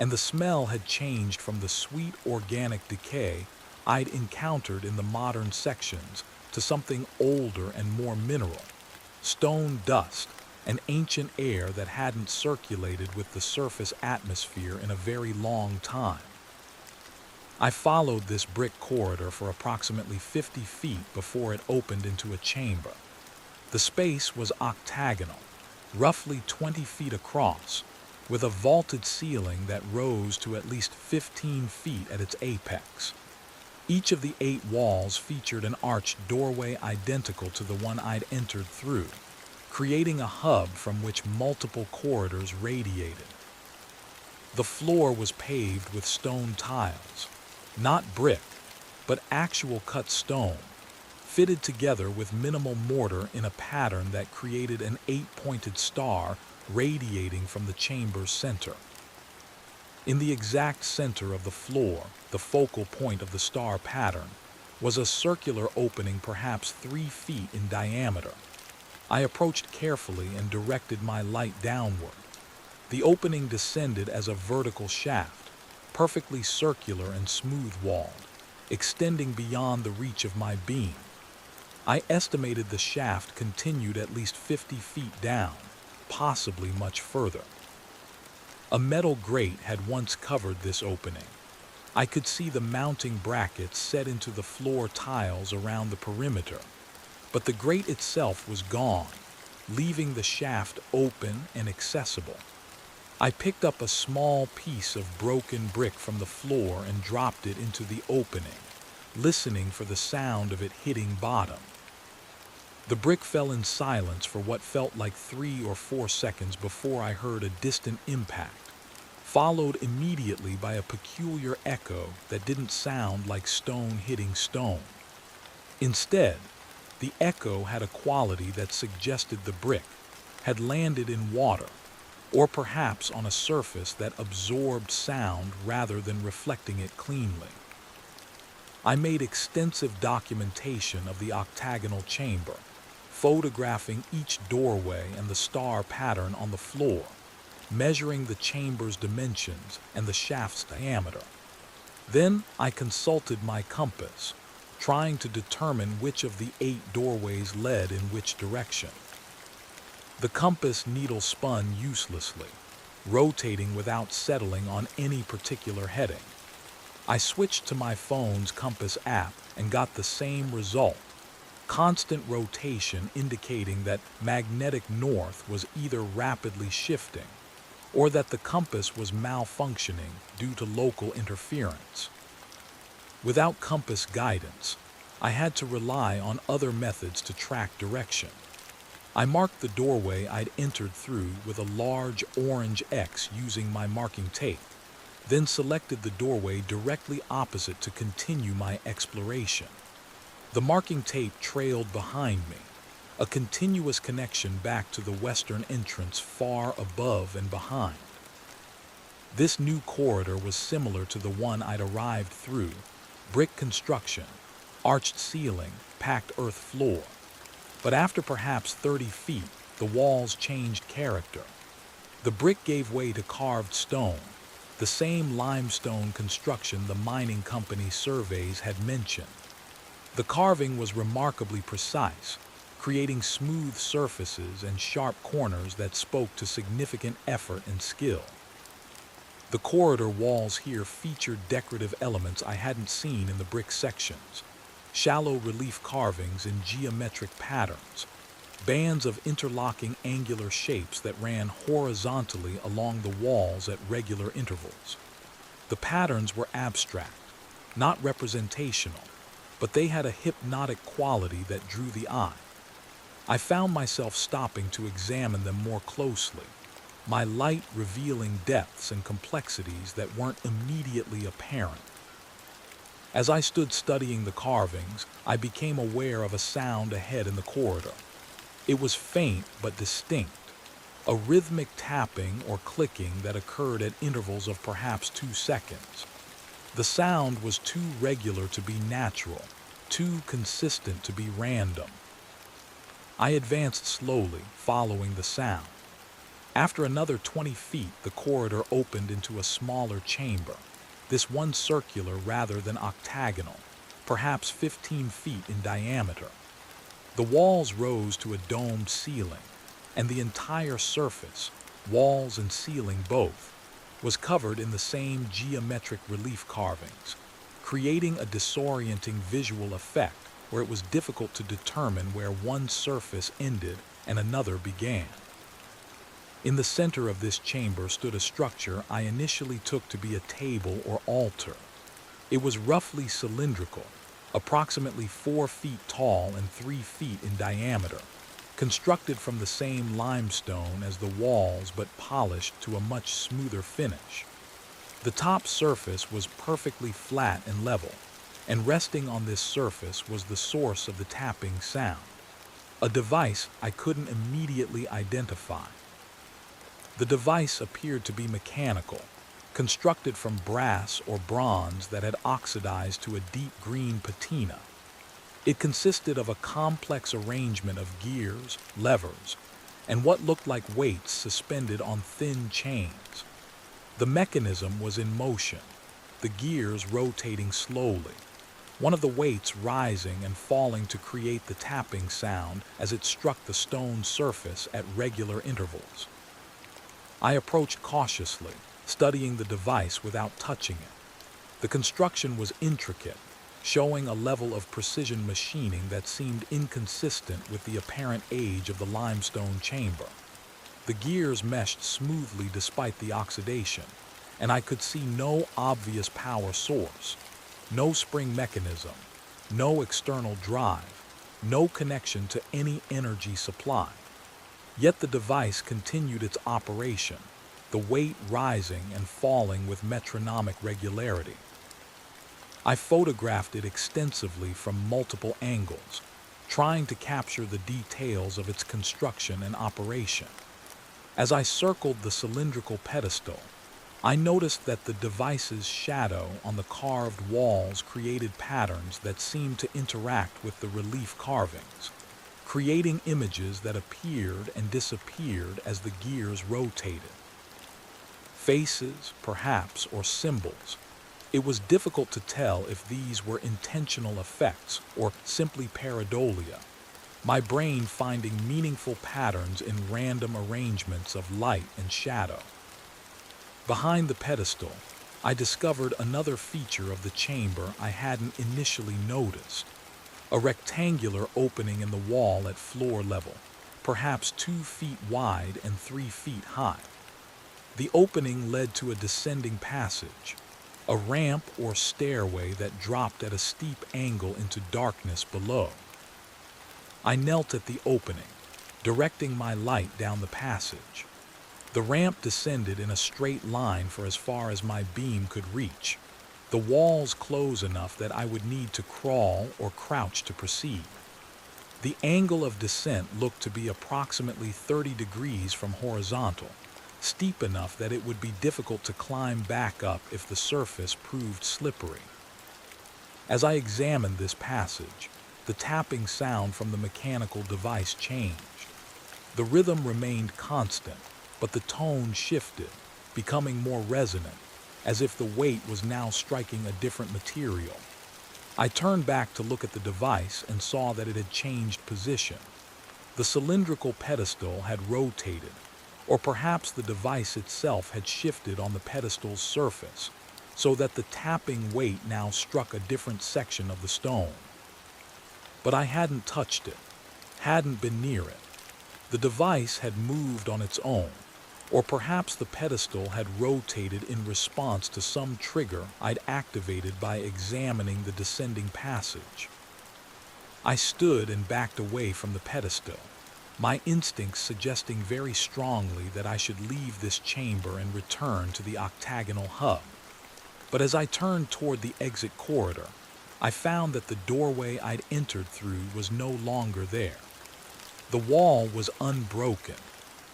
S1: And the smell had changed from the sweet organic decay I'd encountered in the modern sections to something older and more mineral, stone dust, an ancient air that hadn't circulated with the surface atmosphere in a very long time. I followed this brick corridor for approximately 50 feet before it opened into a chamber. The space was octagonal, roughly 20 feet across, with a vaulted ceiling that rose to at least 15 feet at its apex. Each of the 8 walls featured an arched doorway identical to the one I'd entered through, creating a hub from which multiple corridors radiated. The floor was paved with stone tiles, Not brick, but actual cut stone, fitted together with minimal mortar in a pattern that created an 8-pointed star radiating from the chamber's center. In the exact center of the floor, the focal point of the star pattern, was a circular opening perhaps 3 feet in diameter. I approached carefully and directed my light downward. The opening descended as a vertical shaft, perfectly circular and smooth-walled, extending beyond the reach of my beam. I estimated the shaft continued at least 50 feet down, possibly much further. A metal grate had once covered this opening. I could see the mounting brackets set into the floor tiles around the perimeter, but the grate itself was gone, leaving the shaft open and accessible. I picked up a small piece of broken brick from the floor and dropped it into the opening, listening for the sound of it hitting bottom. The brick fell in silence for what felt like 3 or 4 seconds before I heard a distant impact, followed immediately by a peculiar echo that didn't sound like stone hitting stone. Instead, the echo had a quality that suggested the brick had landed in water, or perhaps on a surface that absorbed sound rather than reflecting it cleanly. I made extensive documentation of the octagonal chamber, photographing each doorway and the star pattern on the floor, measuring the chamber's dimensions and the shaft's diameter. Then I consulted my compass, trying to determine which of the 8 doorways led in which direction. The compass needle spun uselessly, rotating without settling on any particular heading. I switched to my phone's compass app and got the same result, constant rotation indicating that magnetic north was either rapidly shifting or that the compass was malfunctioning due to local interference. Without compass guidance, I had to rely on other methods to track direction. I marked the doorway I'd entered through with a large orange X using my marking tape, then selected the doorway directly opposite to continue my exploration. The marking tape trailed behind me, a continuous connection back to the western entrance far above and behind. This new corridor was similar to the one I'd arrived through: brick construction, arched ceiling, packed earth floor. But after perhaps 30 feet, the walls changed character. The brick gave way to carved stone, the same limestone construction the mining company surveys had mentioned. The carving was remarkably precise, creating smooth surfaces and sharp corners that spoke to significant effort and skill. The corridor walls here featured decorative elements I hadn't seen in the brick sections: shallow relief carvings in geometric patterns, bands of interlocking angular shapes that ran horizontally along the walls at regular intervals. The patterns were abstract, not representational, but they had a hypnotic quality that drew the eye. I found myself stopping to examine them more closely, my light revealing depths and complexities that weren't immediately apparent. As I stood studying the carvings, I became aware of a sound ahead in the corridor. It was faint but distinct, a rhythmic tapping or clicking that occurred at intervals of perhaps 2 seconds. The sound was too regular to be natural, too consistent to be random. I advanced slowly, following the sound. After another 20 feet, the corridor opened into a smaller chamber, this one circular rather than octagonal, perhaps 15 feet in diameter. The walls rose to a domed ceiling, and the entire surface, walls and ceiling both, was covered in the same geometric relief carvings, creating a disorienting visual effect where it was difficult to determine where one surface ended and another began. In the center of this chamber stood a structure I initially took to be a table or altar. It was roughly cylindrical, approximately 4 feet tall and 3 feet in diameter, constructed from the same limestone as the walls but polished to a much smoother finish. The top surface was perfectly flat and level, and resting on this surface was the source of the tapping sound, a device I couldn't immediately identify. The device appeared to be mechanical, constructed from brass or bronze that had oxidized to a deep green patina. It consisted of a complex arrangement of gears, levers, and what looked like weights suspended on thin chains. The mechanism was in motion, the gears rotating slowly, one of the weights rising and falling to create the tapping sound as it struck the stone surface at regular intervals. I approached cautiously, studying the device without touching it. The construction was intricate, showing a level of precision machining that seemed inconsistent with the apparent age of the limestone chamber. The gears meshed smoothly despite the oxidation, and I could see no obvious power source, no spring mechanism, no external drive, no connection to any energy supply. Yet the device continued its operation, the weight rising and falling with metronomic regularity. I photographed it extensively from multiple angles, trying to capture the details of its construction and operation. As I circled the cylindrical pedestal, I noticed that the device's shadow on the carved walls created patterns that seemed to interact with the relief carvings, creating images that appeared and disappeared as the gears rotated. Faces, perhaps, or symbols. It was difficult to tell if these were intentional effects or simply pareidolia, my brain finding meaningful patterns in random arrangements of light and shadow. Behind the pedestal, I discovered another feature of the chamber I hadn't initially noticed, a rectangular opening in the wall at floor level, perhaps 2 feet wide and 3 feet high. The opening led to a descending passage, a ramp or stairway that dropped at a steep angle into darkness below. I knelt at the opening, directing my light down the passage. The ramp descended in a straight line for as far as my beam could reach, the walls close enough that I would need to crawl or crouch to proceed. The angle of descent looked to be approximately 30 degrees from horizontal, steep enough that it would be difficult to climb back up if the surface proved slippery. As I examined this passage, the tapping sound from the mechanical device changed. The rhythm remained constant, but the tone shifted, becoming more resonant, as if the weight was now striking a different material. I turned back to look at the device and saw that it had changed position. The cylindrical pedestal had rotated, or perhaps the device itself had shifted on the pedestal's surface, so that the tapping weight now struck a different section of the stone. But I hadn't touched it, hadn't been near it. The device had moved on its own, or perhaps the pedestal had rotated in response to some trigger I'd activated by examining the descending passage. I stood and backed away from the pedestal, my instincts suggesting very strongly that I should leave this chamber and return to the octagonal hub. But as I turned toward the exit corridor, I found that the doorway I'd entered through was no longer there. The wall was unbroken,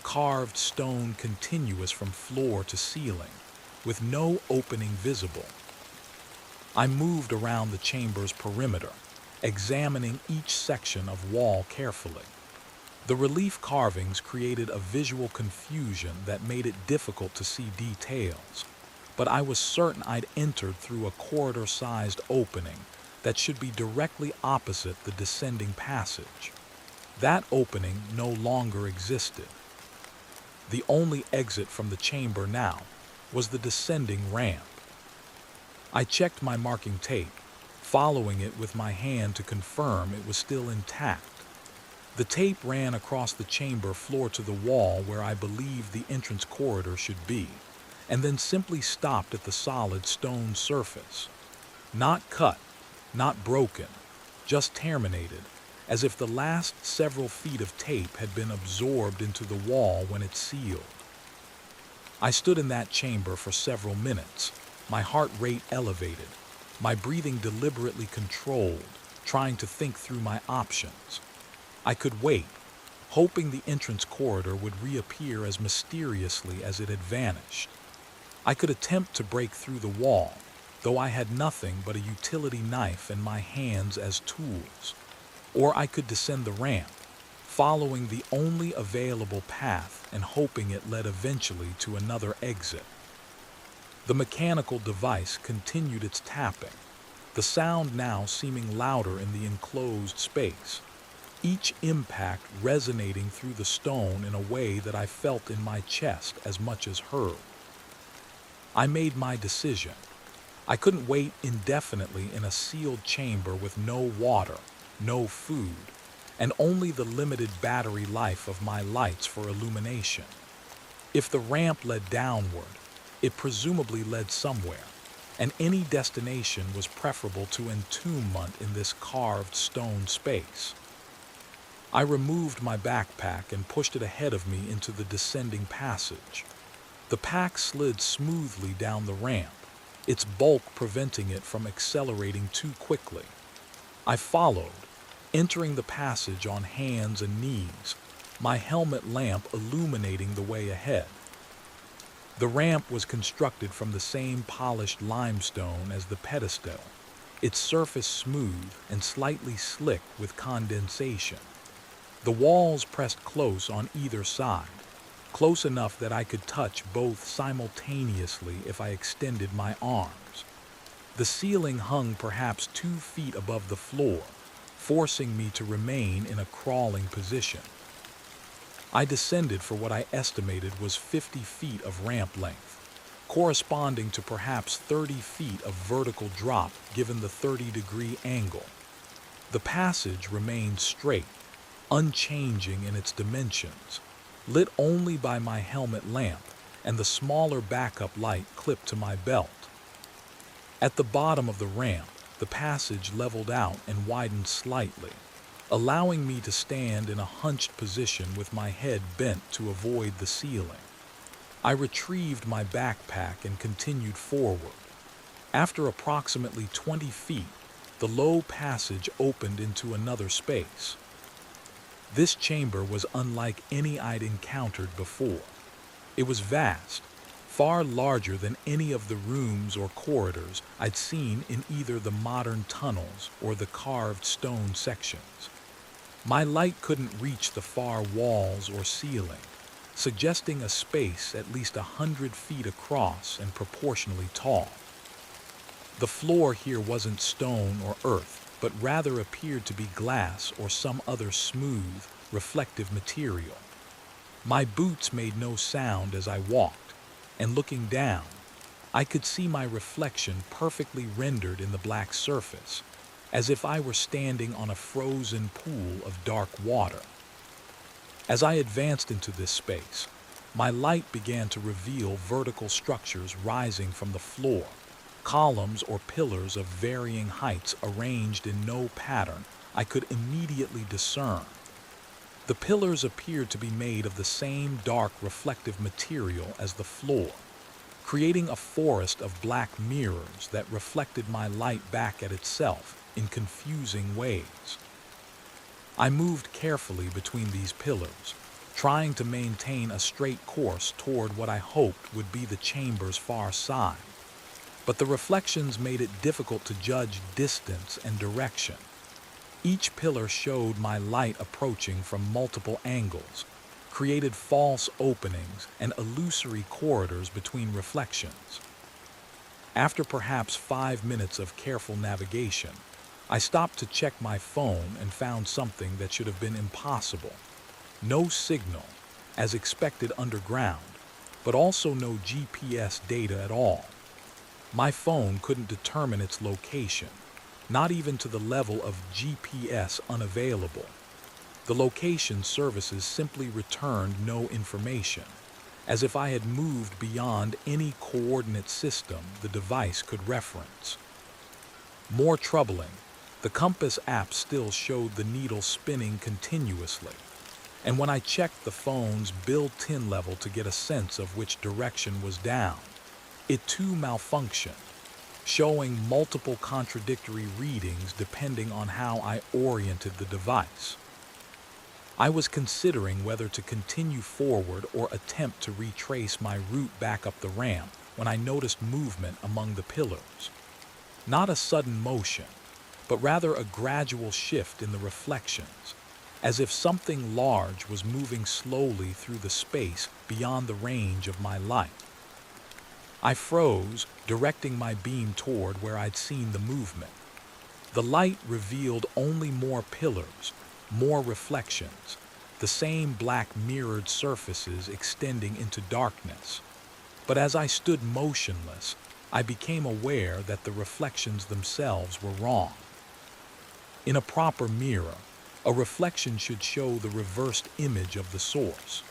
S1: carved stone continuous from floor to ceiling, with no opening visible. I moved around the chamber's perimeter, examining each section of wall carefully. The relief carvings created a visual confusion that made it difficult to see details, but I was certain I'd entered through a corridor-sized opening that should be directly opposite the descending passage. That opening no longer existed. The only exit from the chamber now was the descending ramp. I checked my marking tape, following it with my hand to confirm it was still intact. The tape ran across the chamber floor to the wall where I believed the entrance corridor should be, and then simply stopped at the solid stone surface. Not cut, not broken, just terminated, as if the last several feet of tape had been absorbed into the wall when it sealed. I stood in that chamber for several minutes, my heart rate elevated, my breathing deliberately controlled, trying to think through my options. I could wait, hoping the entrance corridor would reappear as mysteriously as it had vanished. I could attempt to break through the wall, though I had nothing but a utility knife in my hands as tools. Or I could descend the ramp, following the only available path and hoping it led eventually to another exit. The mechanical device continued its tapping, the sound now seeming louder in the enclosed space, each impact resonating through the stone in a way that I felt in my chest as much as heard. I made my decision. I couldn't wait indefinitely in a sealed chamber with no water, no food, and only the limited battery life of my lights for illumination. If the ramp led downward, it presumably led somewhere, and any destination was preferable to entombment in this carved stone space. I removed my backpack and pushed it ahead of me into the descending passage. The pack slid smoothly down the ramp, its bulk preventing it from accelerating too quickly. I followed, entering the passage on hands and knees, my helmet lamp illuminating the way ahead. The ramp was constructed from the same polished limestone as the pedestal, its surface smooth and slightly slick with condensation. The walls pressed close on either side, close enough that I could touch both simultaneously if I extended my arms. The ceiling hung perhaps 2 feet above the floor, forcing me to remain in a crawling position. I descended for what I estimated was 50 feet of ramp length, corresponding to perhaps 30 feet of vertical drop given the 30-degree angle. The passage remained straight, unchanging in its dimensions, lit only by my helmet lamp and the smaller backup light clipped to my belt. At the bottom of the ramp, the passage leveled out and widened slightly, allowing me to stand in a hunched position with my head bent to avoid the ceiling. I retrieved my backpack and continued forward. After approximately 20 feet, the low passage opened into another space. This chamber was unlike any I'd encountered before. It was vast, far larger than any of the rooms or corridors I'd seen in either the modern tunnels or the carved stone sections. My light couldn't reach the far walls or ceiling, suggesting a space at least 100 feet across and proportionally tall. The floor here wasn't stone or earth, but rather appeared to be glass or some other smooth, reflective material. My boots made no sound as I walked, and looking down, I could see my reflection perfectly rendered in the black surface, as if I were standing on a frozen pool of dark water. As I advanced into this space, my light began to reveal vertical structures rising from the floor, columns or pillars of varying heights arranged in no pattern I could immediately discern. The pillars appeared to be made of the same dark reflective material as the floor, creating a forest of black mirrors that reflected my light back at itself in confusing ways. I moved carefully between these pillars, trying to maintain a straight course toward what I hoped would be the chamber's far side. But the reflections made it difficult to judge distance and direction. Each pillar showed my light approaching from multiple angles, created false openings and illusory corridors between reflections. After perhaps 5 minutes of careful navigation, I stopped to check my phone and found something that should have been impossible. No signal, as expected underground, but also no GPS data at all. My phone couldn't determine its location, not even to the level of GPS unavailable. The location services simply returned no information, as if I had moved beyond any coordinate system the device could reference. More troubling, the compass app still showed the needle spinning continuously, and when I checked the phone's built-in level to get a sense of which direction was down, It too malfunctioned, showing multiple contradictory readings depending on how I oriented the device. I was considering whether to continue forward or attempt to retrace my route back up the ramp when I noticed movement among the pillars. Not a sudden motion, but rather a gradual shift in the reflections, as if something large was moving slowly through the space beyond the range of my light. I froze, directing my beam toward where I'd seen the movement. The light revealed only more pillars, more reflections, the same black mirrored surfaces extending into darkness. But as I stood motionless, I became aware that the reflections themselves were wrong. In a proper mirror, a reflection should show the reversed image of the source.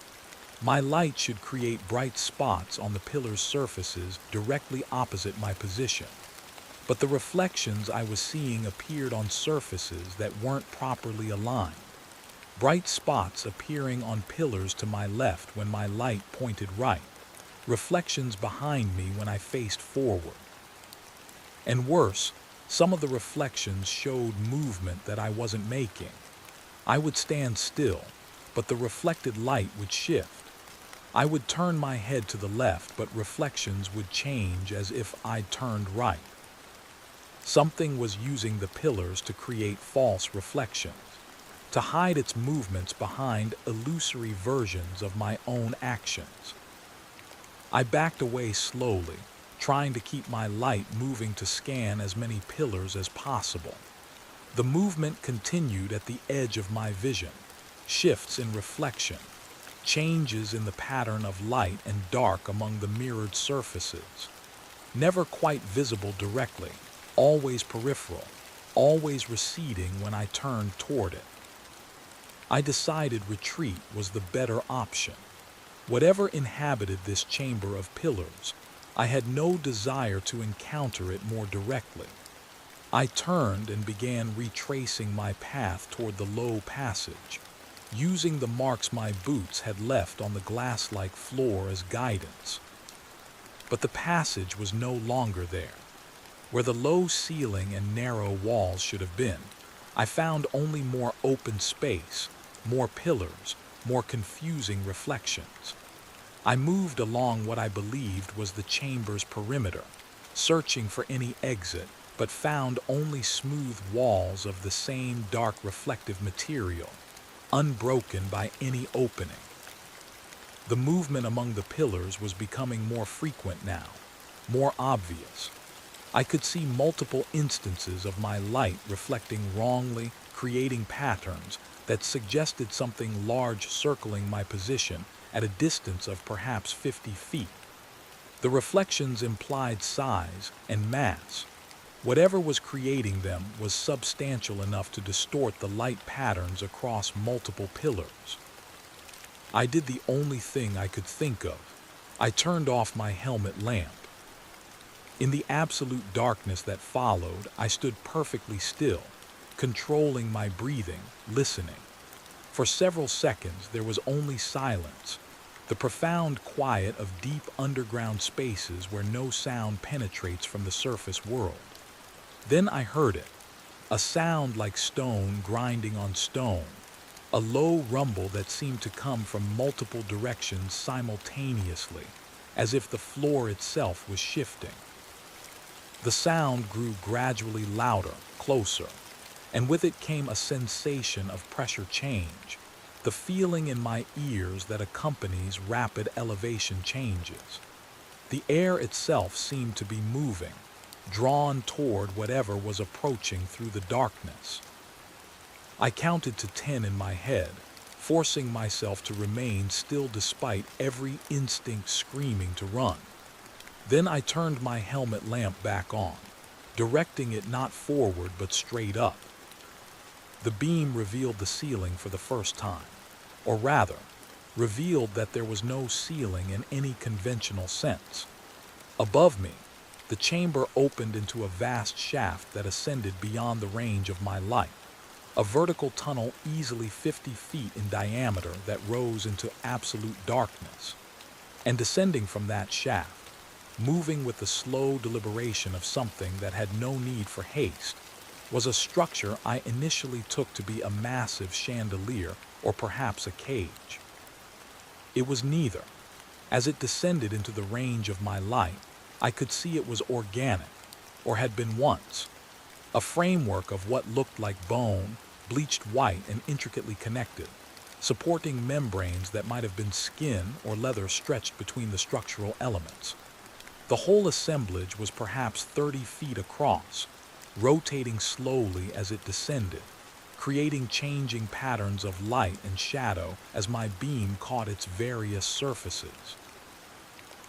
S1: My light should create bright spots on the pillar's surfaces directly opposite my position. But the reflections I was seeing appeared on surfaces that weren't properly aligned. Bright spots appearing on pillars to my left when my light pointed right. Reflections behind me when I faced forward. And worse, some of the reflections showed movement that I wasn't making. I would stand still, but the reflected light would shift. I would turn my head to the left, but reflections would change as if I'd turned right. Something was using the pillars to create false reflections, to hide its movements behind illusory versions of my own actions. I backed away slowly, trying to keep my light moving to scan as many pillars as possible. The movement continued at the edge of my vision, shifts in reflection, changes in the pattern of light and dark among the mirrored surfaces. Never quite visible directly, always peripheral, always receding when I turned toward it. I decided retreat was the better option. Whatever inhabited this chamber of pillars, I had no desire to encounter it more directly. I turned and began retracing my path toward the low passage, using the marks my boots had left on the glass-like floor as guidance. But the passage was no longer there. Where the low ceiling and narrow walls should have been, I found only more open space, more pillars, more confusing reflections. I moved along what I believed was the chamber's perimeter, searching for any exit, but found only smooth walls of the same dark reflective material, unbroken by any opening. The movement among the pillars was becoming more frequent now, more obvious. I could see multiple instances of my light reflecting wrongly, creating patterns that suggested something large circling my position at a distance of perhaps 50 feet. The reflections implied size and mass. Whatever was creating them was substantial enough to distort the light patterns across multiple pillars. I did the only thing I could think of. I turned off my helmet lamp. In the absolute darkness that followed, I stood perfectly still, controlling my breathing, listening. For several seconds there was only silence, the profound quiet of deep underground spaces where no sound penetrates from the surface world. Then I heard it, a sound like stone grinding on stone, a low rumble that seemed to come from multiple directions simultaneously, as if the floor itself was shifting. The sound grew gradually louder, closer, and with it came a sensation of pressure change, the feeling in my ears that accompanies rapid elevation changes. The air itself seemed to be moving, drawn toward whatever was approaching through the darkness. I counted to 10 in my head, forcing myself to remain still despite every instinct screaming to run. Then I turned my helmet lamp back on, directing it not forward but straight up. The beam revealed the ceiling for the first time, or rather, revealed that there was no ceiling in any conventional sense. Above me, the chamber opened into a vast shaft that ascended beyond the range of my light, a vertical tunnel easily 50 feet in diameter that rose into absolute darkness. And descending from that shaft, moving with the slow deliberation of something that had no need for haste, was a structure I initially took to be a massive chandelier or perhaps a cage. It was neither. As it descended into the range of my light, I could see it was organic, or had been once. A framework of what looked like bone, bleached white and intricately connected, supporting membranes that might have been skin or leather stretched between the structural elements. The whole assemblage was perhaps 30 feet across, rotating slowly as it descended, creating changing patterns of light and shadow as my beam caught its various surfaces.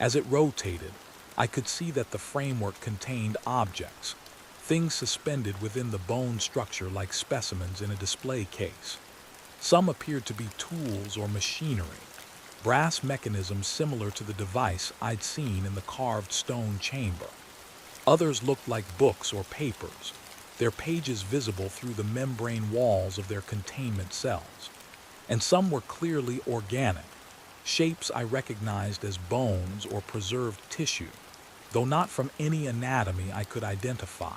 S1: As it rotated, I could see that the framework contained objects, things suspended within the bone structure like specimens in a display case. Some appeared to be tools or machinery, brass mechanisms similar to the device I'd seen in the carved stone chamber. Others looked like books or papers, their pages visible through the membrane walls of their containment cells. And some were clearly organic, shapes I recognized as bones or preserved tissue, though not from any anatomy I could identify.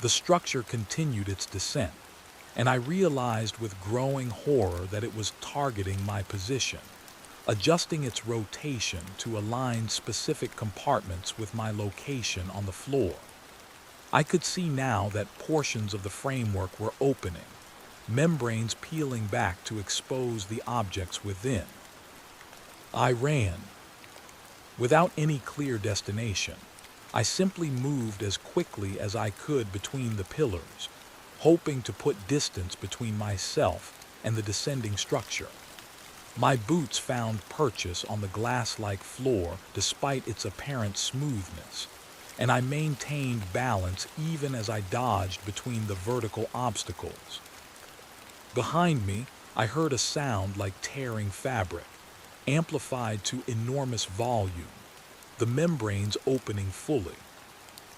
S1: The structure continued its descent, and I realized with growing horror that it was targeting my position, adjusting its rotation to align specific compartments with my location on the floor. I could see now that portions of the framework were opening, membranes peeling back to expose the objects within. I ran. Without any clear destination, I simply moved as quickly as I could between the pillars, hoping to put distance between myself and the descending structure. My boots found purchase on the glass-like floor despite its apparent smoothness, and I maintained balance even as I dodged between the vertical obstacles. Behind me, I heard a sound like tearing fabric, amplified to enormous volume, the membranes opening fully.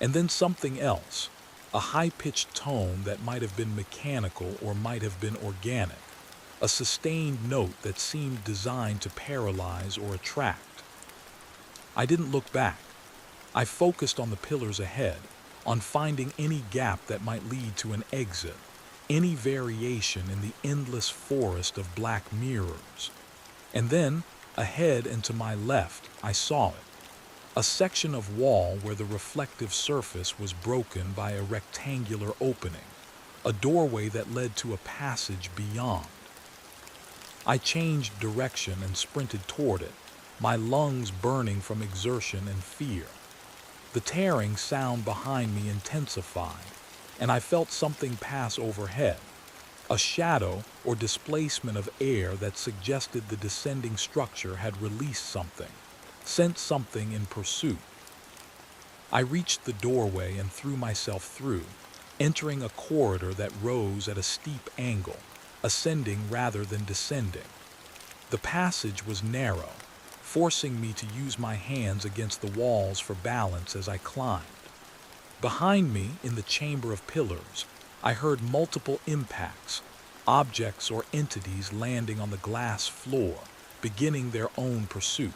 S1: And then something else, a high-pitched tone that might have been mechanical or might have been organic, a sustained note that seemed designed to paralyze or attract. I didn't look back. I focused on the pillars ahead, on finding any gap that might lead to an exit, any variation in the endless forest of black mirrors. And then, ahead and to my left, I saw it. A section of wall where the reflective surface was broken by a rectangular opening, a doorway that led to a passage beyond. I changed direction and sprinted toward it, my lungs burning from exertion and fear. The tearing sound behind me intensified, and I felt something pass overhead, a shadow or displacement of air that suggested the descending structure had released something, sent something in pursuit. I reached the doorway and threw myself through, entering a corridor that rose at a steep angle, ascending rather than descending. The passage was narrow, forcing me to use my hands against the walls for balance as I climbed. Behind me, in the chamber of pillars, I heard multiple impacts, objects or entities landing on the glass floor, beginning their own pursuit.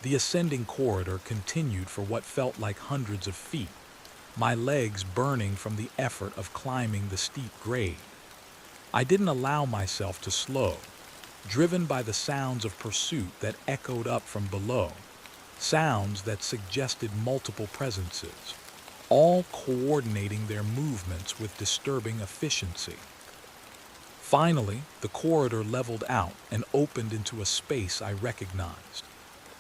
S1: The ascending corridor continued for what felt like hundreds of feet, my legs burning from the effort of climbing the steep grade. I didn't allow myself to slow, driven by the sounds of pursuit that echoed up from below, sounds that suggested multiple presences, all coordinating their movements with disturbing efficiency. Finally, the corridor leveled out and opened into a space I recognized,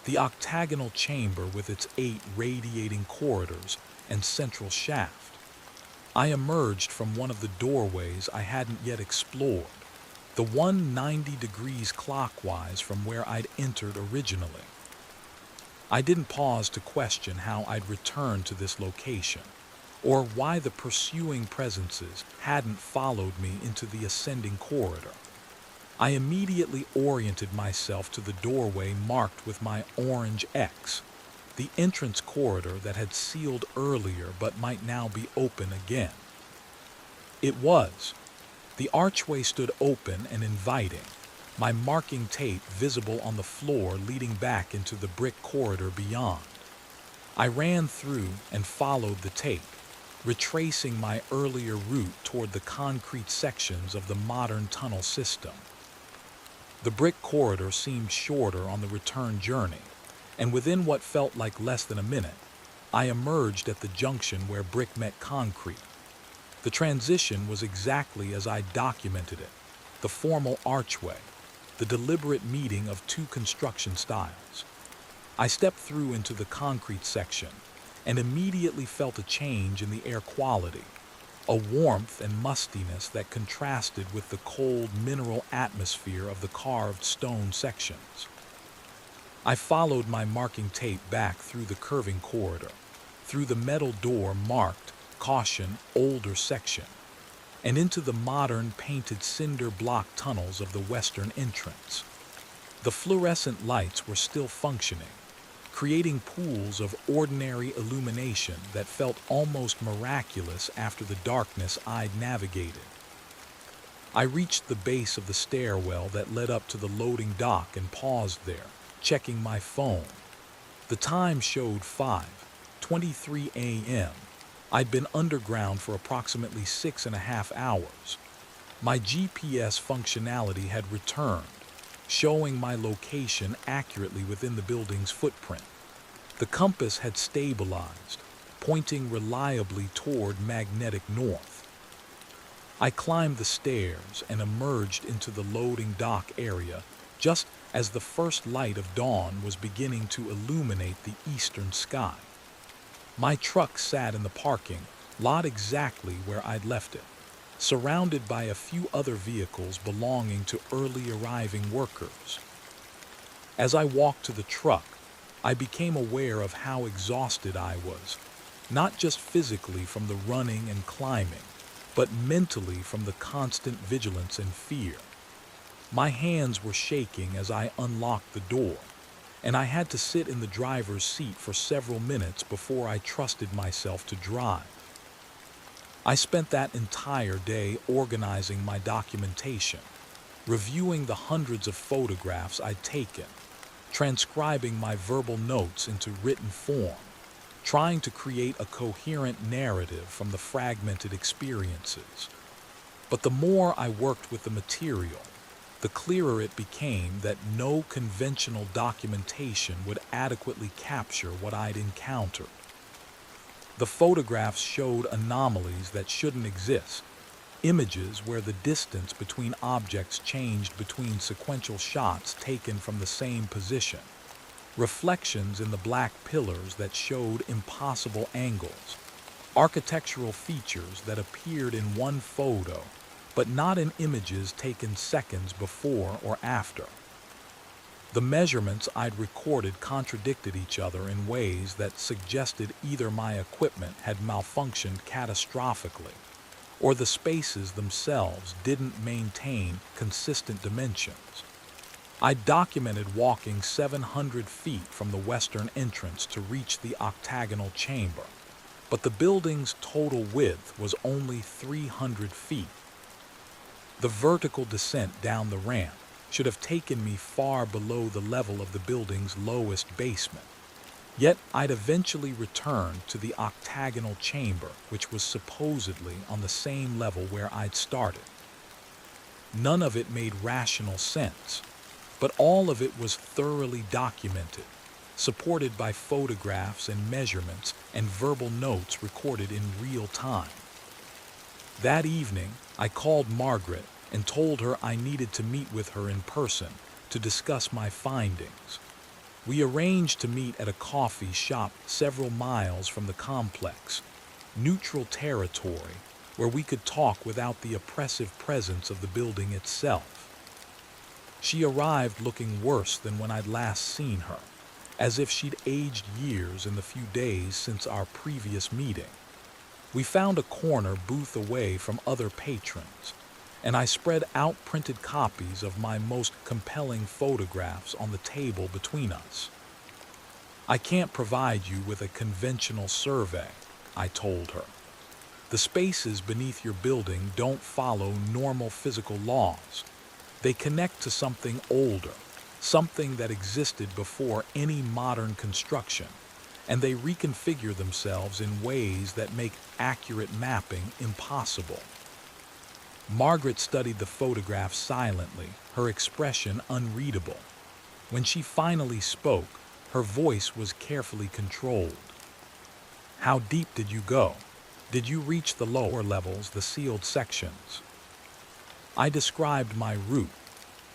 S1: the octagonal chamber with its 8 radiating corridors and central shaft. I emerged from one of the doorways I hadn't yet explored, the one 90 degrees clockwise from where I'd entered originally. I didn't pause to question how I'd returned to this location, or why the pursuing presences hadn't followed me into the ascending corridor. I immediately oriented myself to the doorway marked with my orange X, the entrance corridor that had sealed earlier but might now be open again. It was. The archway stood open and inviting, my marking tape visible on the floor leading back into the brick corridor beyond. I ran through and followed the tape, retracing my earlier route toward the concrete sections of the modern tunnel system. The brick corridor seemed shorter on the return journey, and within what felt like less than a minute, I emerged at the junction where brick met concrete. The transition was exactly as I documented it: the formal archway, the deliberate meeting of two construction styles. I stepped through into the concrete section and immediately felt a change in the air quality, a warmth and mustiness that contrasted with the cold mineral atmosphere of the carved stone sections. I followed my marking tape back through the curving corridor, through the metal door marked "Caution, Older Section," and into the modern painted cinder block tunnels of the western entrance. The fluorescent lights were still functioning, creating pools of ordinary illumination that felt almost miraculous after the darkness I'd navigated. I reached the base of the stairwell that led up to the loading dock and paused there, checking my phone. The time showed 5:23 a.m. I'd been underground for approximately 6.5 hours. My GPS functionality had returned, showing my location accurately within the building's footprint. The compass had stabilized, pointing reliably toward magnetic north. I climbed the stairs and emerged into the loading dock area just as the first light of dawn was beginning to illuminate the eastern sky. My truck sat in the parking lot exactly where I'd left it, surrounded by a few other vehicles belonging to early arriving workers. As I walked to the truck, I became aware of how exhausted I was, not just physically from the running and climbing, but mentally from the constant vigilance and fear. My hands were shaking as I unlocked the door, and I had to sit in the driver's seat for several minutes before I trusted myself to drive. I spent that entire day organizing my documentation, reviewing the hundreds of photographs I'd taken, transcribing my verbal notes into written form, trying to create a coherent narrative from the fragmented experiences. But the more I worked with the material, the clearer it became that no conventional documentation would adequately capture what I'd encountered. The photographs showed anomalies that shouldn't exist, images where the distance between objects changed between sequential shots taken from the same position, reflections in the black pillars that showed impossible angles, architectural features that appeared in one photo but not in images taken seconds before or after. The measurements I'd recorded contradicted each other in ways that suggested either my equipment had malfunctioned catastrophically, or the spaces themselves didn't maintain consistent dimensions. I documented walking 700 feet from the western entrance to reach the octagonal chamber, but the building's total width was only 300 feet. The vertical descent down the ramp should have taken me far below the level of the building's lowest basement. Yet I'd eventually returned to the octagonal chamber, which was supposedly on the same level where I'd started. None of it made rational sense, but all of it was thoroughly documented, supported by photographs and measurements and verbal notes recorded in real time. That evening, I called Margaret and told her I needed to meet with her in person to discuss my findings. We arranged to meet at a coffee shop several miles from the complex, neutral territory where we could talk without the oppressive presence of the building itself. She arrived looking worse than when I'd last seen her, as if she'd aged years in the few days since our previous meeting. We found a corner booth away from other patrons, and I spread out printed copies of my most compelling photographs on the table between us. I can't provide you with a conventional survey, I told her. The spaces beneath your building don't follow normal physical laws. They connect to something older, something that existed before any modern construction, and they reconfigure themselves in ways that make accurate mapping impossible. Margaret studied the photograph silently, her expression unreadable. When she finally spoke, her voice was carefully controlled. "How deep did you go? Did you reach the lower levels, the sealed sections?" I described my route: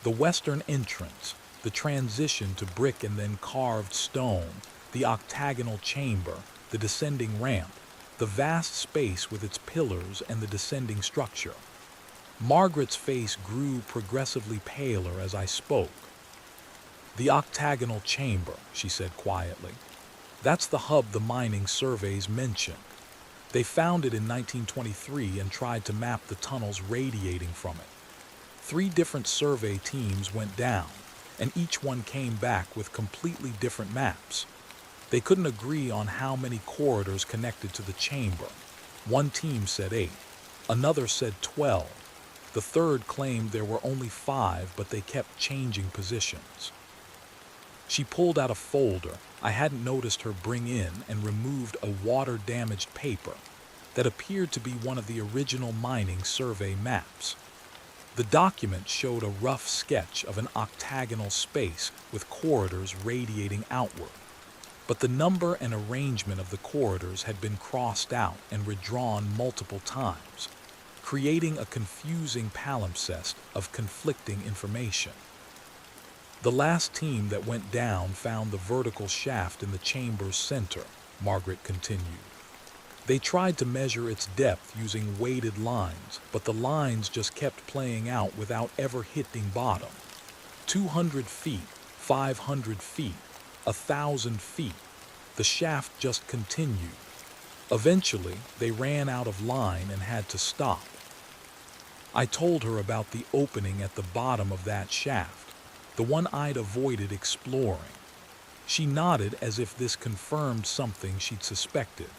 S1: the western entrance, the transition to brick and then carved stone, the octagonal chamber, the descending ramp, the vast space with its pillars and the descending structure. Margaret's face grew progressively paler as I spoke. "The octagonal chamber," she said quietly. "That's the hub the mining surveys mention. They found it in 1923 and tried to map the tunnels radiating from it. 3 different survey teams went down, and each one came back with completely different maps. They couldn't agree on how many corridors connected to the chamber. One team said 8, another said 12. The third claimed there were only 5, but they kept changing positions." She pulled out a folder I hadn't noticed her bring in and removed a water-damaged paper that appeared to be one of the original mining survey maps. The document showed a rough sketch of an octagonal space with corridors radiating outward, but the number and arrangement of the corridors had been crossed out and redrawn multiple times, creating a confusing palimpsest of conflicting information. "The last team that went down found the vertical shaft in the chamber's center," Margaret continued. "They tried to measure its depth using weighted lines, but the lines just kept playing out without ever hitting bottom. 200 feet, 500 feet, 1,000 feet. The shaft just continued. Eventually, they ran out of line and had to stop." I told her about the opening at the bottom of that shaft, the one I'd avoided exploring. She nodded as if this confirmed something she'd suspected.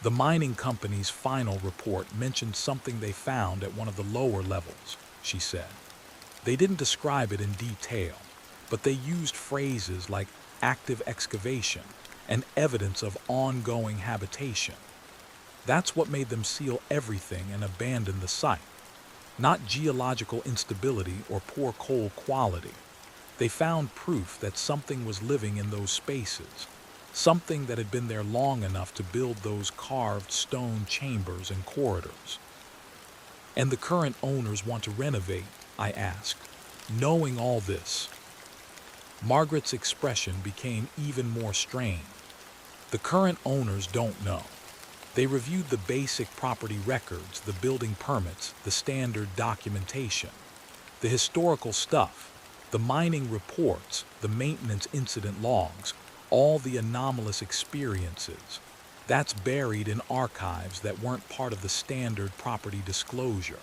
S1: "The mining company's final report mentioned something they found at one of the lower levels," she said. "They didn't describe it in detail, but they used phrases like active excavation and evidence of ongoing habitation. That's what made them seal everything and abandon the site. Not geological instability or poor coal quality. They found proof that something was living in those spaces, something that had been there long enough to build those carved stone chambers and corridors." "And the current owners want to renovate?" I asked, knowing all this. Margaret's expression became even more strained. "The current owners don't know. They reviewed the basic property records, the building permits, the standard documentation, the historical stuff, the mining reports, the maintenance incident logs, all the anomalous experiences. That's buried in archives that weren't part of the standard property disclosure.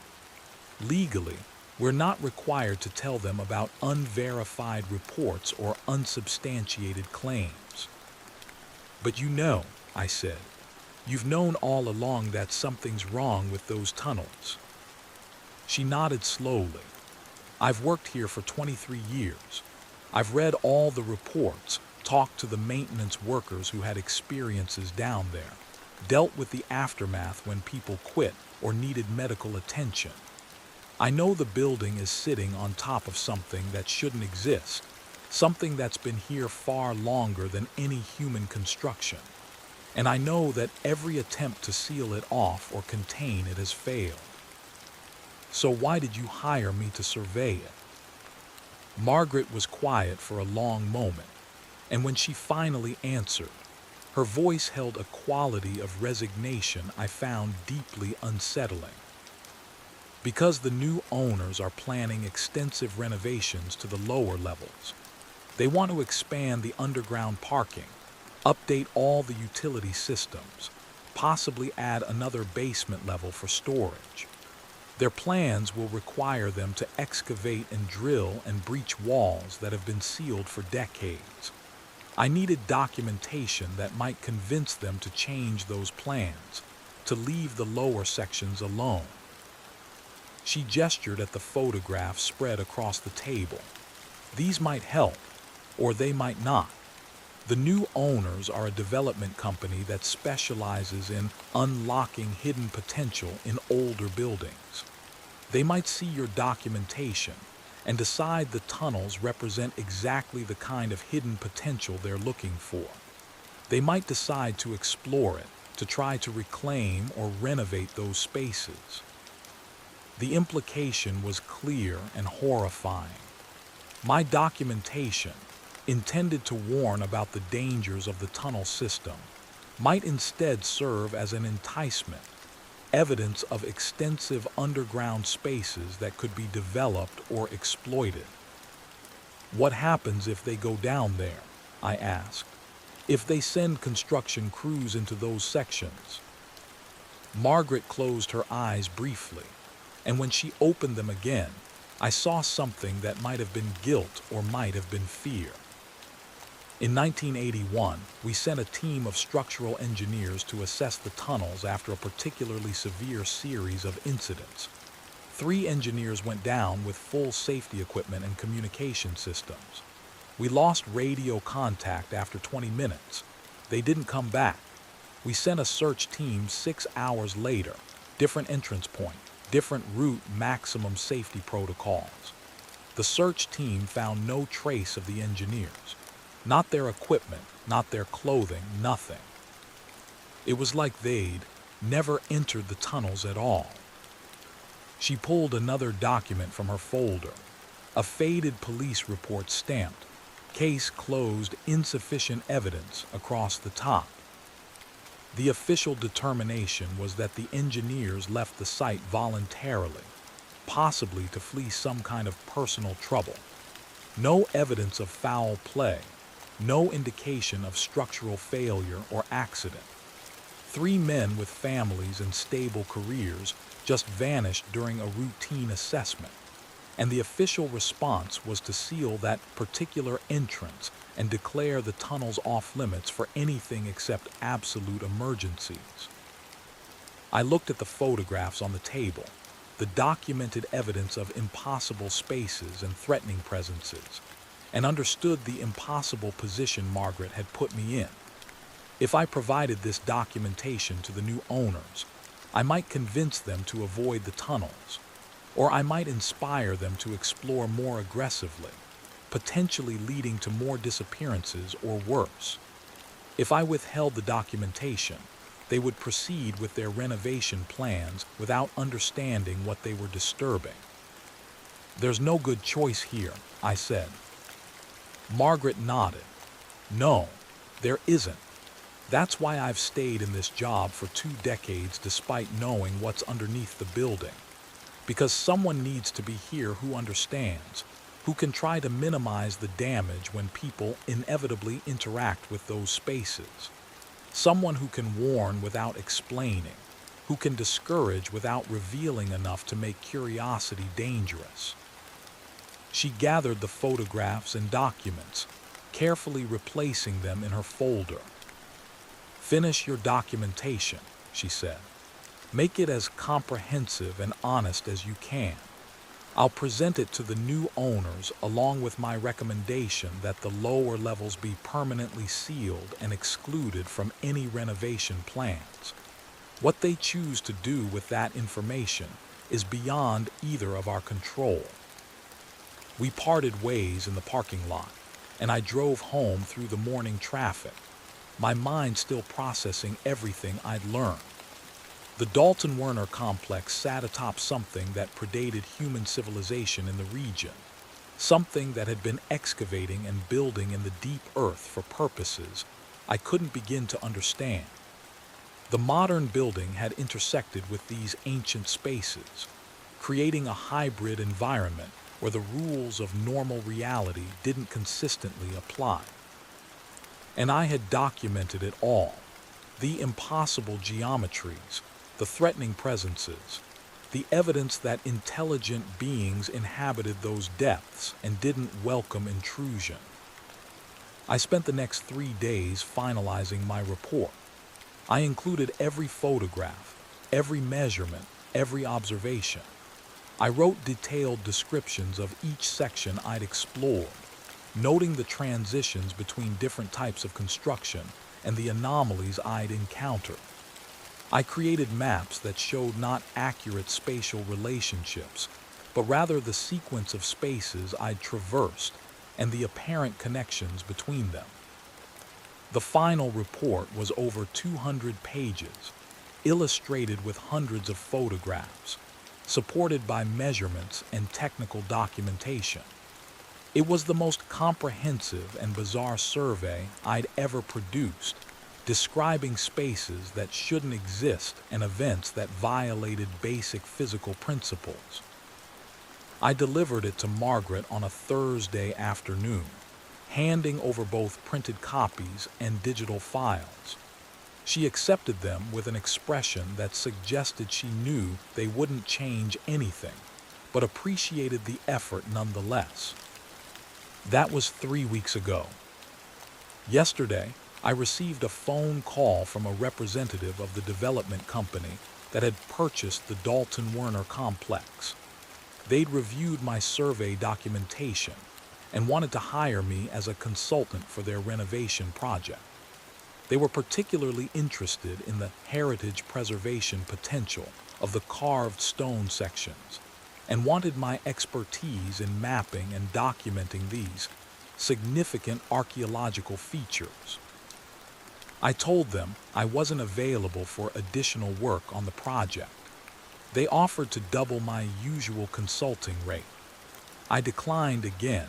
S1: Legally, we're not required to tell them about unverified reports or unsubstantiated claims." "But you know," I said, "you've known all along that something's wrong with those tunnels." She nodded slowly. "I've worked here for 23 years. I've read all the reports, talked to the maintenance workers who had experiences down there, dealt with the aftermath when people quit or needed medical attention. I know the building is sitting on top of something that shouldn't exist, something that's been here far longer than any human construction. And I know that every attempt to seal it off or contain it has failed. So why did you hire me to survey it?" Margaret was quiet for a long moment, and when she finally answered, her voice held a quality of resignation I found deeply unsettling. "Because the new owners are planning extensive renovations to the lower levels. They want to expand the underground parking, update all the utility systems, possibly add another basement level for storage. Their plans will require them to excavate and drill and breach walls that have been sealed for decades. I needed documentation that might convince them to change those plans, to leave the lower sections alone." She gestured at the photographs spread across the table. These might help, or they might not. The new owners are a development company that specializes in unlocking hidden potential in older buildings. They might see your documentation and decide the tunnels represent exactly the kind of hidden potential they're looking for. They might decide to explore it, to try to reclaim or renovate those spaces. The implication was clear and horrifying. My documentation, intended to warn about the dangers of the tunnel system, might instead serve as an enticement, evidence of extensive underground spaces that could be developed or exploited. What happens if they go down there? I asked. If they send construction crews into those sections? Margaret closed her eyes briefly, and when she opened them again, I saw something that might have been guilt or might have been fear. In 1981, we sent a team of structural engineers to assess the tunnels after a particularly severe series of incidents. 3 engineers went down with full safety equipment and communication systems. We lost radio contact after 20 minutes. They didn't come back. We sent a search team 6 hours later, different entrance point, different route, maximum safety protocols. The search team found no trace of the engineers. Not their equipment, not their clothing, nothing. It was like they'd never entered the tunnels at all. She pulled another document from her folder, a faded police report stamped, "Case closed, insufficient evidence," across the top. The official determination was that the engineers left the site voluntarily, possibly to flee some kind of personal trouble. No evidence of foul play. No indication of structural failure or accident. 3 men with families and stable careers just vanished during a routine assessment, and the official response was to seal that particular entrance and declare the tunnels off limits for anything except absolute emergencies. I looked at the photographs on the table, the documented evidence of impossible spaces and threatening presences, and understood the impossible position Margaret had put me in. If I provided this documentation to the new owners, I might convince them to avoid the tunnels, or I might inspire them to explore more aggressively, potentially leading to more disappearances or worse. If I withheld the documentation, they would proceed with their renovation plans without understanding what they were disturbing. "There's no good choice here," I said. Margaret nodded. "No, there isn't. That's why I've stayed in this job for 2 decades despite knowing what's underneath the building. Because someone needs to be here who understands, who can try to minimize the damage when people inevitably interact with those spaces. Someone who can warn without explaining, who can discourage without revealing enough to make curiosity dangerous." She gathered the photographs and documents, carefully replacing them in her folder. "Finish your documentation," she said. "Make it as comprehensive and honest as you can. I'll present it to the new owners along with my recommendation that the lower levels be permanently sealed and excluded from any renovation plans. What they choose to do with that information is beyond either of our control." We parted ways in the parking lot, and I drove home through the morning traffic, my mind still processing everything I'd learned. The Dalton Werner complex sat atop something that predated human civilization in the region, something that had been excavating and building in the deep earth for purposes I couldn't begin to understand. The modern building had intersected with these ancient spaces, creating a hybrid environment where the rules of normal reality didn't consistently apply. And I had documented it all, the impossible geometries, the threatening presences, the evidence that intelligent beings inhabited those depths and didn't welcome intrusion. I spent the next 3 days finalizing my report. I included every photograph, every measurement, every observation. I wrote detailed descriptions of each section I'd explored, noting the transitions between different types of construction and the anomalies I'd encountered. I created maps that showed not accurate spatial relationships, but rather the sequence of spaces I'd traversed and the apparent connections between them. The final report was over 200 pages, illustrated with hundreds of photographs, supported by measurements and technical documentation. It was the most comprehensive and bizarre survey I'd ever produced, describing spaces that shouldn't exist and events that violated basic physical principles. I delivered it to Margaret on a Thursday afternoon, handing over both printed copies and digital files. She accepted them with an expression that suggested she knew they wouldn't change anything, but appreciated the effort nonetheless. That was 3 weeks ago. Yesterday, I received a phone call from a representative of the development company that had purchased the Dalton Werner complex. They'd reviewed my survey documentation and wanted to hire me as a consultant for their renovation project. They were particularly interested in the heritage preservation potential of the carved stone sections and wanted my expertise in mapping and documenting these significant archaeological features. I told them I wasn't available for additional work on the project. They offered to double my usual consulting rate. I declined again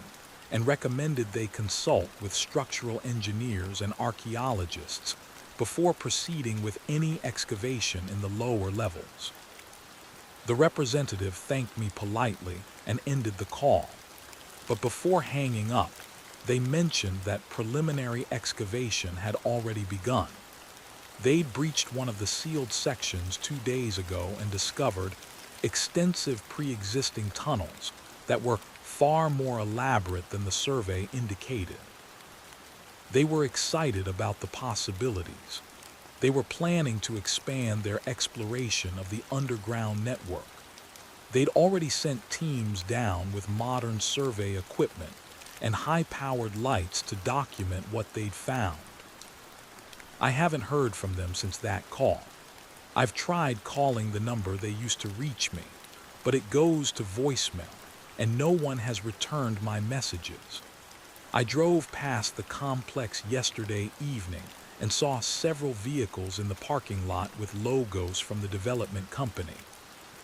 S1: and recommended they consult with structural engineers and archaeologists before proceeding with any excavation in the lower levels. The representative thanked me politely and ended the call, but before hanging up, they mentioned that preliminary excavation had already begun. They'd breached one of the sealed sections 2 days ago and discovered extensive pre-existing tunnels that were far more elaborate than the survey indicated. They were excited about the possibilities. They were planning to expand their exploration of the underground network. They'd already sent teams down with modern survey equipment and high-powered lights to document what they'd found. I haven't heard from them since that call. I've tried calling the number they used to reach me, but it goes to voicemail, and no one has returned my messages. I drove past the complex yesterday evening and saw several vehicles in the parking lot with logos from the development company,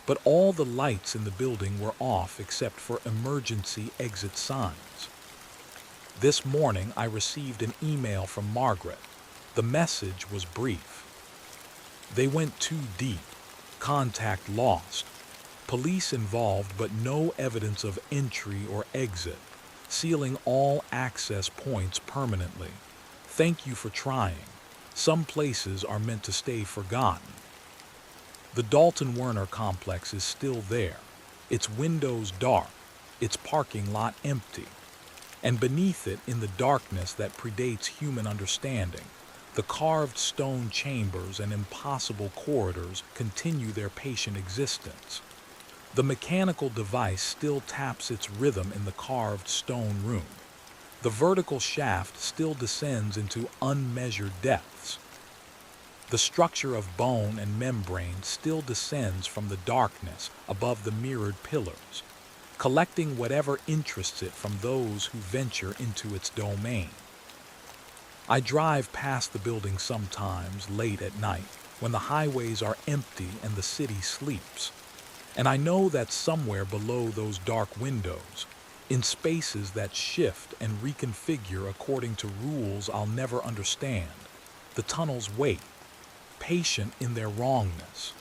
S1: but all the lights in the building were off except for emergency exit signs. This morning, I received an email from Margaret. The message was brief. They went too deep. Contact lost. Police involved, but no evidence of entry or exit, sealing all access points permanently. Thank you for trying. Some places are meant to stay forgotten. The Dalton Werner complex is still there, its windows dark, its parking lot empty. And beneath it, in the darkness that predates human understanding, the carved stone chambers and impossible corridors continue their patient existence. The mechanical device still taps its rhythm in the carved stone room. The vertical shaft still descends into unmeasured depths. The structure of bone and membrane still descends from the darkness above the mirrored pillars, collecting whatever interests it from those who venture into its domain. I drive past the building sometimes late at night when the highways are empty and the city sleeps, and I know that somewhere below those dark windows, in spaces that shift and reconfigure according to rules I'll never understand, the tunnels wait, patient in their wrongness.